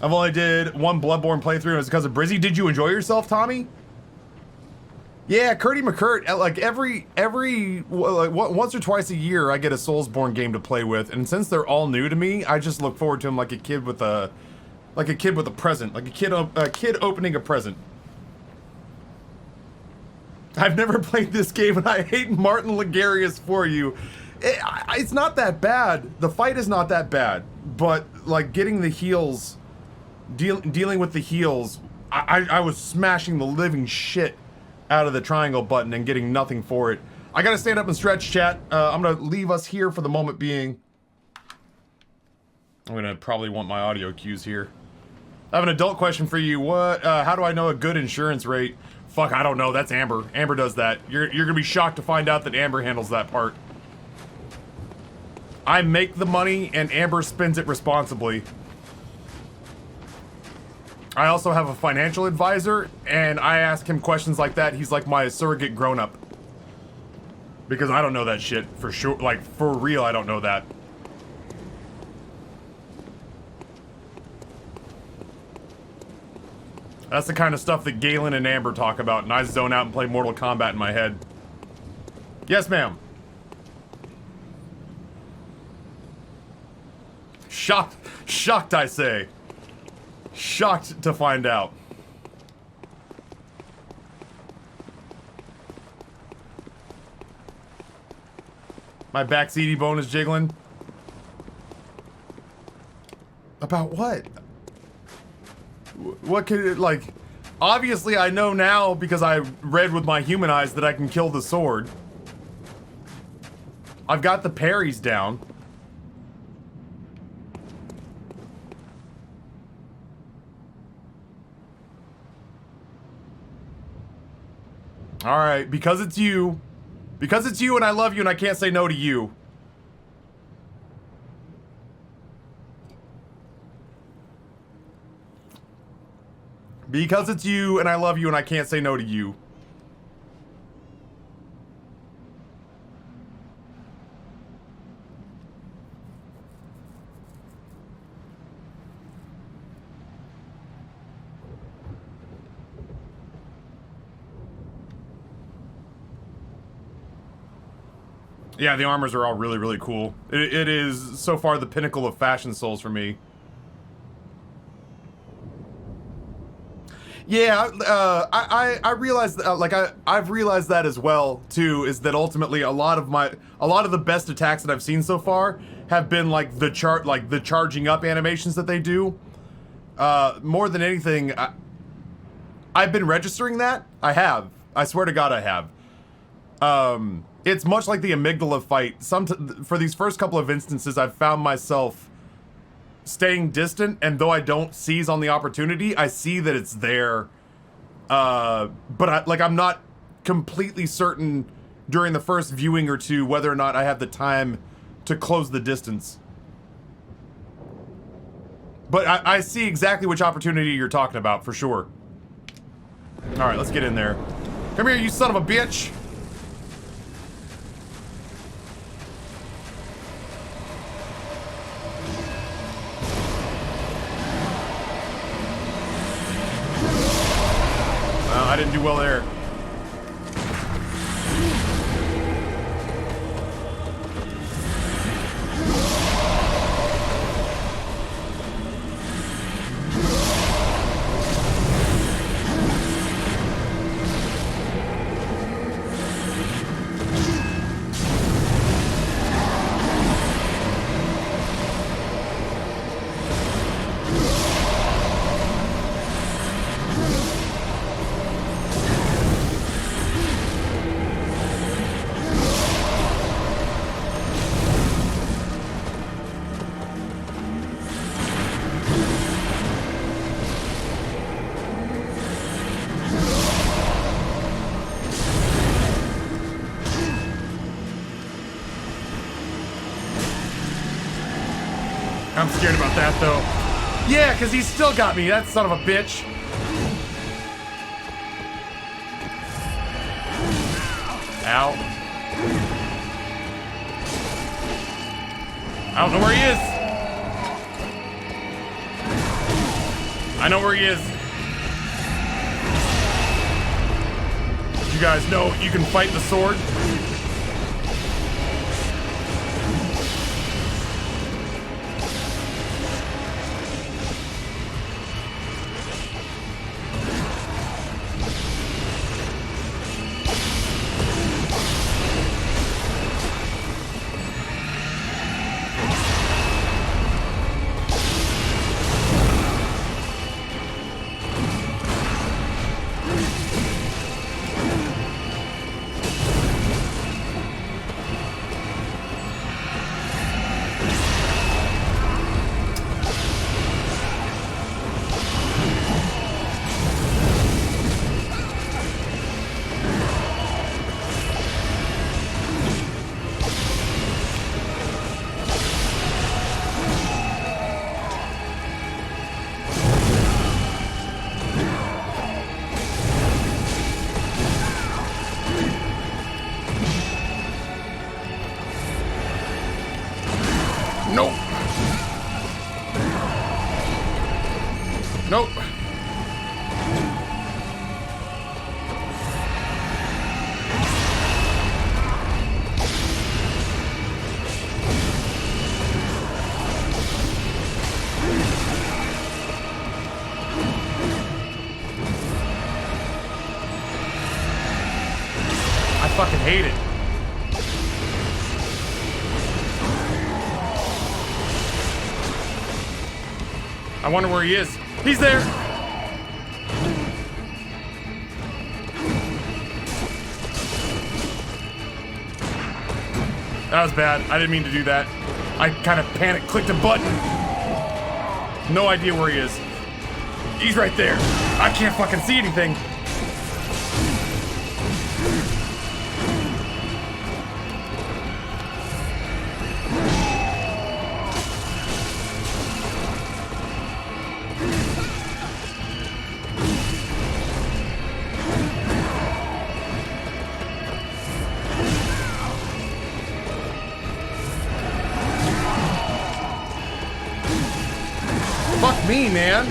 I've only did one BloodBorne playthrough and it was because of Brizzy. Did you enjoy yourself, Tommy? Yeah, Curdy McCurt, like once or twice a year I get a Soulsborne game to play with, and since they're all new to me, I just look forward to them like a kid with a present, like a kid opening a present. I've never played this game and I hate Martin Ligarius for you. It's not that bad. The fight is not that bad, but like getting the heals, dealing with the heals, I was smashing the living shit out of the triangle button and getting nothing for it. I gotta stand up and stretch, chat. I'm gonna leave us here for the moment being. I'm gonna probably want my audio cues here. I have an adult question for you. How do I know a good insurance rate? Fuck, I don't know. That's Amber. Amber does that. You're gonna be shocked to find out that Amber handles that part. I make the money and Amber spends it responsibly. I also have a financial advisor, and I ask him questions like that. He's like my surrogate grown-up. Because I don't know that shit for sure. Like, for real, I don't know that. That's the kind of stuff that Galen and Amber talk about, and I zone out and play Mortal Kombat in my head. Yes, ma'am. Shocked, I say. Shocked to find out. My backseaty bone is jiggling. About what? What could it, like... Obviously I know now because I read with my human eyes that I can kill the sword. I've got the parries down. Alright, because it's you. Because it's you and I love you and I can't say no to you. Because it's you, and I love you, and I can't say no to you. Yeah, the armors are all really, really cool. It is, so far, the pinnacle of fashion souls for me. Yeah, I realized, I've realized that as well, too, is that ultimately a lot of the best attacks that I've seen so far have been, like, the charging up animations that they do. More than anything, I've been registering that. I have. I swear to God I have. It's much like the Amygdala fight. For these first couple of instances, I've found myself staying distant, and though I don't seize on the opportunity, I see that it's there. But I'm not completely certain during the first viewing or two whether or not I have the time to close the distance. But I see exactly which opportunity you're talking about, for sure. Alright, let's get in there. Come here, you son of a bitch! I didn't do well there. I'm scared about that, though. Yeah, because he's still got me, that son of a bitch. Ow. I don't know where he is. I know where he is. Did you guys know you can fight the sword? Nope. Nope. I fucking hate it. I wonder where he is. He's there! That was bad. I didn't mean to do that. I kind of panic clicked a button. No idea where he is. He's right there. I can't fucking see anything. me, man.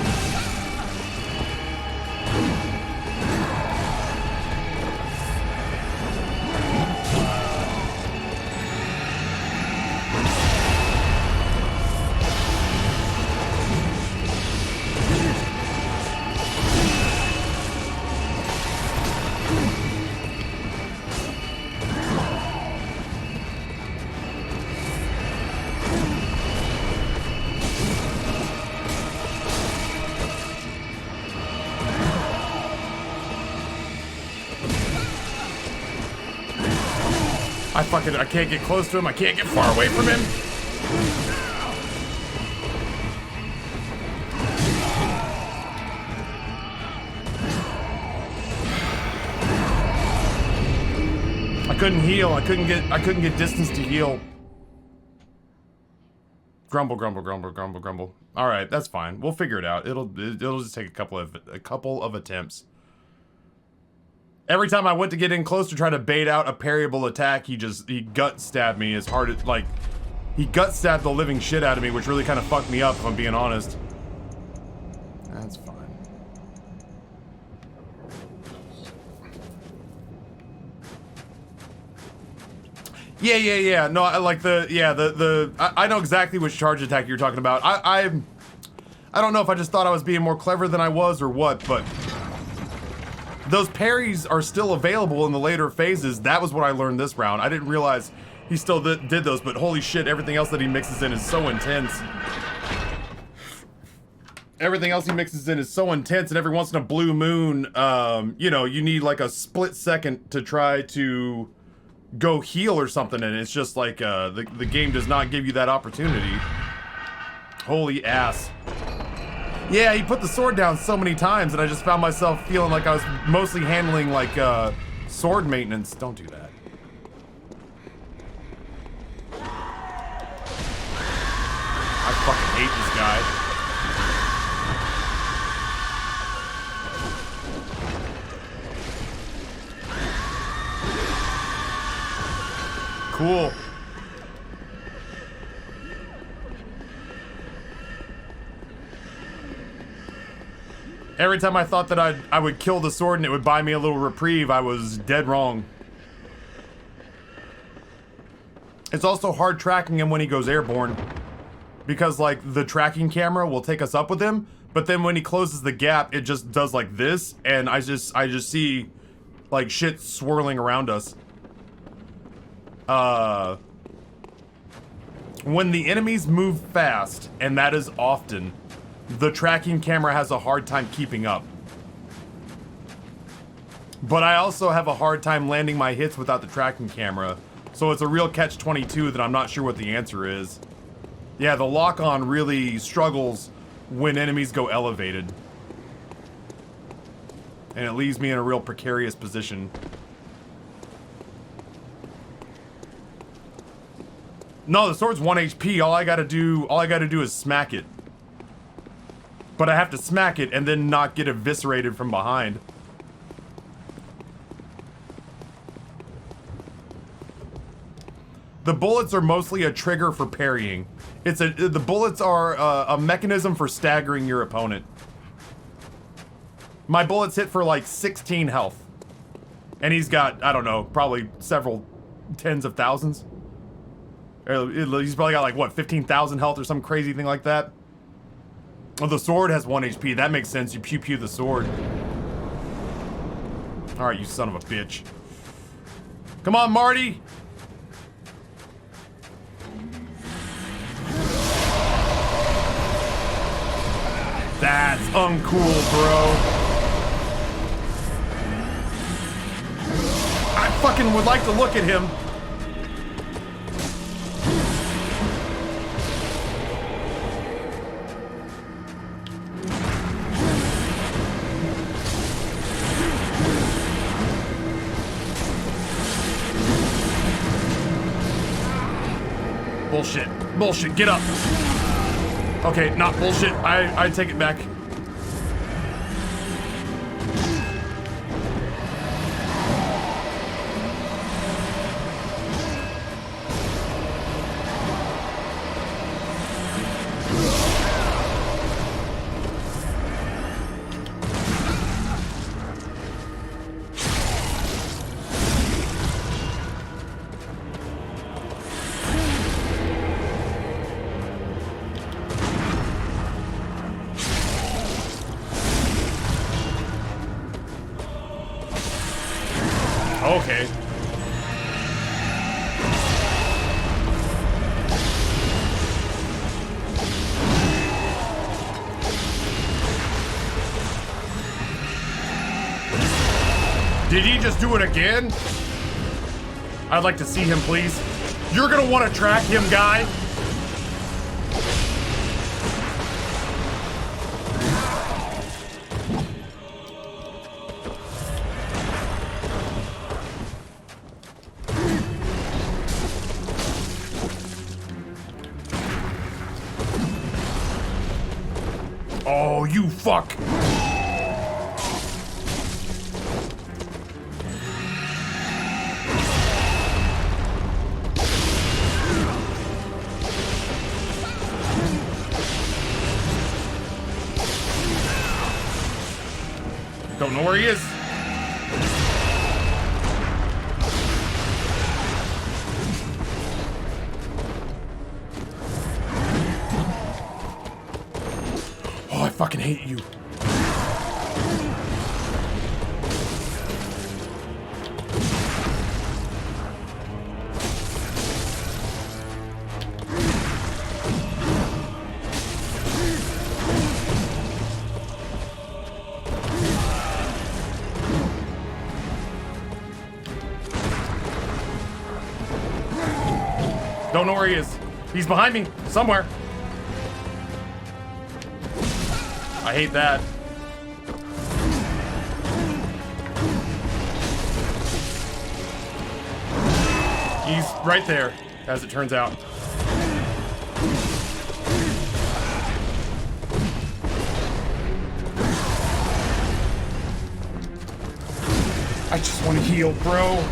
I can't get close to him. I can't get far away from him. I couldn't heal. I couldn't get distance to heal. Grumble, grumble, grumble, grumble, grumble. All right, that's fine. We'll figure it out. It'll just take a couple of attempts. Every time I went to get in close to try to bait out a parryable attack, he gut stabbed me as hard as, like, he gut stabbed the living shit out of me, which really kind of fucked me up, if I'm being honest. That's fine. Yeah. No, I like I know exactly which charge attack you're talking about. I don't know if I just thought I was being more clever than I was or what, but those parries are still available in the later phases. That was what I learned this round. I didn't realize he still did those, but holy shit, everything else that he mixes in is so intense. Everything else he mixes in is so intense, and every once in a blue moon, you know, you need like a split second to try to go heal or something, and it's just like, the game does not give you that opportunity. Holy ass. Yeah, he put the sword down so many times, and I just found myself feeling like I was mostly handling, like, sword maintenance. Don't do that. I fucking hate this guy. Cool. Every time I thought that I would kill the sword and it would buy me a little reprieve, I was dead wrong. It's also hard tracking him when he goes airborne. Because, like, the tracking camera will take us up with him, but then when he closes the gap, it just does like this, and I just see, like, shit swirling around us. When the enemies move fast, and that is often, the tracking camera has a hard time keeping up. But I also have a hard time landing my hits without the tracking camera. So it's a real catch-22 that I'm not sure what the answer is. Yeah, the lock-on really struggles when enemies go elevated. And it leaves me in a real precarious position. No, the sword's 1 HP. All I gotta do is smack it. But I have to smack it and then not get eviscerated from behind. The bullets are mostly a trigger for parrying. The bullets are a mechanism for staggering your opponent. My bullets hit for like 16 health. And he's got, I don't know, probably several tens of thousands. He's probably got like, what, 15,000 health or some crazy thing like that. Oh, the sword has 1 HP. That makes sense. You pew-pew the sword. Alright, you son of a bitch. Come on, Marty! That's uncool, bro. I fucking would like to look at him. Bullshit. Bullshit. Get up. Okay, not bullshit. I take it back. Did he just do it again? I'd like to see him, please. You're gonna want to track him, guy. Oh, you fuck. Don't know where he is. Oh, I fucking hate you. Don't know where he is. He's behind me, somewhere. I hate that. He's right there, as it turns out. I just want to heal, bro.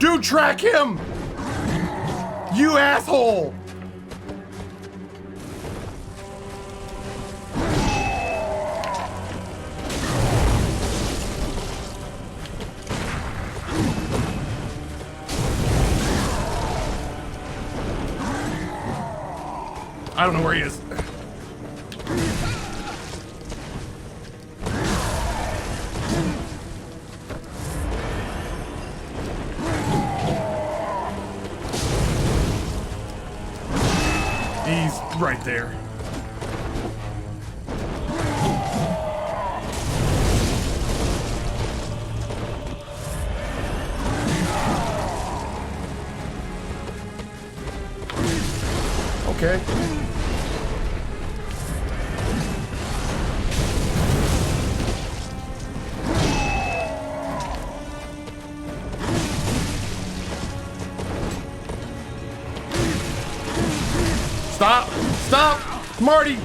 Dude, track him! You asshole! I don't know where he is. He's right there. Okay. Stop! Stop! Marty!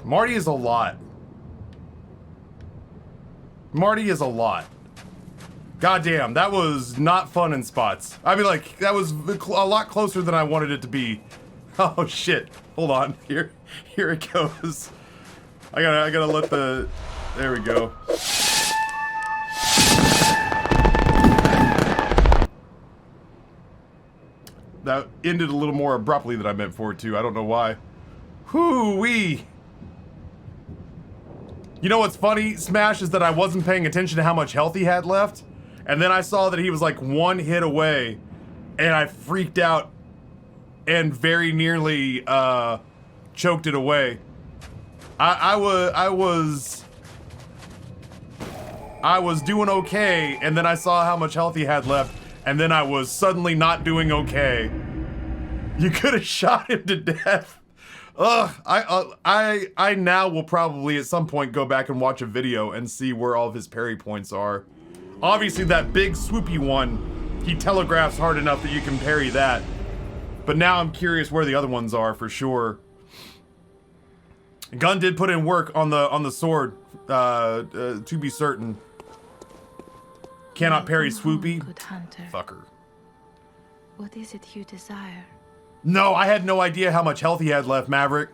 Marty is a lot. Marty is a lot. Goddamn, that was not fun in spots. I mean, like, that was a lot closer than I wanted it to be. Oh shit! Hold on. Here it goes. I gotta let the. There we go. That ended a little more abruptly than I meant for it to. I don't know why. Whoo-wee! You know what's funny, Smash, is that I wasn't paying attention to how much health he had left. And then I saw that he was like one hit away. And I freaked out. And very nearly, choked it away. I was doing okay. And then I saw how much health he had left. And then I was suddenly not doing okay. You could have shot him to death. Ugh, I now will probably at some point go back and watch a video and see where all of his parry points are. Obviously that big swoopy one, he telegraphs hard enough that you can parry that. But now I'm curious where the other ones are for sure. Gunn did put in work on the sword, to be certain. Cannot parry swoopy. Good hunter. Fucker. What is it you desire? No, I had no idea how much health he had left, Maverick.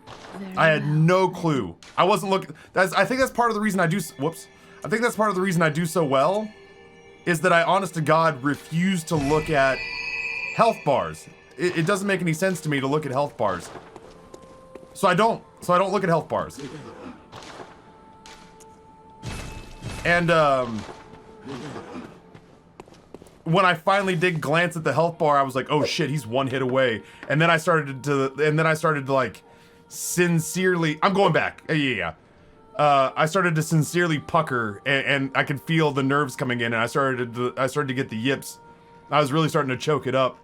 I had no clue. I wasn't looking. I think that's part of the reason I do. Whoops. I think that's part of the reason I do so well, is that I, honest to God, refuse to look at health bars. it doesn't make any sense to me to look at health bars. So I don't look at health bars. And when I finally did glance at the health bar, I was like, oh shit, he's one hit away. And then I started to like sincerely, I'm going back. Yeah. I started to sincerely pucker, and I could feel the nerves coming in, and I started to get the yips. I was really starting to choke it up.